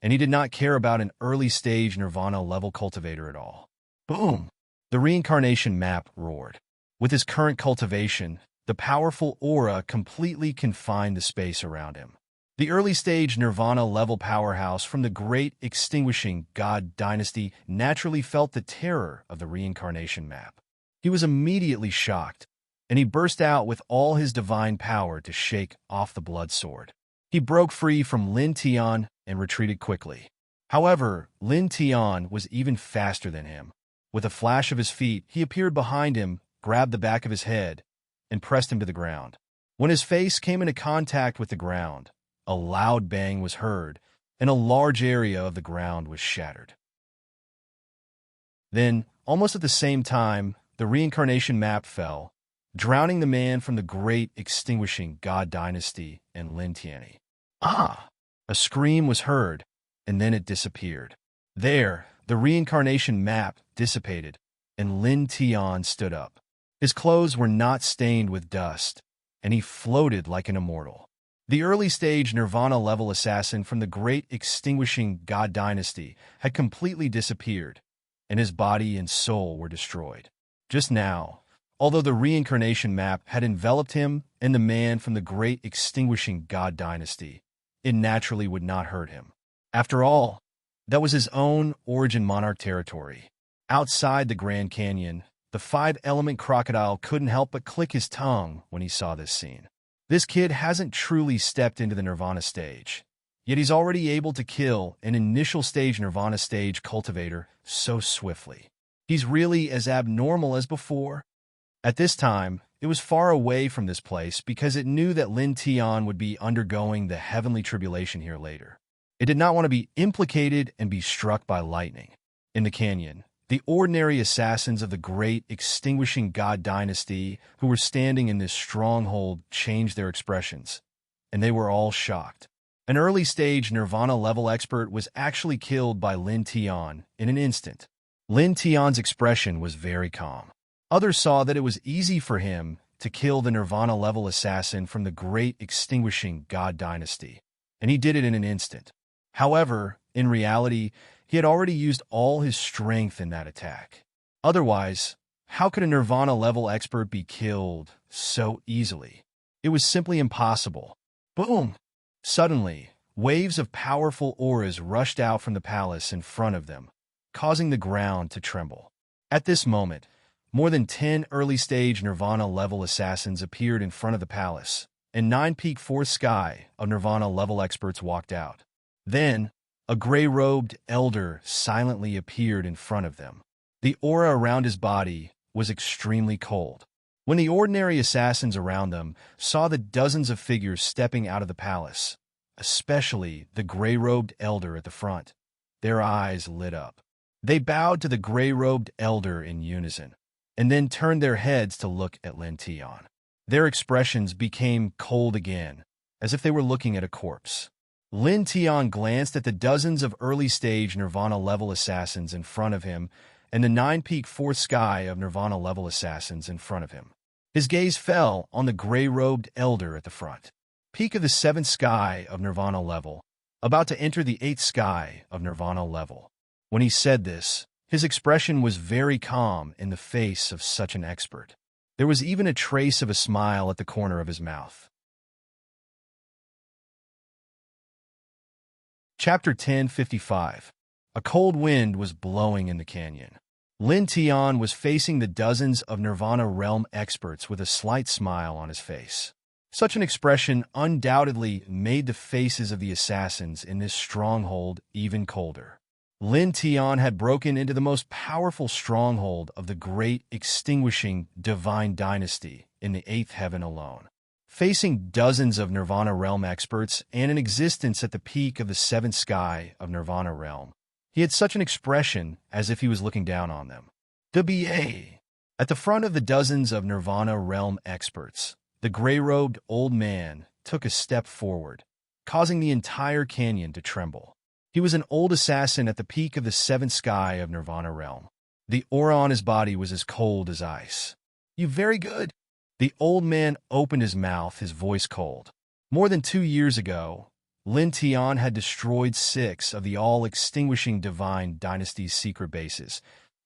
and he did not care about an early-stage Nirvana-level cultivator at all. Boom! The reincarnation map roared. With his current cultivation, the powerful aura completely confined the space around him. The early-stage Nirvana-level powerhouse from the great extinguishing god dynasty naturally felt the terror of the reincarnation map. He was immediately shocked, and he burst out with all his divine power to shake off the blood sword. He broke free from Lin Tian and retreated quickly. However, Lin Tian was even faster than him. With a flash of his feet, he appeared behind him, grabbed the back of his head, and pressed him to the ground. When his face came into contact with the ground, a loud bang was heard, and a large area of the ground was shattered. Then, almost at the same time, the reincarnation map fell, drowning the man from the great extinguishing god dynasty and Lin Tian. Ah! A scream was heard, and then it disappeared. There, the reincarnation map dissipated, and Lin Tian stood up. His clothes were not stained with dust, and he floated like an immortal. The early-stage Nirvana-level assassin from the Great Extinguishing God Dynasty had completely disappeared, and his body and soul were destroyed. Just now, although the reincarnation map had enveloped him and the man from the Great Extinguishing God Dynasty, it naturally would not hurt him. After all, that was his own origin monarch territory. Outside the Grand Canyon, the five-element crocodile couldn't help but click his tongue when he saw this scene. This kid hasn't truly stepped into the Nirvana stage, yet he's already able to kill an initial stage Nirvana stage cultivator so swiftly. He's really as abnormal as before. At this time, it was far away from this place because it knew that Lin Tian would be undergoing the heavenly tribulation here later. It did not want to be implicated and be struck by lightning. In the canyon, the ordinary assassins of the Great Extinguishing God Dynasty who were standing in this stronghold changed their expressions, and they were all shocked. An early-stage Nirvana-level expert was actually killed by Lin Tian in an instant. Lin Tian's expression was very calm. Others saw that it was easy for him to kill the Nirvana-level assassin from the Great Extinguishing God Dynasty, and he did it in an instant. However, in reality, he had already used all his strength in that attack. Otherwise, how could a Nirvana-level expert be killed so easily? It was simply impossible. Boom! Suddenly, waves of powerful auras rushed out from the palace in front of them, causing the ground to tremble. At this moment, more than 10 early-stage Nirvana-level assassins appeared in front of the palace, and 9-peak fourth sky of Nirvana-level experts walked out. Then, a gray-robed elder silently appeared in front of them. The aura around his body was extremely cold. When the ordinary assassins around them saw the dozens of figures stepping out of the palace, especially the gray-robed elder at the front, their eyes lit up. They bowed to the gray-robed elder in unison, and then turned their heads to look at Lin Tian. Their expressions became cold again, as if they were looking at a corpse. Lin Tian glanced at the dozens of early-stage Nirvana-level assassins in front of him and the 9-peak fourth sky of Nirvana-level assassins in front of him. His gaze fell on the gray-robed elder at the front, peak of the 7th sky of Nirvana level, about to enter the 8th sky of Nirvana level. When he said this, his expression was very calm in the face of such an expert. There was even a trace of a smile at the corner of his mouth. Chapter 1055. A cold wind was blowing in the canyon. Lin Tian was facing the dozens of Nirvana realm experts with a slight smile on his face. Such an expression undoubtedly made the faces of the assassins in this stronghold even colder. Lin Tian had broken into the most powerful stronghold of the Great Extinguishing Divine Dynasty in the 8th heaven alone. Facing dozens of Nirvana realm experts and an existence at the peak of the 7th sky of Nirvana realm, he had such an expression as if he was looking down on them. WA! At the front of the dozens of Nirvana realm experts, the gray-robed old man took a step forward, causing the entire canyon to tremble. He was an old assassin at the peak of the 7th sky of Nirvana realm. The aura on his body was as cold as ice. "You very good." The old man opened his mouth, his voice cold. More than 2 years ago, Lin Tian had destroyed 6 of the all-extinguishing Divine Dynasty's secret bases,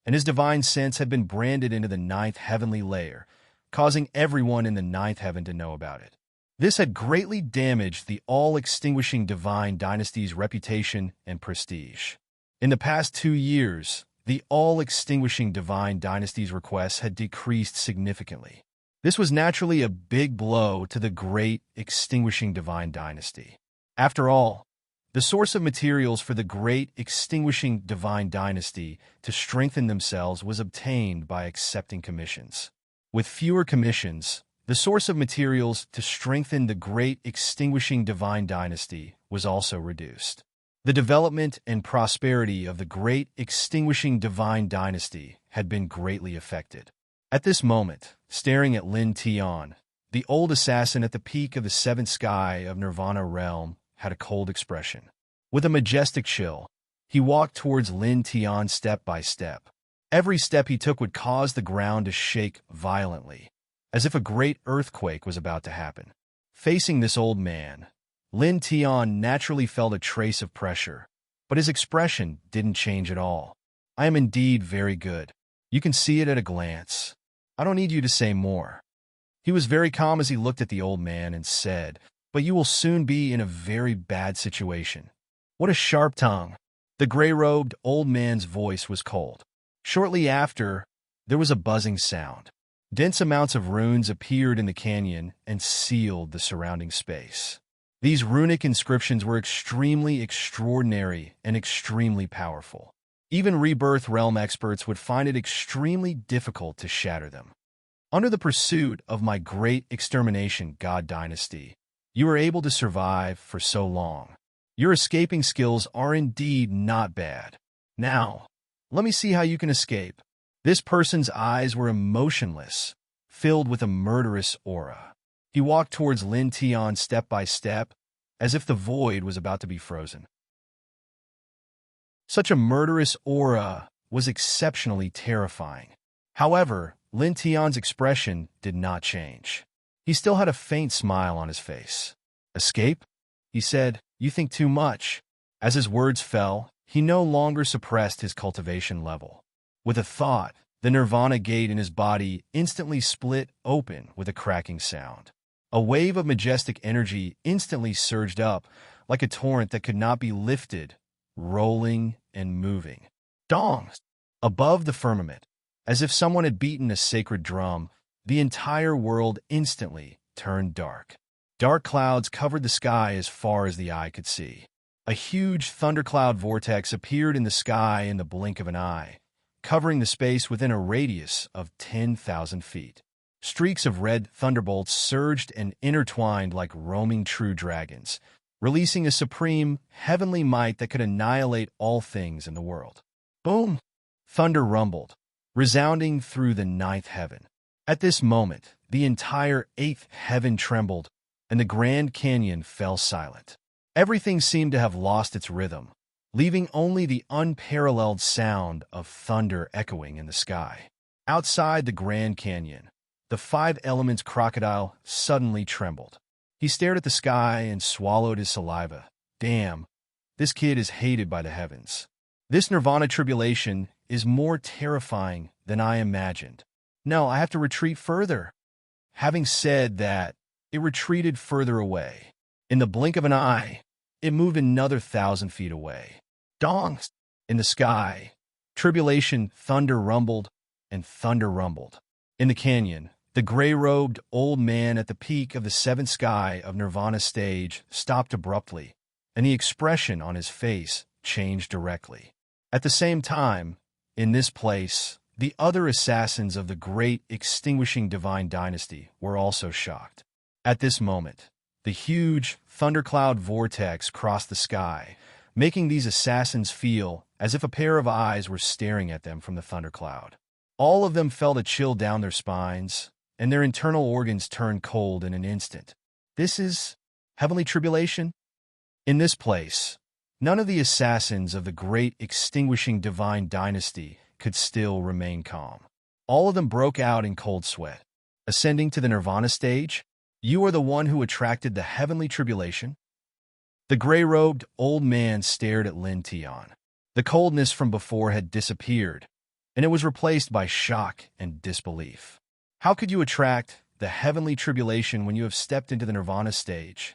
and his divine sense had been branded into the 9th heavenly layer, causing everyone in the 9th heaven to know about it. This had greatly damaged the all-extinguishing Divine Dynasty's reputation and prestige. In the past 2 years, the all-extinguishing Divine Dynasty's requests had decreased significantly. This was naturally a big blow to the Great Extinguishing Divine Dynasty. After all, the source of materials for the Great Extinguishing Divine Dynasty to strengthen themselves was obtained by accepting commissions. With fewer commissions, the source of materials to strengthen the Great Extinguishing Divine Dynasty was also reduced. The development and prosperity of the Great Extinguishing Divine Dynasty had been greatly affected. At this moment, staring at Lin Tian, the old assassin at the peak of the 7th sky of Nirvana realm had a cold expression. With a majestic chill, he walked towards Lin Tian step by step. Every step he took would cause the ground to shake violently, as if a great earthquake was about to happen. Facing this old man, Lin Tian naturally felt a trace of pressure, but his expression didn't change at all. I am indeed very good. You can see it at a glance. I don't need you to say more. He was very calm as he looked at the old man and said, but you will soon be in a very bad situation. What a sharp tongue. The gray-robed old man's voice was cold. Shortly after, there was a buzzing sound. Dense amounts of runes appeared in the canyon and sealed the surrounding space. These runic inscriptions were extremely extraordinary and extremely powerful. Even Rebirth Realm experts would find it extremely difficult to shatter them. Under the pursuit of my great extermination god dynasty, you were able to survive for so long. Your escaping skills are indeed not bad. Now, let me see how you can escape. This person's eyes were emotionless, filled with a murderous aura. He walked towards Lin Tian step by step, as if the void was about to be frozen. Such a murderous aura was exceptionally terrifying. However, Lin Tian's expression did not change. He still had a faint smile on his face. Escape? He said, you think too much. As his words fell, he no longer suppressed his cultivation level. With a thought, the nirvana gate in his body instantly split open with a cracking sound. A wave of majestic energy instantly surged up, like a torrent that could not be lifted, rolling and moving. Dong! Above the firmament, as if someone had beaten a sacred drum, the entire world instantly turned dark. Dark clouds covered the sky as far as the eye could see. A huge thundercloud vortex appeared in the sky in the blink of an eye, covering the space within a radius of 10,000 feet. Streaks of red thunderbolts surged and intertwined like roaming true dragons, releasing a supreme, heavenly might that could annihilate all things in the world. Boom! Thunder rumbled, resounding through the ninth heaven. At this moment, the entire eighth heaven trembled, and the Grand Canyon fell silent. Everything seemed to have lost its rhythm, leaving only the unparalleled sound of thunder echoing in the sky. Outside the Grand Canyon, the five elements crocodile suddenly trembled. He stared at the sky and swallowed his saliva. Damn, this kid is hated by the heavens. This nirvana tribulation is more terrifying than I imagined. No, I have to retreat further. Having said that, it retreated further away. In the blink of an eye, it moved another 1,000 feet away. Dongs! In the sky, tribulation thunder rumbled and thunder rumbled. In the canyon, the gray-robed old man at the peak of the seventh sky of Nirvana stage stopped abruptly, and the expression on his face changed directly. At the same time, in this place, the other assassins of the great extinguishing divine dynasty were also shocked. At this moment, the huge thundercloud vortex crossed the sky, making these assassins feel as if a pair of eyes were staring at them from the thundercloud. All of them felt a chill down their spines, and their internal organs turned cold in an instant. This is heavenly tribulation? In this place, none of the assassins of the great extinguishing divine dynasty could still remain calm. All of them broke out in cold sweat. Ascending to the Nirvana stage, you are the one who attracted the heavenly tribulation? The gray-robed old man stared at Lin Tian. The coldness from before had disappeared, and it was replaced by shock and disbelief. How could you attract the heavenly tribulation when you have stepped into the Nirvana stage?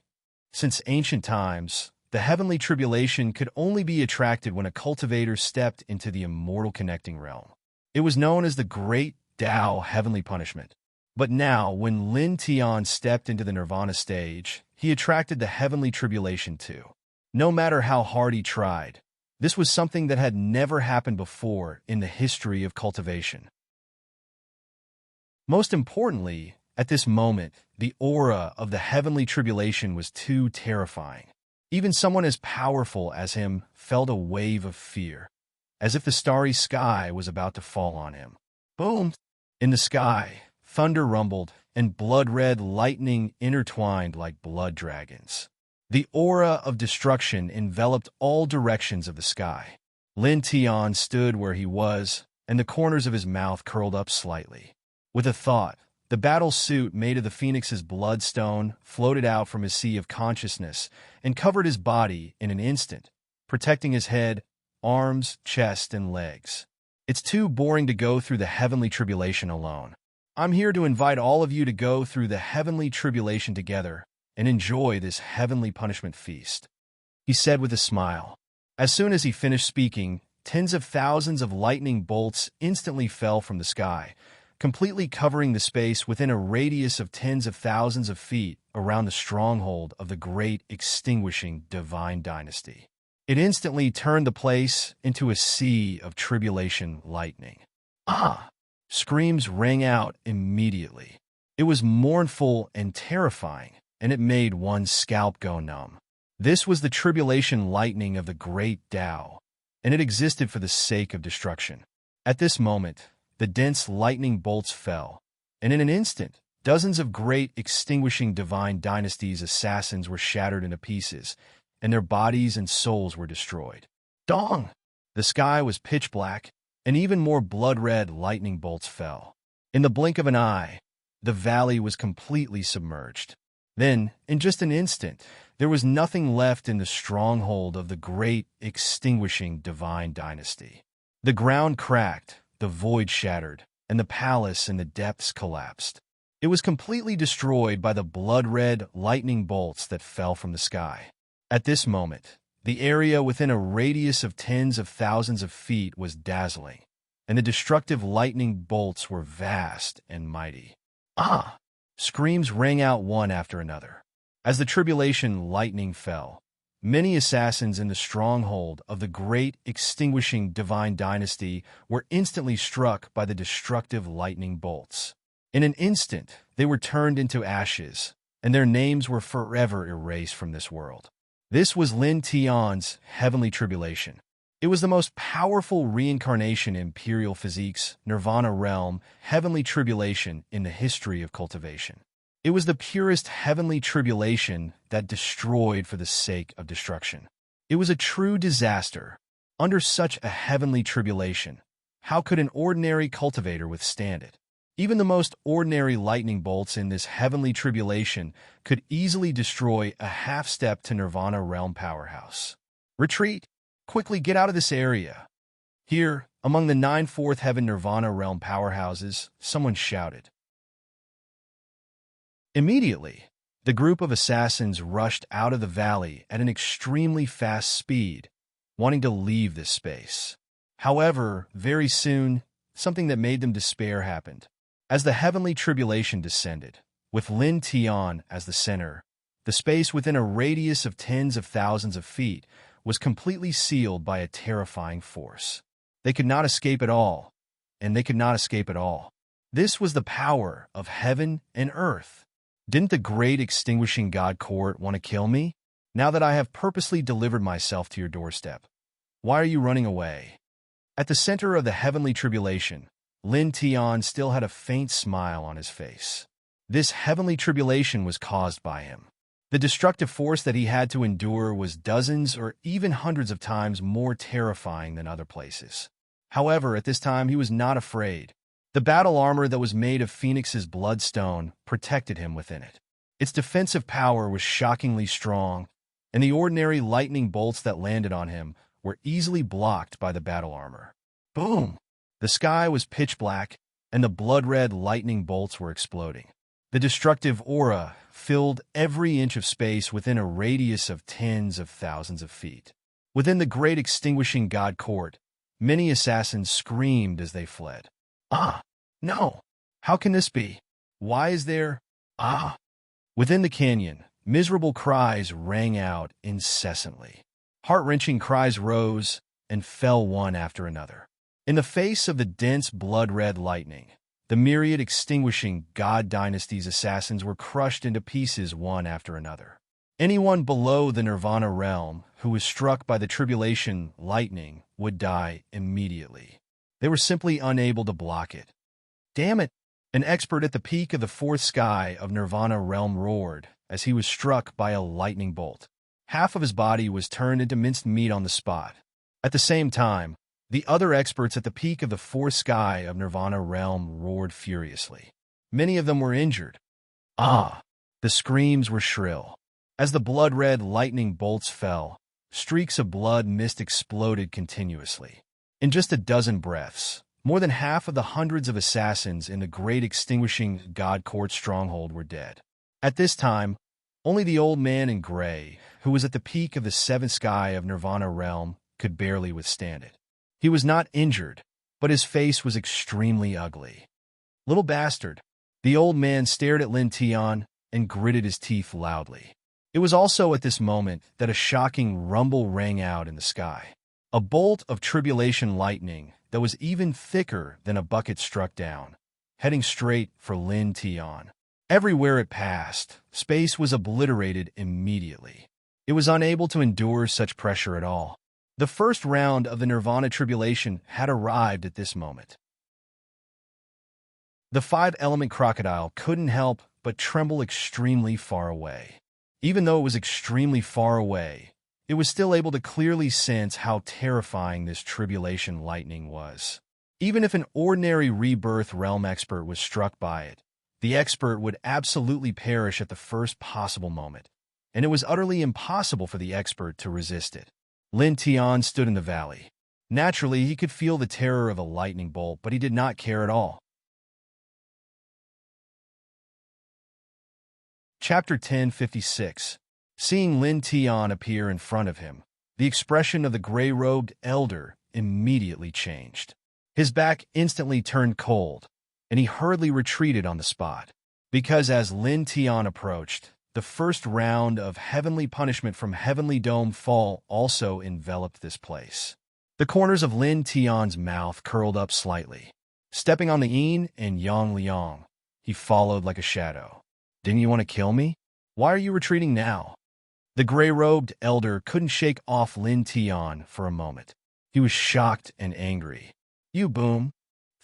Since ancient times, the heavenly tribulation could only be attracted when a cultivator stepped into the immortal connecting realm. It was known as the Great Tao Heavenly Punishment. But now, when Lin Tian stepped into the Nirvana stage, he attracted the heavenly tribulation too. No matter how hard he tried, this was something that had never happened before in the history of cultivation. Most importantly, at this moment, the aura of the heavenly tribulation was too terrifying. Even someone as powerful as him felt a wave of fear, as if the starry sky was about to fall on him. Boom! In the sky, thunder rumbled, and blood-red lightning intertwined like blood dragons. The aura of destruction enveloped all directions of the sky. Lin Tian stood where he was, and the corners of his mouth curled up slightly. With a thought, The battle suit made of the Phoenix's bloodstone floated out from his sea of consciousness and covered his body in an instant, protecting his head, arms, chest, and legs. It's too boring to go through the heavenly tribulation alone. I'm here to invite all of you to go through the heavenly tribulation together and enjoy this heavenly punishment feast," he said with a smile. As soon as he finished speaking, tens of thousands of lightning bolts instantly fell from the sky, completely covering the space within a radius of tens of thousands of feet around the stronghold of the great extinguishing divine dynasty. It instantly turned the place into a sea of tribulation lightning. "Ah!" Screams rang out immediately. It was mournful and terrifying, and it made one's scalp go numb. This was the tribulation lightning of the great Tao, and it existed for the sake of destruction. At this moment, the dense lightning bolts fell, and in an instant, dozens of great extinguishing divine dynasties' assassins were shattered into pieces, and their bodies and souls were destroyed. Dong! The sky was pitch black, and even more blood-red lightning bolts fell. In the blink of an eye, the valley was completely submerged. Then, in just an instant, there was nothing left in the stronghold of the great extinguishing divine dynasty. The ground cracked, the void shattered, and the palace in the depths collapsed. It was completely destroyed by the blood-red lightning bolts that fell from the sky. At this moment, the area within a radius of tens of thousands of feet was dazzling, and the destructive lightning bolts were vast and mighty. "Ah!" Screams rang out one after another. As the tribulation lightning fell, many assassins in the stronghold of the great extinguishing divine dynasty were instantly struck by the destructive lightning bolts. In an instant, they were turned into ashes, and their names were forever erased from this world. This was Lin Tian's heavenly tribulation. It was the most powerful reincarnation in Imperial Physique's Nirvana realm heavenly tribulation in the history of cultivation. It was the purest heavenly tribulation that destroyed for the sake of destruction. It was a true disaster. Under such a heavenly tribulation, how could an ordinary cultivator withstand it? Even the most ordinary lightning bolts in this heavenly tribulation could easily destroy a half-step to Nirvana realm powerhouse. "Retreat! Quickly get out of this area!" Here, among the 9 fourth heaven Nirvana realm powerhouses, someone shouted. Immediately, the group of assassins rushed out of the valley at an extremely fast speed, wanting to leave this space. However, very soon, something that made them despair happened. As the heavenly tribulation descended, with Lin Tian as the center, the space within a radius of tens of thousands of feet was completely sealed by a terrifying force. They could not escape at all, and they could not escape at all. This was the power of heaven and earth. Didn't the great extinguishing God Court want to kill me? Now that I have purposely delivered myself to your doorstep, why are you running away? At the center of the heavenly tribulation, Lin Tian still had a faint smile on his face. This heavenly tribulation was caused by him. The destructive force that he had to endure was dozens or even hundreds of times more terrifying than other places. However, at this time he was not afraid. The battle armor that was made of Phoenix's bloodstone protected him within it. Its defensive power was shockingly strong, and the ordinary lightning bolts that landed on him were easily blocked by the battle armor. Boom! The sky was pitch black, and the blood-red lightning bolts were exploding. The destructive aura filled every inch of space within a radius of tens of thousands of feet. Within the great extinguishing God Court, many assassins screamed as they fled. "Ah! No! How can this be? Why is there... Ah!" Within the canyon, miserable cries rang out incessantly. Heart-wrenching cries rose and fell one after another. In the face of the dense blood-red lightning, the myriad extinguishing God Dynasty's assassins were crushed into pieces one after another. Anyone below the Nirvana realm who was struck by the tribulation lightning would die immediately. They were simply unable to block it. "Damn it!" An expert at the peak of the fourth sky of Nirvana realm roared as he was struck by a lightning bolt. Half of his body was turned into minced meat on the spot. At the same time, the other experts at the peak of the fourth sky of Nirvana realm roared furiously. Many of them were injured. Ah! The screams were shrill. As the blood-red lightning bolts fell, streaks of blood mist exploded continuously. In just a dozen breaths, more than half of the hundreds of assassins in the great extinguishing God Court stronghold were dead. At this time, only the old man in gray, who was at the peak of the seventh sky of Nirvana realm, could barely withstand it. He was not injured, but his face was extremely ugly. Little bastard. The old man stared at Lin Tian and gritted his teeth loudly. It was also at this moment that a shocking rumble rang out in the sky. A bolt of tribulation lightning that was even thicker than a bucket struck down, heading straight for Lin Tian. Everywhere it passed, space was obliterated immediately. It was unable to endure such pressure at all. The first round of the Nirvana tribulation had arrived at this moment. The five-element crocodile couldn't help but tremble extremely far away. Even though it was extremely far away, it was still able to clearly sense how terrifying this tribulation lightning was. Even if an ordinary rebirth realm expert was struck by it, the expert would absolutely perish at the first possible moment, and it was utterly impossible for the expert to resist it. Lin Tian stood in the valley. Naturally, he could feel the terror of a lightning bolt, but he did not care at all. Chapter 1056. Seeing Lin Tian appear in front of him, the expression of the gray-robed elder immediately changed. His back instantly turned cold, and he hurriedly retreated on the spot. Because as Lin Tian approached, the first round of heavenly punishment from Heavenly Dome Fall also enveloped this place. The corners of Lin Tian's mouth curled up slightly. Stepping on the yin and yang liang, he followed like a shadow. Didn't you want to kill me? Why are you retreating now? The gray-robed elder couldn't shake off Lin Tian for a moment. He was shocked and angry. You boom!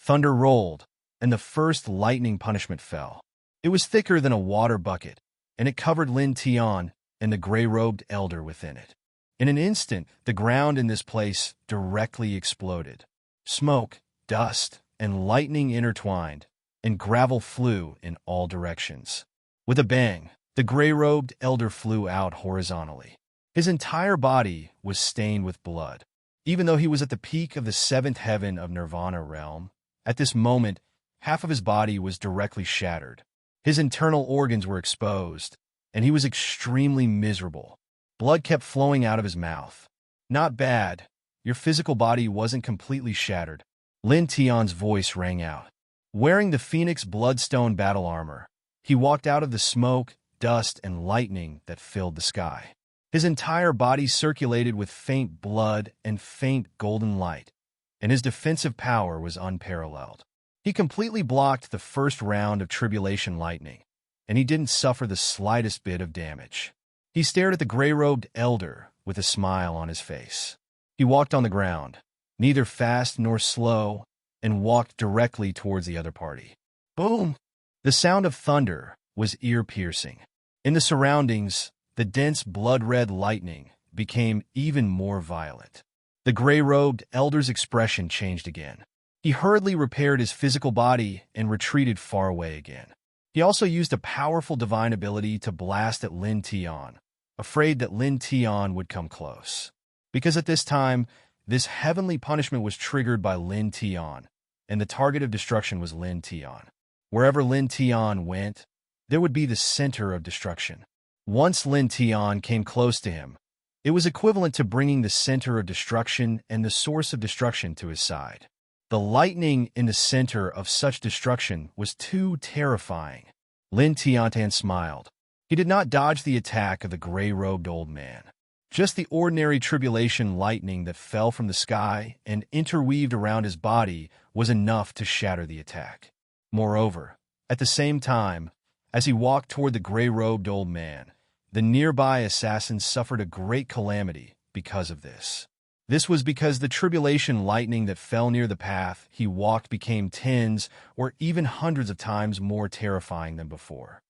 Thunder rolled, and the first lightning punishment fell. It was thicker than a water bucket, and it covered Lin Tian and the gray-robed elder within it. In an instant, the ground in this place directly exploded. Smoke, dust, and lightning intertwined, and gravel flew in all directions. With a bang, the gray-robed elder flew out horizontally. His entire body was stained with blood. Even though he was at the peak of the seventh heaven of Nirvana realm, at this moment, half of his body was directly shattered. His internal organs were exposed, and he was extremely miserable. Blood kept flowing out of his mouth. Not bad. Your physical body wasn't completely shattered. Lin Tian's voice rang out. Wearing the Phoenix Bloodstone battle armor, he walked out of the smoke, dust, and lightning that filled the sky. His entire body circulated with faint blood and faint golden light, and his defensive power was unparalleled. He completely blocked the first round of tribulation lightning, and he didn't suffer the slightest bit of damage. He stared at the gray-robed elder with a smile on his face. He walked on the ground, neither fast nor slow, and walked directly towards the other party. Boom! The sound of thunder was ear-piercing. In the surroundings, the dense blood-red lightning became even more violent. The gray-robed elder's expression changed again. He hurriedly repaired his physical body and retreated far away again. He also used a powerful divine ability to blast at Lin Tian, afraid that Lin Tian would come close. Because at this time, this heavenly punishment was triggered by Lin Tian, and the target of destruction was Lin Tian. Wherever Lin Tian went, there would be the center of destruction. Once Lin Tian came close to him, it was equivalent to bringing the center of destruction and the source of destruction to his side. The lightning in the center of such destruction was too terrifying. Lin Tian smiled. He did not dodge the attack of the gray-robed old man. Just the ordinary tribulation lightning that fell from the sky and interweaved around his body was enough to shatter the attack. Moreover, at the same time, as he walked toward the gray-robed old man, the nearby assassins suffered a great calamity because of this. This was because the tribulation lightning that fell near the path he walked became tens or even hundreds of times more terrifying than before.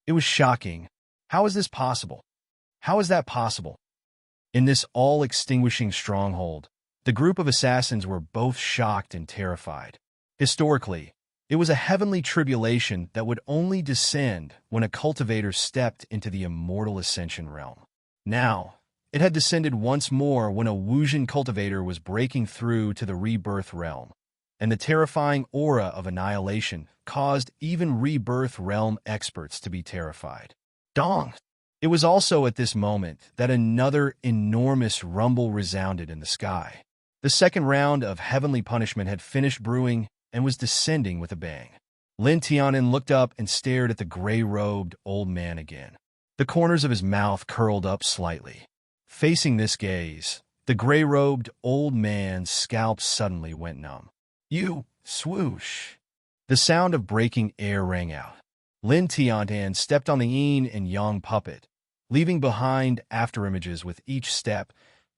It was shocking. How is this possible? How is that possible? In this all-extinguishing stronghold, the group of assassins were both shocked and terrified. Historically, It was a heavenly tribulation that would only descend when a cultivator stepped into the immortal ascension realm. Now, it had descended once more when a Wuxian cultivator was breaking through to the rebirth realm, and the terrifying aura of annihilation caused even rebirth realm experts to be terrified. Dong! It was also at this moment that another enormous rumble resounded in the sky. The second round of heavenly punishment had finished brewing and was descending with a bang. Lin Tianen looked up and stared at the gray-robed old man again. The corners of his mouth curled up slightly. Facing this gaze, the gray-robed old man's scalp suddenly went numb. You, swoosh! The sound of breaking air rang out. Lin Tianen stepped on the yin and yang puppet, leaving behind afterimages with each step,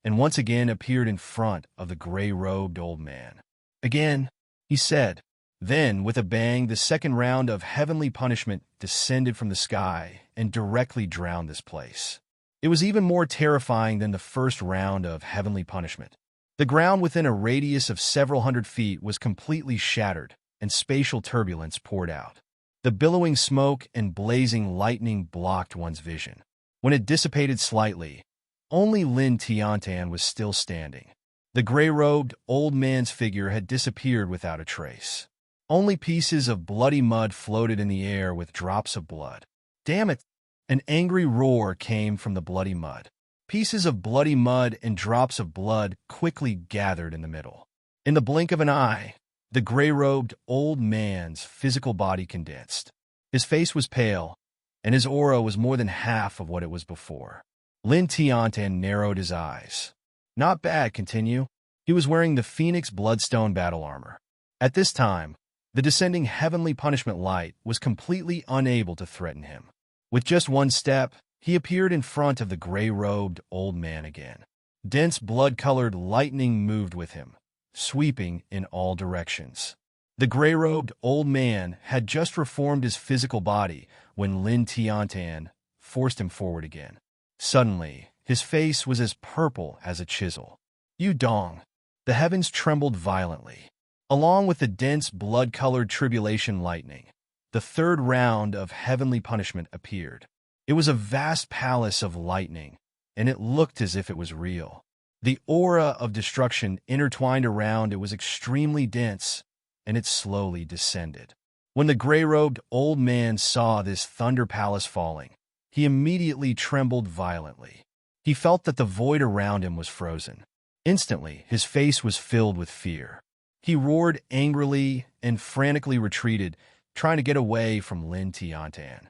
and once again appeared in front of the gray-robed old man. Again, he said. Then, with a bang, the second round of heavenly punishment descended from the sky and directly drowned this place. It was even more terrifying than the first round of heavenly punishment. The ground within a radius of several hundred feet was completely shattered, and spatial turbulence poured out. The billowing smoke and blazing lightning blocked one's vision. When it dissipated slightly, only Lin Tiantan was still standing. The gray-robed old man's figure had disappeared without a trace. Only pieces of bloody mud floated in the air with drops of blood. Damn it! An angry roar came from the bloody mud. Pieces of bloody mud and drops of blood quickly gathered in the middle. In the blink of an eye, the gray-robed old man's physical body condensed. His face was pale, and his aura was more than half of what it was before. Lin Tiantan narrowed his eyes. Not bad, continue. He was wearing the Phoenix Bloodstone battle armor. At this time, the descending heavenly punishment light was completely unable to threaten him. With just one step, he appeared in front of the gray-robed old man again. Dense blood-colored lightning moved with him, sweeping in all directions. The gray-robed old man had just reformed his physical body when Lin Tiantan forced him forward again. Suddenly, his face was as purple as a chisel. You dong! The heavens trembled violently. Along with the dense blood-colored tribulation lightning, the third round of heavenly punishment appeared. It was a vast palace of lightning, and it looked as if it was real. The aura of destruction intertwined around it was extremely dense, and it slowly descended. When the gray-robed old man saw this thunder palace falling, he immediately trembled violently. He felt that the void around him was frozen. Instantly, his face was filled with fear. He roared angrily and frantically retreated, trying to get away from Lin Tiantan.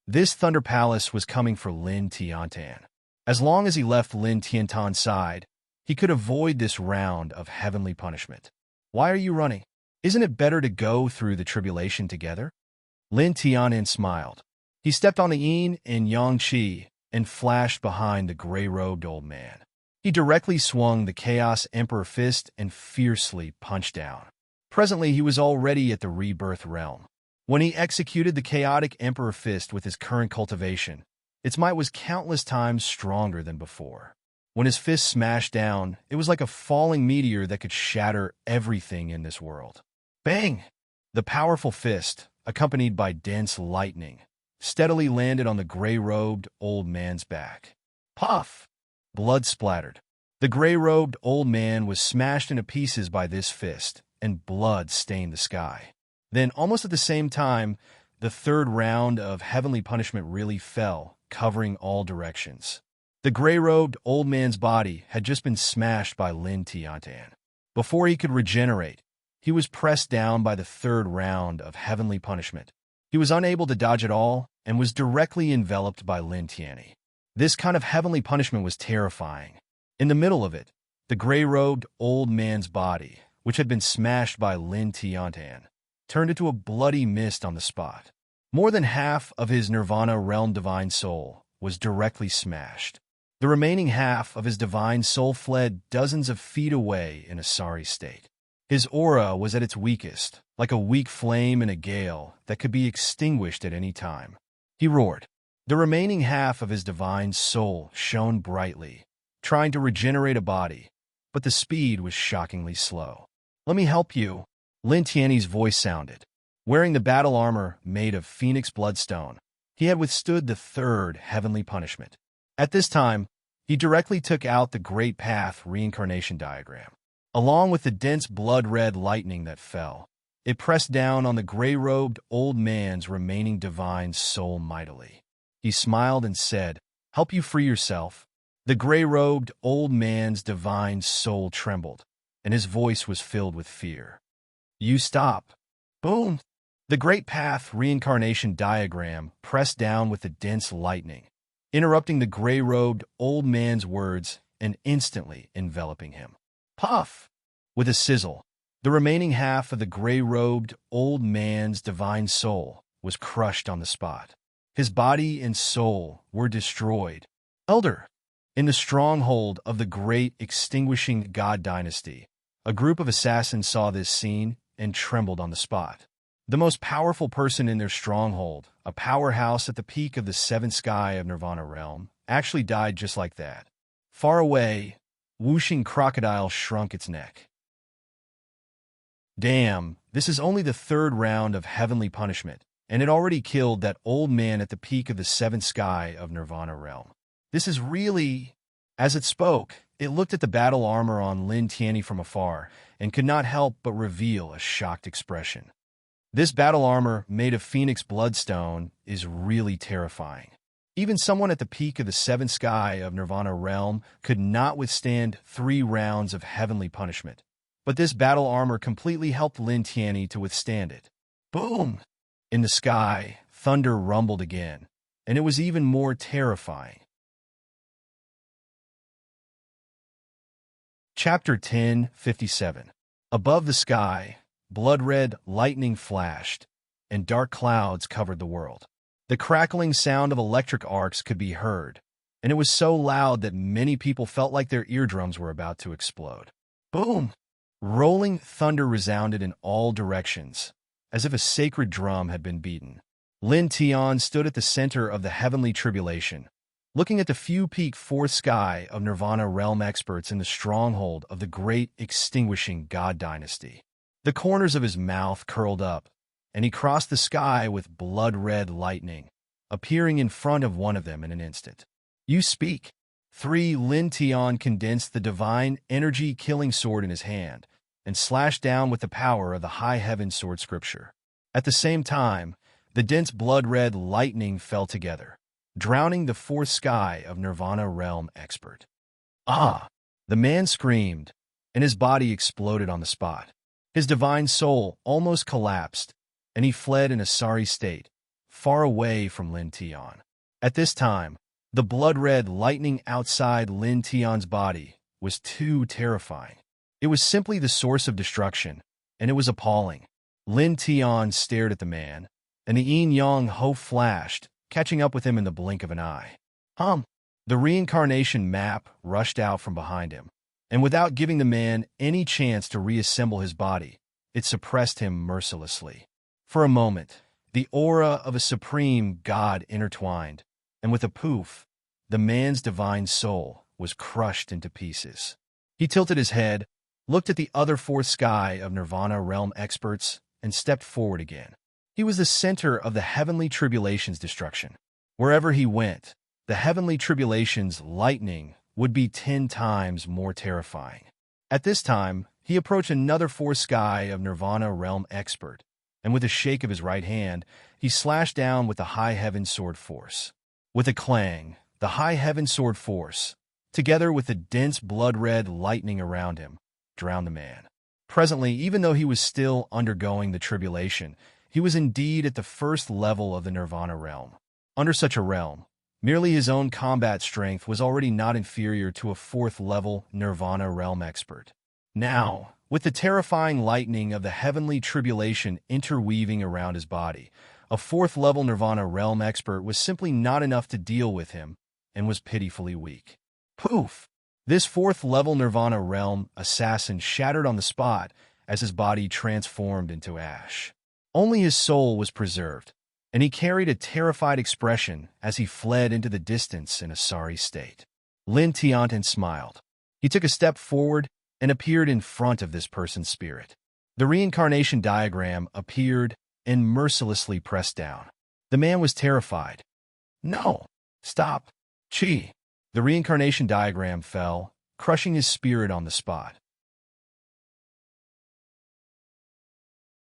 This thunder palace was coming for Lin Tiantan. As long as he left Lin Tiantan's side, he could avoid this round of heavenly punishment. Why are you running? Isn't it better to go through the tribulation together? Lin Tiantan smiled. He stepped on the yin and yang qi and flashed behind the gray-robed old man. He directly swung the Chaos Emperor fist and fiercely punched down. Presently, he was already at the rebirth realm. When he executed the Chaotic Emperor fist with his current cultivation, its might was countless times stronger than before. When his fist smashed down, it was like a falling meteor that could shatter everything in this world. Bang! The powerful fist, accompanied by dense lightning, steadily landed on the gray-robed old man's back. Puff! Blood splattered. The gray-robed old man was smashed into pieces by this fist, and blood stained the sky. Then, almost at the same time, the third round of heavenly punishment really fell, covering all directions. The gray-robed old man's body had just been smashed by Lin Tiantan. Before he could regenerate, he was pressed down by the third round of heavenly punishment. He was unable to dodge at all and was directly enveloped by Lin Tiantan. This kind of heavenly punishment was terrifying. In the middle of it, the gray-robed old man's body, which had been smashed by Lin Tiantan, turned into a bloody mist on the spot. More than half of his Nirvana realm divine soul was directly smashed. The remaining half of his divine soul fled dozens of feet away in a sorry state. His aura was at its weakest, like a weak flame in a gale that could be extinguished at any time. He roared. The remaining half of his divine soul shone brightly, trying to regenerate a body, but the speed was shockingly slow. Let me help you. Lin Tiany's voice sounded. Wearing the battle armor made of phoenix bloodstone, he had withstood the third heavenly punishment. At this time, he directly took out the Great Path reincarnation diagram. Along with the dense blood-red lightning that fell, it pressed down on the gray-robed old man's remaining divine soul mightily. He smiled and said, "Help you free yourself." The gray-robed old man's divine soul trembled, and his voice was filled with fear. "You stop." Boom! The Great Path reincarnation diagram pressed down with the dense lightning, interrupting the gray-robed old man's words and instantly enveloping him. Puff! With a sizzle, the remaining half of the gray-robed old man's divine soul was crushed on the spot. His body and soul were destroyed. Elder! In the stronghold of the great extinguishing god dynasty, a group of assassins saw this scene and trembled on the spot. The most powerful person in their stronghold, a powerhouse at the peak of the seventh sky of Nirvana realm, actually died just like that. Far away, whooshing crocodile shrunk its neck. Damn, this is only the third round of heavenly punishment, and it already killed that old man at the peak of the seventh sky of Nirvana realm. This is really... As it spoke, it looked at the battle armor on Lin Tiany from afar and could not help but reveal a shocked expression. This battle armor, made of phoenix bloodstone, is really terrifying. Even someone at the peak of the seventh sky of Nirvana realm could not withstand 3 rounds of heavenly punishment. But this battle armor completely helped Lin Tiany to withstand it. Boom! In the sky, thunder rumbled again, and it was even more terrifying. Chapter 10:57. Above the sky, blood-red lightning flashed, and dark clouds covered the world. The crackling sound of electric arcs could be heard, and it was so loud that many people felt like their eardrums were about to explode. Boom! Rolling thunder resounded in all directions, as if a sacred drum had been beaten. Lin Tian stood at the center of the heavenly tribulation, looking at the few-peak fourth sky of Nirvana realm experts in the stronghold of the great extinguishing god dynasty. The corners of his mouth curled up, and he crossed the sky with blood-red lightning, appearing in front of one of them in an instant. "You speak." 3. Lin Tian condensed the divine energy-killing sword in his hand and slashed down with the power of the high heaven sword scripture. At the same time, the dense blood-red lightning fell together, drowning the fourth sky of Nirvana realm expert. "Ah!" The man screamed, and his body exploded on the spot. His divine soul almost collapsed, and he fled in a sorry state, far away from Lin Tian. At this time, the blood-red lightning outside Lin Tian's body was too terrifying. It was simply the source of destruction, and it was appalling. Lin Tian stared at the man, and the yin-yang ho flashed, catching up with him in the blink of an eye. The reincarnation map rushed out from behind him, and without giving the man any chance to reassemble his body, it suppressed him mercilessly. For a moment, the aura of a supreme god intertwined, and with a poof, the man's divine soul was crushed into pieces. He tilted his head, looked at the other fourth sky of Nirvana realm experts, and stepped forward again. He was the center of the heavenly tribulation's destruction. Wherever he went, the heavenly tribulation's lightning would be 10 times more terrifying. At this time, he approached another fourth sky of Nirvana realm expert, and with a shake of his right hand, he slashed down with the high heaven sword force. With a clang, the high heaven sword force, together with the dense blood-red lightning around him, drowned the man. Presently, even though he was still undergoing the tribulation, he was indeed at the first level of the Nirvana realm. Under such a realm, merely his own combat strength was already not inferior to a fourth-level Nirvana realm expert. Now, with the terrifying lightning of the heavenly tribulation interweaving around his body, a fourth-level Nirvana realm expert was simply not enough to deal with him and was pitifully weak. Poof! This fourth-level Nirvana realm assassin shattered on the spot as his body transformed into ash. Only his soul was preserved, and he carried a terrified expression as he fled into the distance in a sorry state. Lin Tian smiled. He took a step forward and appeared in front of this person's spirit. The reincarnation diagram appeared and mercilessly pressed down. The man was terrified. No! Stop! Chi! The reincarnation diagram fell, crushing his spirit on the spot.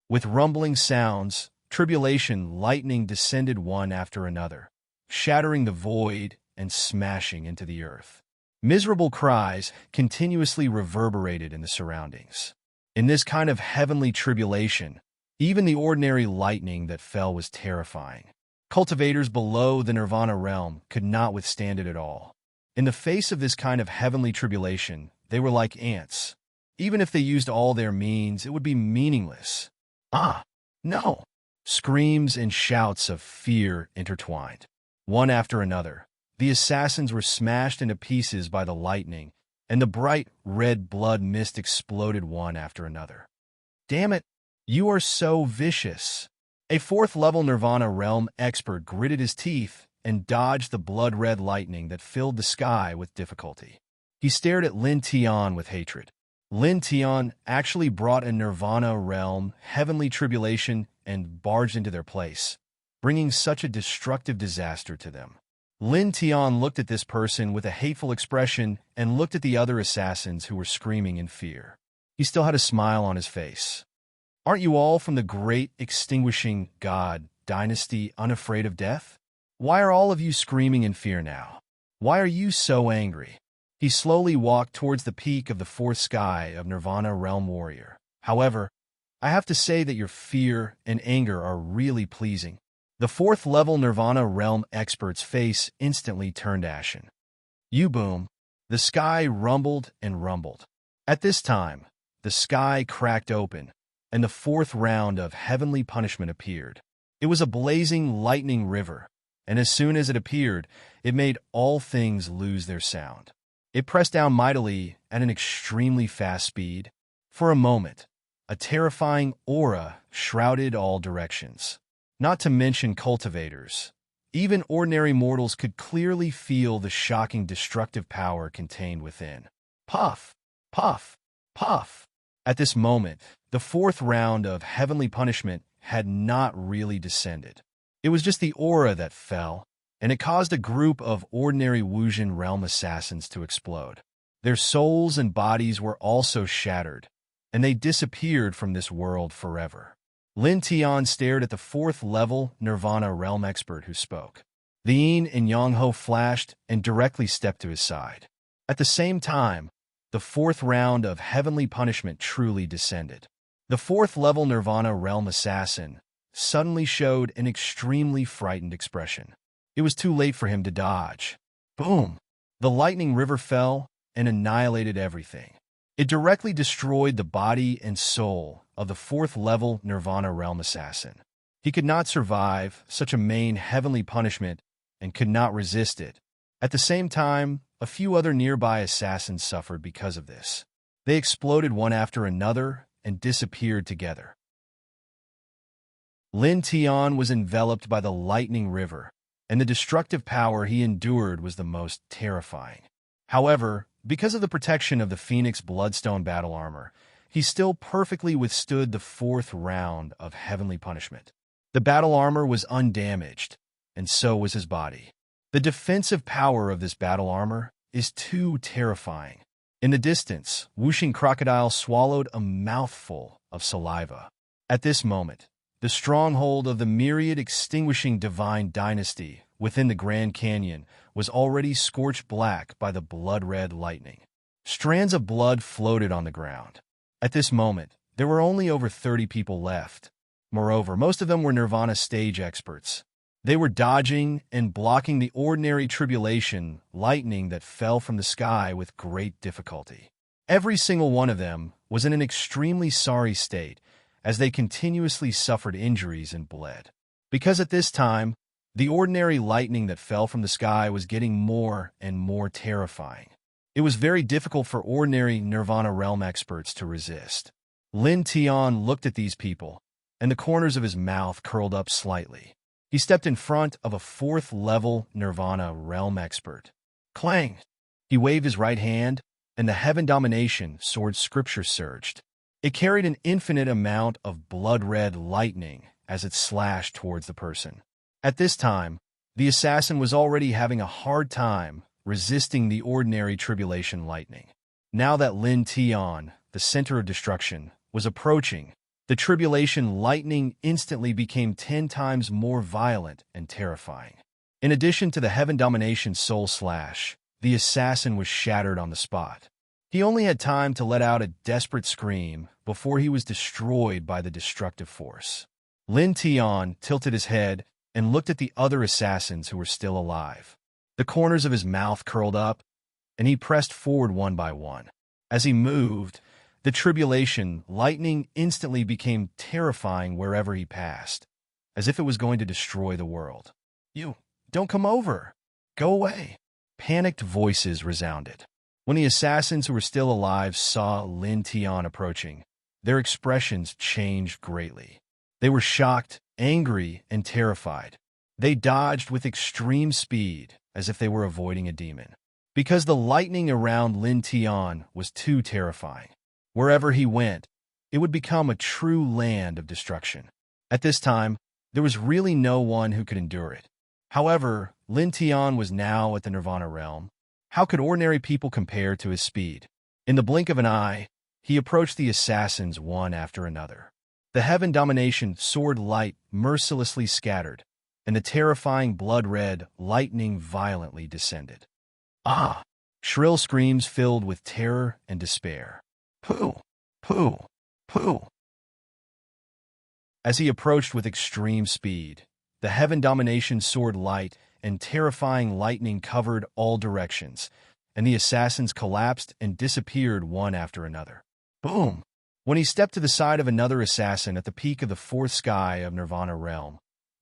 With rumbling sounds, tribulation lightning descended one after another, shattering the void and smashing into the earth. Miserable cries continuously reverberated in the surroundings. In this kind of heavenly tribulation, even the ordinary lightning that fell was terrifying. Cultivators below the nirvana realm could not withstand it at all. In the face of this kind of heavenly tribulation, they were like ants. Even if they used all their means, it would be meaningless. Ah, no! Screams and shouts of fear intertwined. One after another, the assassins were smashed into pieces by the lightning, and the bright red blood mist exploded one after another. Damn it! You are so vicious! A fourth-level Nirvana realm expert gritted his teeth and dodged the blood-red lightning that filled the sky with difficulty. He stared at Lin Tian with hatred. Lin Tian actually brought a Nirvana realm heavenly tribulation and barged into their place, bringing such a destructive disaster to them. Lin Tian looked at this person with a hateful expression and looked at the other assassins who were screaming in fear. He still had a smile on his face. Aren't you all from the great extinguishing god dynasty unafraid of death? Why are all of you screaming in fear now? Why are you so angry? He slowly walked towards the peak of the fourth sky of Nirvana Realm Warrior. However, I have to say that your fear and anger are really pleasing. The fourth-level Nirvana Realm expert's face instantly turned ashen. You boom. The sky rumbled and rumbled. At this time, the sky cracked open, and the fourth round of heavenly punishment appeared. It was a blazing lightning river, and as soon as it appeared, it made all things lose their sound. It pressed down mightily at an extremely fast speed. For a moment, a terrifying aura shrouded all directions. Not to mention cultivators. Even ordinary mortals could clearly feel the shocking destructive power contained within. Puff! Puff! Puff! At this moment, the fourth round of heavenly punishment had not really descended. It was just the aura that fell, and it caused a group of ordinary Wuxian realm assassins to explode. Their souls and bodies were also shattered, and they disappeared from this world forever. Lin Tian stared at the fourth-level Nirvana realm expert who spoke. The Yin and Yang Ho flashed and directly stepped to his side. At the same time, the fourth round of heavenly punishment truly descended. The fourth-level Nirvana realm assassin suddenly showed an extremely frightened expression. It was too late for him to dodge. Boom! The lightning river fell and annihilated everything. It directly destroyed the body and soul of the fourth-level Nirvana realm assassin. He could not survive such a main heavenly punishment and could not resist it. At the same time, a few other nearby assassins suffered because of this. They exploded one after another and disappeared together. Lin Tian was enveloped by the lightning river, and the destructive power he endured was the most terrifying. However, because of the protection of the Phoenix Bloodstone battle armor, he still perfectly withstood the fourth round of heavenly punishment. The battle armor was undamaged, and so was his body. The defensive power of this battle armor is too terrifying. In the distance, Wuxing Crocodile swallowed a mouthful of saliva. At this moment, the stronghold of the myriad extinguishing divine dynasty within the Grand Canyon was already scorched black by the blood-red lightning. Strands of blood floated on the ground. At this moment, there were only over 30 people left. Moreover, most of them were Nirvana stage experts. They were dodging and blocking the ordinary tribulation lightning that fell from the sky with great difficulty. Every single one of them was in an extremely sorry state, as they continuously suffered injuries and bled. Because at this time, the ordinary lightning that fell from the sky was getting more and more terrifying. It was very difficult for ordinary Nirvana realm experts to resist. Lin Tian looked at these people, and the corners of his mouth curled up slightly. He stepped in front of a fourth-level Nirvana realm expert. Clang! He waved his right hand, and the Heaven Domination sword scripture surged. It carried an infinite amount of blood-red lightning as it slashed towards the person. At this time, the assassin was already having a hard time resisting the ordinary tribulation lightning. Now that Lin Tian, the center of destruction, was approaching, the tribulation lightning instantly became 10 times more violent and terrifying. In addition to the heaven domination soul slash, the assassin was shattered on the spot. He only had time to let out a desperate scream before he was destroyed by the destructive force. Lin Tian tilted his head and looked at the other assassins who were still alive. The corners of his mouth curled up, and he pressed forward one by one. As he moved, the tribulation lightning instantly became terrifying wherever he passed, as if it was going to destroy the world. "You, don't come over! Go away!" Panicked voices resounded. When the assassins who were still alive saw Lin Tian approaching, their expressions changed greatly. They were shocked, angry, and terrified. They dodged with extreme speed, as if they were avoiding a demon. Because the lightning around Lin Tian was too terrifying. Wherever he went, it would become a true land of destruction. At this time, there was really no one who could endure it. However, Lin Tian was now at the Nirvana realm. How could ordinary people compare to his speed? In the blink of an eye, he approached the assassins one after another. The heaven domination sword light mercilessly scattered, and the terrifying blood-red lightning violently descended. "Ah!" Shrill screams filled with terror and despair. "Pooh! Pooh! Pooh!" As he approached with extreme speed, the heaven domination sword light and terrifying lightning covered all directions, and the assassins collapsed and disappeared one after another. Boom! When he stepped to the side of another assassin at the peak of the fourth sky of Nirvana realm,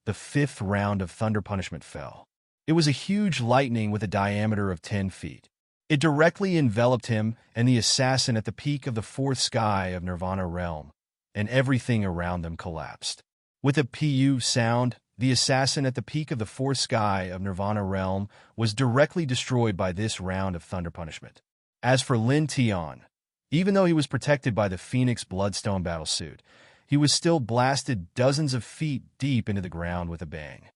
the fifth round of thunder punishment fell. It was a huge lightning with a diameter of 10 feet. It directly enveloped him and the assassin at the peak of the fourth sky of Nirvana realm, and everything around them collapsed. With a pu sound, the assassin at the peak of the fourth sky of Nirvana realm was directly destroyed by this round of thunder punishment. As for Lin Tian, even though he was protected by the Phoenix Bloodstone battlesuit, he was still blasted dozens of feet deep into the ground with a bang.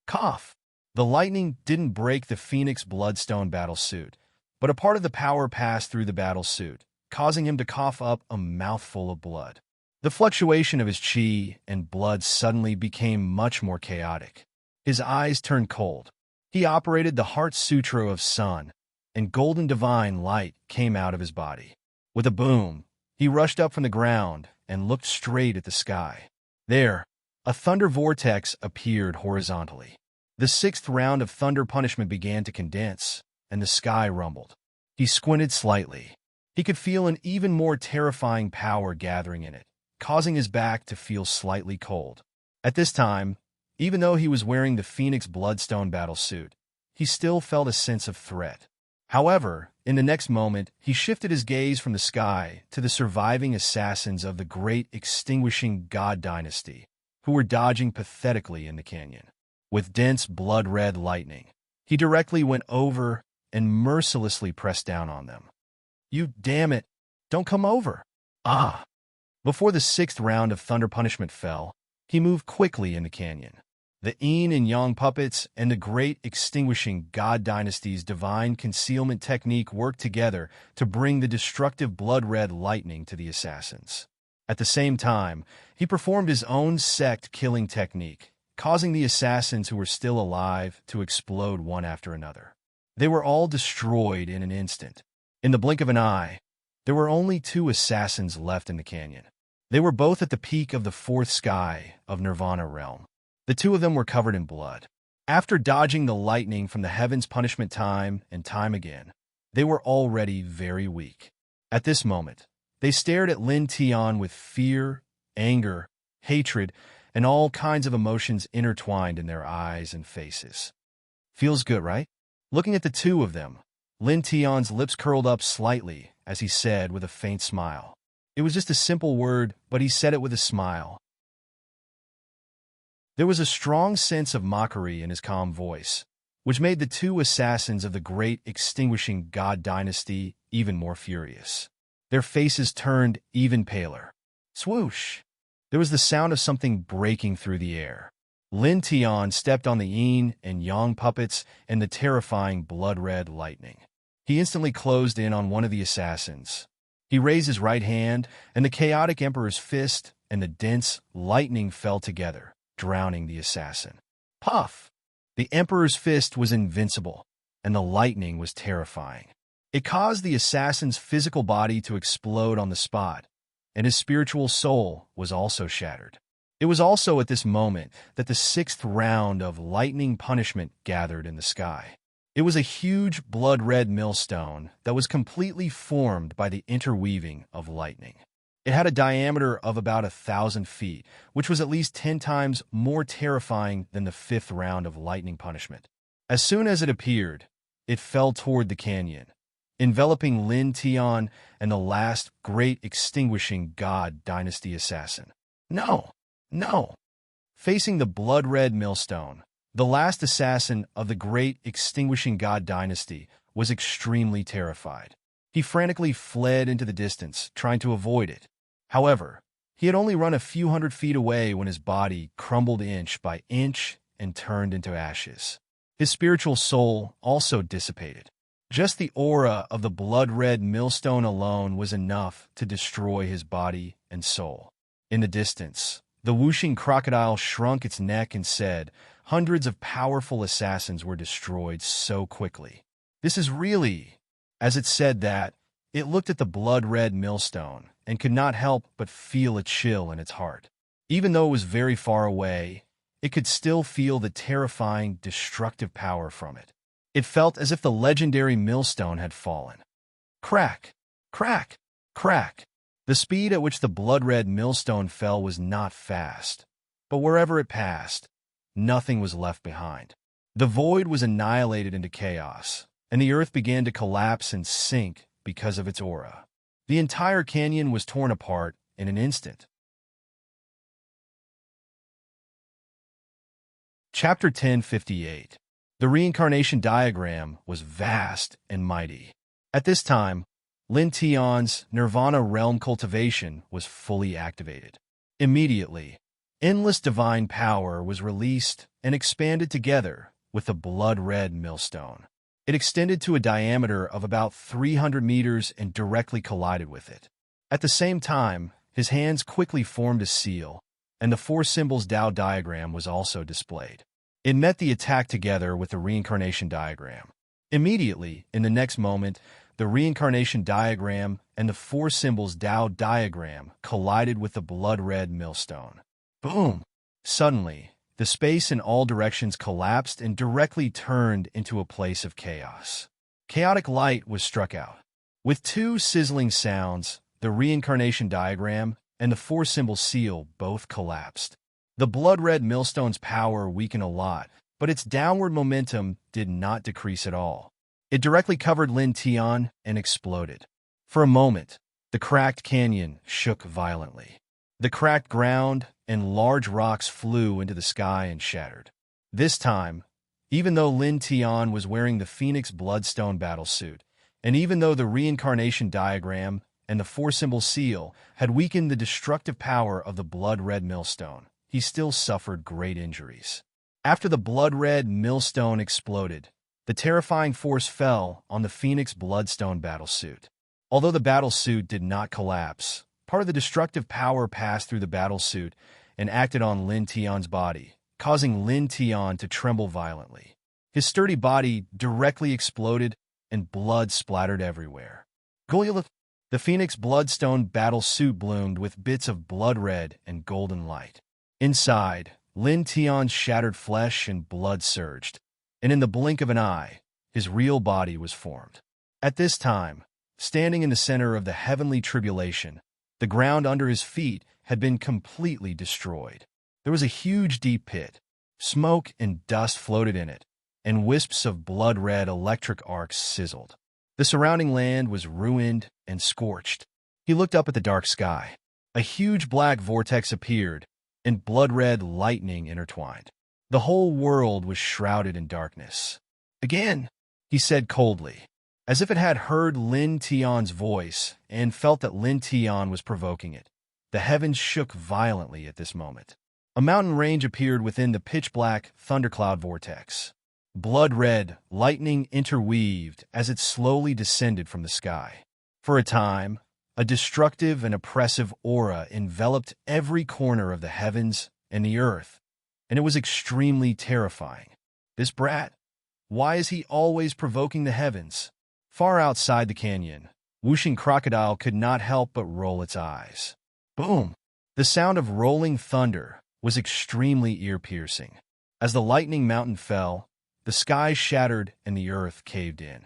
Cough! The lightning didn't break the Phoenix Bloodstone battlesuit, but a part of the power passed through the battlesuit, causing him to cough up a mouthful of blood. The fluctuation of his chi and blood suddenly became much more chaotic. His eyes turned cold. He operated the Heart Sutra of Sun, and golden divine light came out of his body. With a boom, he rushed up from the ground and looked straight at the sky. There, a thunder vortex appeared horizontally. The sixth round of thunder punishment began to condense, and the sky rumbled. He squinted slightly. He could feel an even more terrifying power gathering in it, causing his back to feel slightly cold. At this time, even though he was wearing the Phoenix Bloodstone battlesuit, he still felt a sense of threat. However, in the next moment, he shifted his gaze from the sky to the surviving assassins of the great extinguishing god dynasty, who were dodging pathetically in the canyon. With dense blood-red lightning, he directly went over and mercilessly pressed down on them. "You damn it! Don't come over!" "Ah!" Before the sixth round of thunder punishment fell, he moved quickly in the canyon. The yin and yang puppets and the great extinguishing god dynasty's divine concealment technique worked together to bring the destructive blood-red lightning to the assassins. At the same time, he performed his own sect-killing technique, causing the assassins who were still alive to explode one after another. They were all destroyed in an instant. In the blink of an eye, there were only 2 assassins left in the canyon. They were both at the peak of the fourth sky of Nirvana realm. The 2 of them were covered in blood. After dodging the lightning from the heavens punishment time and time again, they were already very weak. At this moment, they stared at Lin Tian with fear, anger, hatred, and all kinds of emotions intertwined in their eyes and faces. Feels good, right? Looking at the 2 of them, Lin Tian's lips curled up slightly as he said with a faint smile. It was just a simple word, but he said it with a smile. There was a strong sense of mockery in his calm voice, which made the 2 assassins of the great extinguishing god dynasty even more furious. Their faces turned even paler. Swoosh! There was the sound of something breaking through the air. Lin Tian stepped on the yin and yang puppets and the terrifying blood-red lightning. He instantly closed in on one of the assassins. He raised his right hand, and the chaotic emperor's fist and the dense lightning fell together, drowning the assassin. Puff! The emperor's fist was invincible, and the lightning was terrifying. It caused the assassin's physical body to explode on the spot, and his spiritual soul was also shattered. It was also at this moment that the 6th round of lightning punishment gathered in the sky. It was a huge blood-red millstone that was completely formed by the interweaving of lightning. It had a diameter of about 1,000 feet, which was at least 10 times more terrifying than the 5th round of lightning punishment. As soon as it appeared, it fell toward the canyon, enveloping Lin Tian and the last great extinguishing god dynasty assassin. No! No! Facing the blood-red millstone, the last assassin of the great extinguishing god dynasty was extremely terrified. He frantically fled into the distance, trying to avoid it. However, he had only run a few hundred feet away when his body crumbled inch by inch and turned into ashes. His spiritual soul also dissipated. Just the aura of the blood-red millstone alone was enough to destroy his body and soul. In the distance, the whooshing crocodile shrunk its neck and said, "Hundreds of powerful assassins were destroyed so quickly. This is really..." As it said that, it looked at the blood-red millstone and could not help but feel a chill in its heart. Even though it was very far away, it could still feel the terrifying, destructive power from it. It felt as if the legendary millstone had fallen. Crack! Crack! Crack! The speed at which the blood-red millstone fell was not fast, but wherever it passed, nothing was left behind. The void was annihilated into chaos, and the earth began to collapse and sink because of its aura. The entire canyon was torn apart in an instant. Chapter 1058. The reincarnation diagram was vast and mighty. At this time, Lin Tian's Nirvana realm cultivation was fully activated. Immediately, endless divine power was released and expanded together with the blood-red millstone. It extended to a diameter of about 300 meters and directly collided with it. At the same time, his hands quickly formed a seal, and the 4 symbols Tao diagram was also displayed. It met the attack together with the reincarnation diagram. Immediately, in the next moment, the reincarnation diagram and the 4 symbols Tao diagram collided with the blood-red millstone. Boom! Suddenly, the space in all directions collapsed and directly turned into a place of chaos. Chaotic light was struck out. With 2 sizzling sounds, the reincarnation diagram and the 4 symbol seal both collapsed. The blood-red millstone's power weakened a lot, but its downward momentum did not decrease at all. It directly covered Lin Tian and exploded. For a moment, the cracked canyon shook violently. The cracked ground and large rocks flew into the sky and shattered. This time, even though Lin Tian was wearing the Phoenix Bloodstone battlesuit, and even though the reincarnation diagram and the 4 symbol seal had weakened the destructive power of the blood-red millstone, he still suffered great injuries. After the blood-red millstone exploded, the terrifying force fell on the Phoenix Bloodstone battlesuit. Although the battlesuit did not collapse, part of the destructive power passed through the battlesuit and acted on Lin Tian's body, causing Lin Tian to tremble violently. His sturdy body directly exploded and blood splattered everywhere. The Phoenix Bloodstone battlesuit bloomed with bits of blood-red and golden light. Inside, Lin Tian's shattered flesh and blood surged, and in the blink of an eye, his real body was formed. At this time, standing in the center of the heavenly tribulation, the ground under his feet had been completely destroyed. There was a huge deep pit. Smoke and dust floated in it, and wisps of blood-red electric arcs sizzled. The surrounding land was ruined and scorched. He looked up at the dark sky. A huge black vortex appeared, and blood-red lightning intertwined. The whole world was shrouded in darkness. "Again," he said coldly. as if it had heard Lin Tian's voice and felt that Lin Tian was provoking it. The heavens shook violently at this moment. A mountain range appeared within the pitch-black thundercloud vortex. Blood-red lightning interweaved as it slowly descended from the sky. For a time, a destructive and oppressive aura enveloped every corner of the heavens and the earth, and it was extremely terrifying. This brat, why is he always provoking the heavens? Far outside the canyon, whooshing crocodile could not help but roll its eyes. Boom! The sound of rolling thunder was extremely ear-piercing. As the lightning mountain fell, the sky shattered and the earth caved in.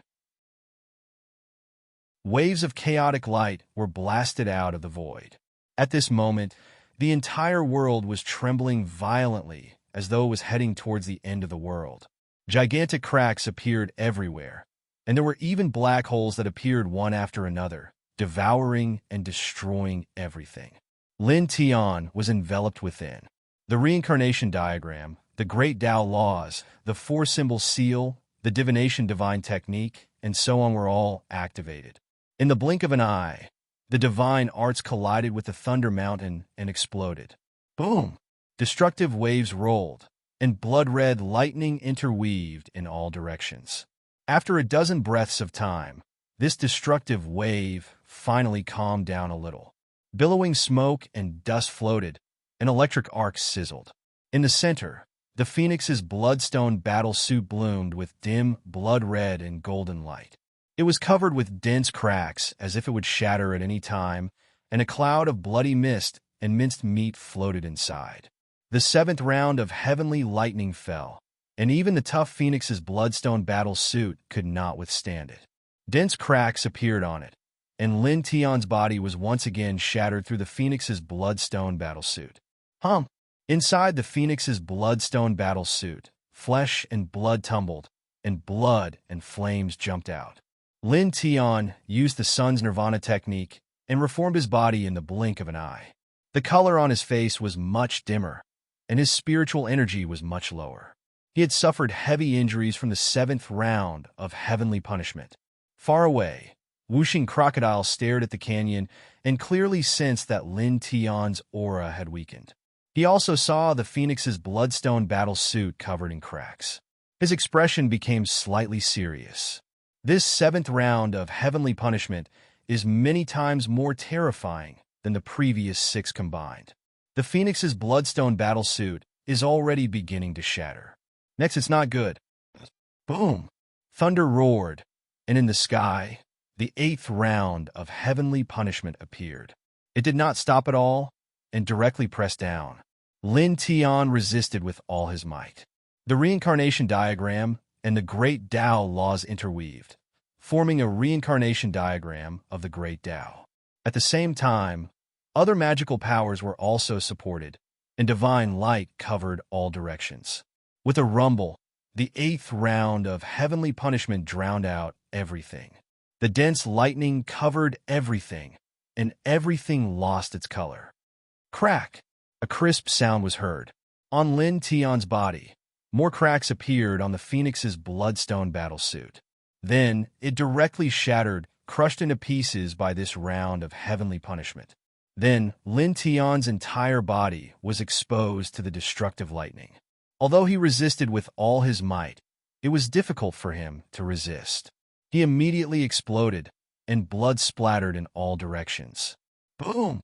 Waves of chaotic light were blasted out of the void. At this moment, the entire world was trembling violently as though it was heading towards the end of the world. Gigantic cracks appeared everywhere, and there were even black holes that appeared one after another, devouring and destroying everything. Lin Tian was enveloped within. The reincarnation diagram, the great Tao laws, the four-symbol seal, the divination divine technique, and so on were all activated. In the blink of an eye, the divine arts collided with the thunder mountain and exploded. Boom! Destructive waves rolled, and blood-red lightning interweaved in all directions. After a dozen breaths of time, this destructive wave finally calmed down a little. Billowing smoke and dust floated, and electric arcs sizzled. In the center, the Phoenix's bloodstone battle suit bloomed with dim, blood-red and golden light. It was covered with dense cracks as if it would shatter at any time, and a cloud of bloody mist and minced meat floated inside. The seventh round of heavenly lightning fell, and even the tough Phoenix's bloodstone battle suit could not withstand it. Dense cracks appeared on it, and Lin Tian's body was once again shattered through the Phoenix's bloodstone battle suit. Inside the Phoenix's bloodstone battle suit, flesh and blood tumbled, and blood and flames jumped out. Lin Tian used the sun's nirvana technique and reformed his body in the blink of an eye. The color on his face was much dimmer, and his spiritual energy was much lower. He had suffered heavy injuries from the seventh round of heavenly punishment. Far away, whooshing crocodile stared at the canyon and clearly sensed that Lin Tian's aura had weakened. He also saw the Phoenix's bloodstone battle suit covered in cracks. His expression became slightly serious. This seventh round of heavenly punishment is many times more terrifying than the previous 6 combined. The Phoenix's bloodstone battle suit is already beginning to shatter. Next, it's not good. Boom! Thunder roared, and in the sky, the 8th round of heavenly punishment appeared. It did not stop at all, and directly pressed down. Lin Tian resisted with all his might. The reincarnation diagram and the great Tao laws interweaved, forming a reincarnation diagram of the great Tao. At the same time, other magical powers were also supported, and divine light covered all directions. With a rumble, the 8th round of heavenly punishment drowned out everything. The dense lightning covered everything, and everything lost its color. Crack! A crisp sound was heard. On Lin Tian's body, more cracks appeared on the Phoenix's bloodstone battle suit. Then, it directly shattered, crushed into pieces by this round of heavenly punishment. Then, Lin Tian's entire body was exposed to the destructive lightning. Although he resisted with all his might, it was difficult for him to resist. He immediately exploded, and blood splattered in all directions. Boom!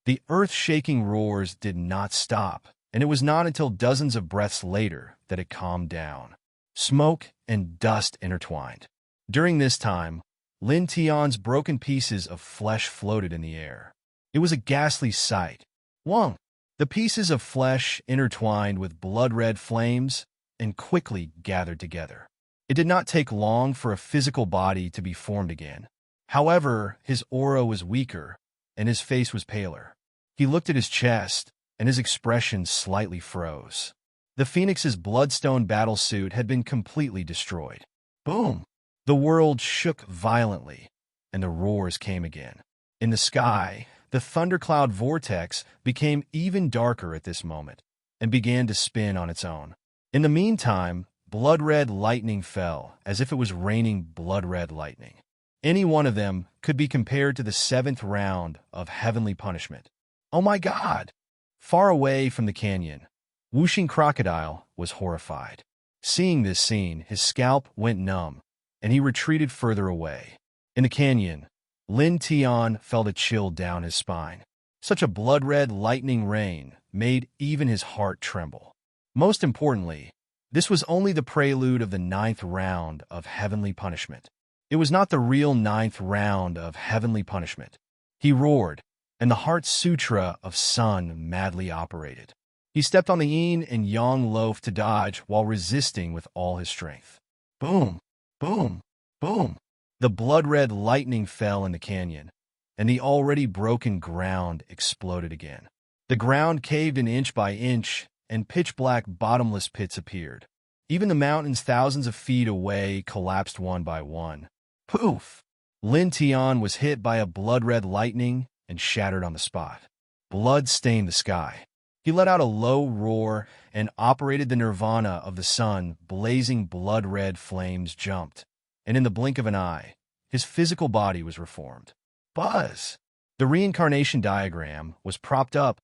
The earth-shaking roars did not stop, and it was not until dozens of breaths later that it calmed down. Smoke and dust intertwined. During this time, Lin Tian's broken pieces of flesh floated in the air. It was a ghastly sight. Wong! The pieces of flesh intertwined with blood-red flames and quickly gathered together. It did not take long for a physical body to be formed again. However, his aura was weaker, and his face was paler. He looked at his chest, and his expression slightly froze. The Phoenix's bloodstone battle suit had been completely destroyed. Boom! The world shook violently, and the roars came again. In the sky, the thundercloud vortex became even darker at this moment, and began to spin on its own. In the meantime, blood-red lightning fell as if it was raining blood-red lightning. Any one of them could be compared to the seventh round of heavenly punishment. Oh my God! Far away from the canyon, whooshing crocodile was horrified. Seeing this scene, his scalp went numb, and he retreated further away. In the canyon, Lin Tian felt a chill down his spine. Such a blood-red lightning rain made even his heart tremble. Most importantly, this was only the prelude of the ninth round of heavenly punishment. It was not the real ninth round of heavenly punishment. He roared, and the Heart Sutra of Sun madly operated. He stepped on the yin and yang loaf to dodge while resisting with all his strength. Boom, boom, boom. The blood-red lightning fell in the canyon, and the already broken ground exploded again. The ground caved in inch by inch, and pitch-black bottomless pits appeared. Even the mountains thousands of feet away collapsed one by one. Poof! Lin Tian was hit by a blood-red lightning and shattered on the spot. Blood stained the sky. He let out a low roar and operated the nirvana of the sun. Blazing blood-red flames jumped, and in the blink of an eye, his physical body was reformed. Buzz! The reincarnation diagram was propped up,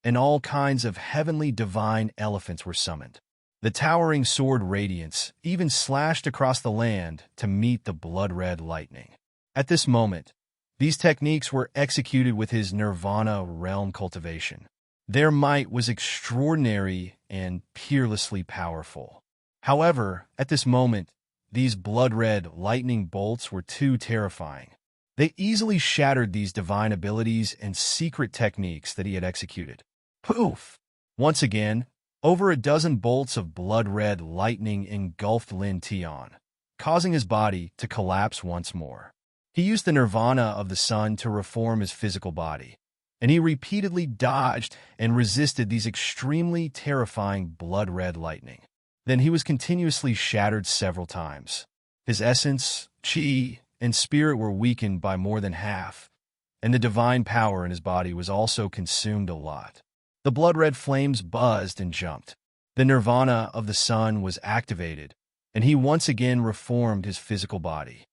and all kinds of heavenly divine elephants were summoned. The towering sword radiance even slashed across the land to meet the blood-red lightning. At this moment, these techniques were executed with his nirvana realm cultivation. Their might was extraordinary and peerlessly powerful. However, at this moment, these blood-red lightning bolts were too terrifying. They easily shattered these divine abilities and secret techniques that he had executed. Poof! Once again, over a dozen bolts of blood-red lightning engulfed Lin Tian, causing his body to collapse once more. He used the nirvana of the sun to reform his physical body, and he repeatedly dodged and resisted these extremely terrifying blood-red lightning. Then he was continuously shattered several times. His essence, chi, and spirit were weakened by more than half, and the divine power in his body was also consumed a lot. The blood-red flames buzzed and jumped. The nirvana of the sun was activated, and he once again reformed his physical body.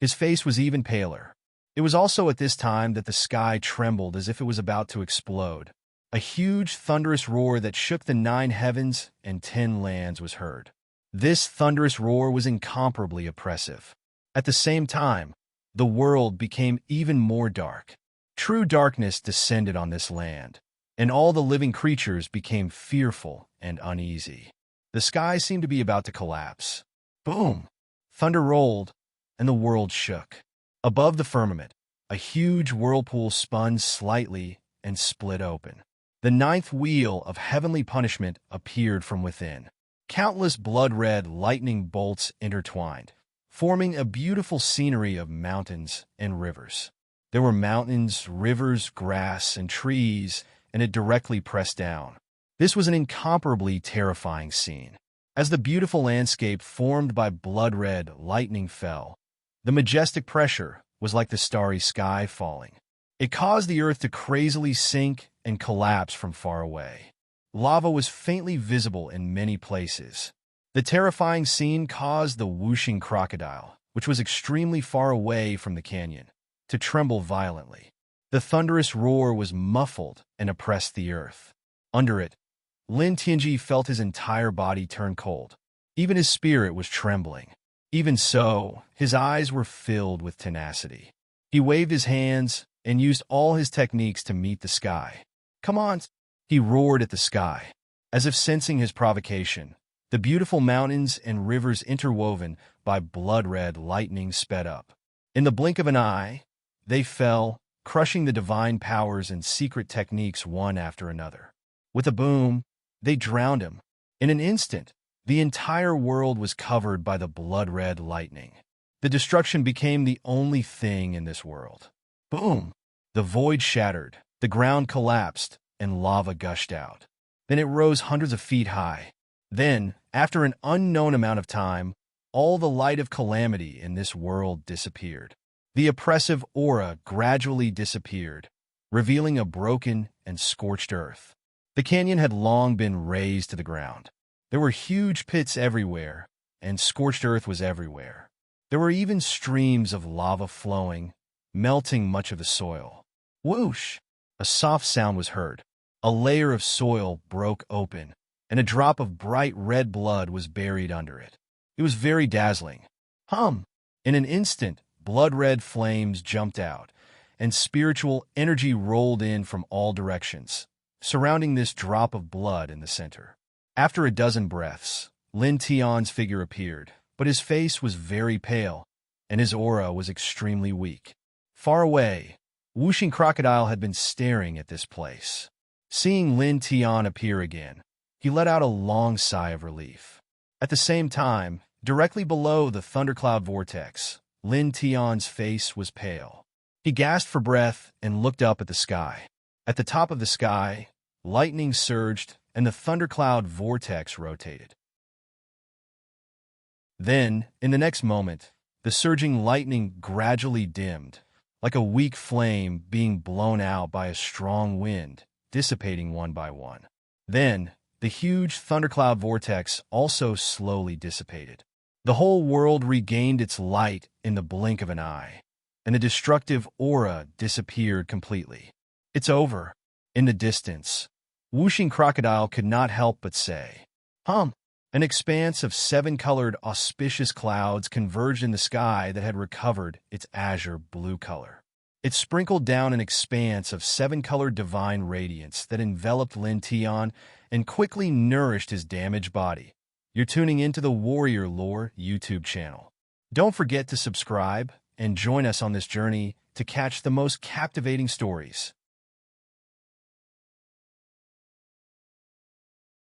His face was even paler. It was also at this time that the sky trembled as if it was about to explode. A huge, thunderous roar that shook the 9 heavens and 10 lands was heard. This thunderous roar was incomparably oppressive. At the same time, the world became even more dark. True darkness descended on this land, and all the living creatures became fearful and uneasy. The sky seemed to be about to collapse. Boom! Thunder rolled, and the world shook. Above the firmament, a huge whirlpool spun slightly and split open. The 9th wheel of heavenly punishment appeared from within. Countless blood-red lightning bolts intertwined, forming a beautiful scenery of mountains and rivers. There were mountains, rivers, grass, and trees, and it directly pressed down. This was an incomparably terrifying scene. As the beautiful landscape formed by blood-red lightning fell, the majestic pressure was like the starry sky falling. It caused the earth to crazily sink and collapse from far away. Lava was faintly visible in many places. The terrifying scene caused the whooshing crocodile, which was extremely far away from the canyon, to tremble violently. The thunderous roar was muffled and oppressed the earth. Under it, Lin Tianji felt his entire body turn cold. Even his spirit was trembling. Even so, his eyes were filled with tenacity. He waved his hands and used all his techniques to meet the sky. Come on! He roared at the sky. As if sensing his provocation, the beautiful mountains and rivers interwoven by blood-red lightning sped up. In the blink of an eye, they fell, crushing the divine powers and secret techniques one after another. With a boom, they drowned him. In an instant, the entire world was covered by the blood-red lightning. The destruction became the only thing in this world. Boom! The void shattered, the ground collapsed, and lava gushed out. Then it rose hundreds of feet high. Then, after an unknown amount of time, all the light of calamity in this world disappeared. The oppressive aura gradually disappeared, revealing a broken and scorched earth. The canyon had long been razed to the ground. There were huge pits everywhere, and scorched earth was everywhere. There were even streams of lava flowing, melting much of the soil. Whoosh! A soft sound was heard. A layer of soil broke open, and a drop of bright red blood was buried under it. It was very dazzling. Hum! In an instant, blood-red flames jumped out, and spiritual energy rolled in from all directions, surrounding this drop of blood in the center. After a dozen breaths, Lin Tian's figure appeared, but his face was very pale, and his aura was extremely weak. Far away, Whooshing Crocodile had been staring at this place. Seeing Lin Tian appear again, he let out a long sigh of relief. At the same time, directly below the thundercloud vortex, Lin Tian's face was pale. He gasped for breath and looked up at the sky. At the top of the sky, lightning surged and the thundercloud vortex rotated. Then, in the next moment, the surging lightning gradually dimmed, like a weak flame being blown out by a strong wind, dissipating one by one. Then, the huge thundercloud vortex also slowly dissipated. The whole world regained its light in the blink of an eye, and the destructive aura disappeared completely. It's over. In the distance, Whooshing Crocodile could not help but say, "Hum!" An expanse of seven-colored auspicious clouds converged in the sky that had recovered its azure blue color. It sprinkled down an expanse of seven-colored divine radiance that enveloped Lin Tian and quickly nourished his damaged body. You're tuning into the Warrior Lore YouTube channel. Don't forget to subscribe and join us on this journey to catch the most captivating stories.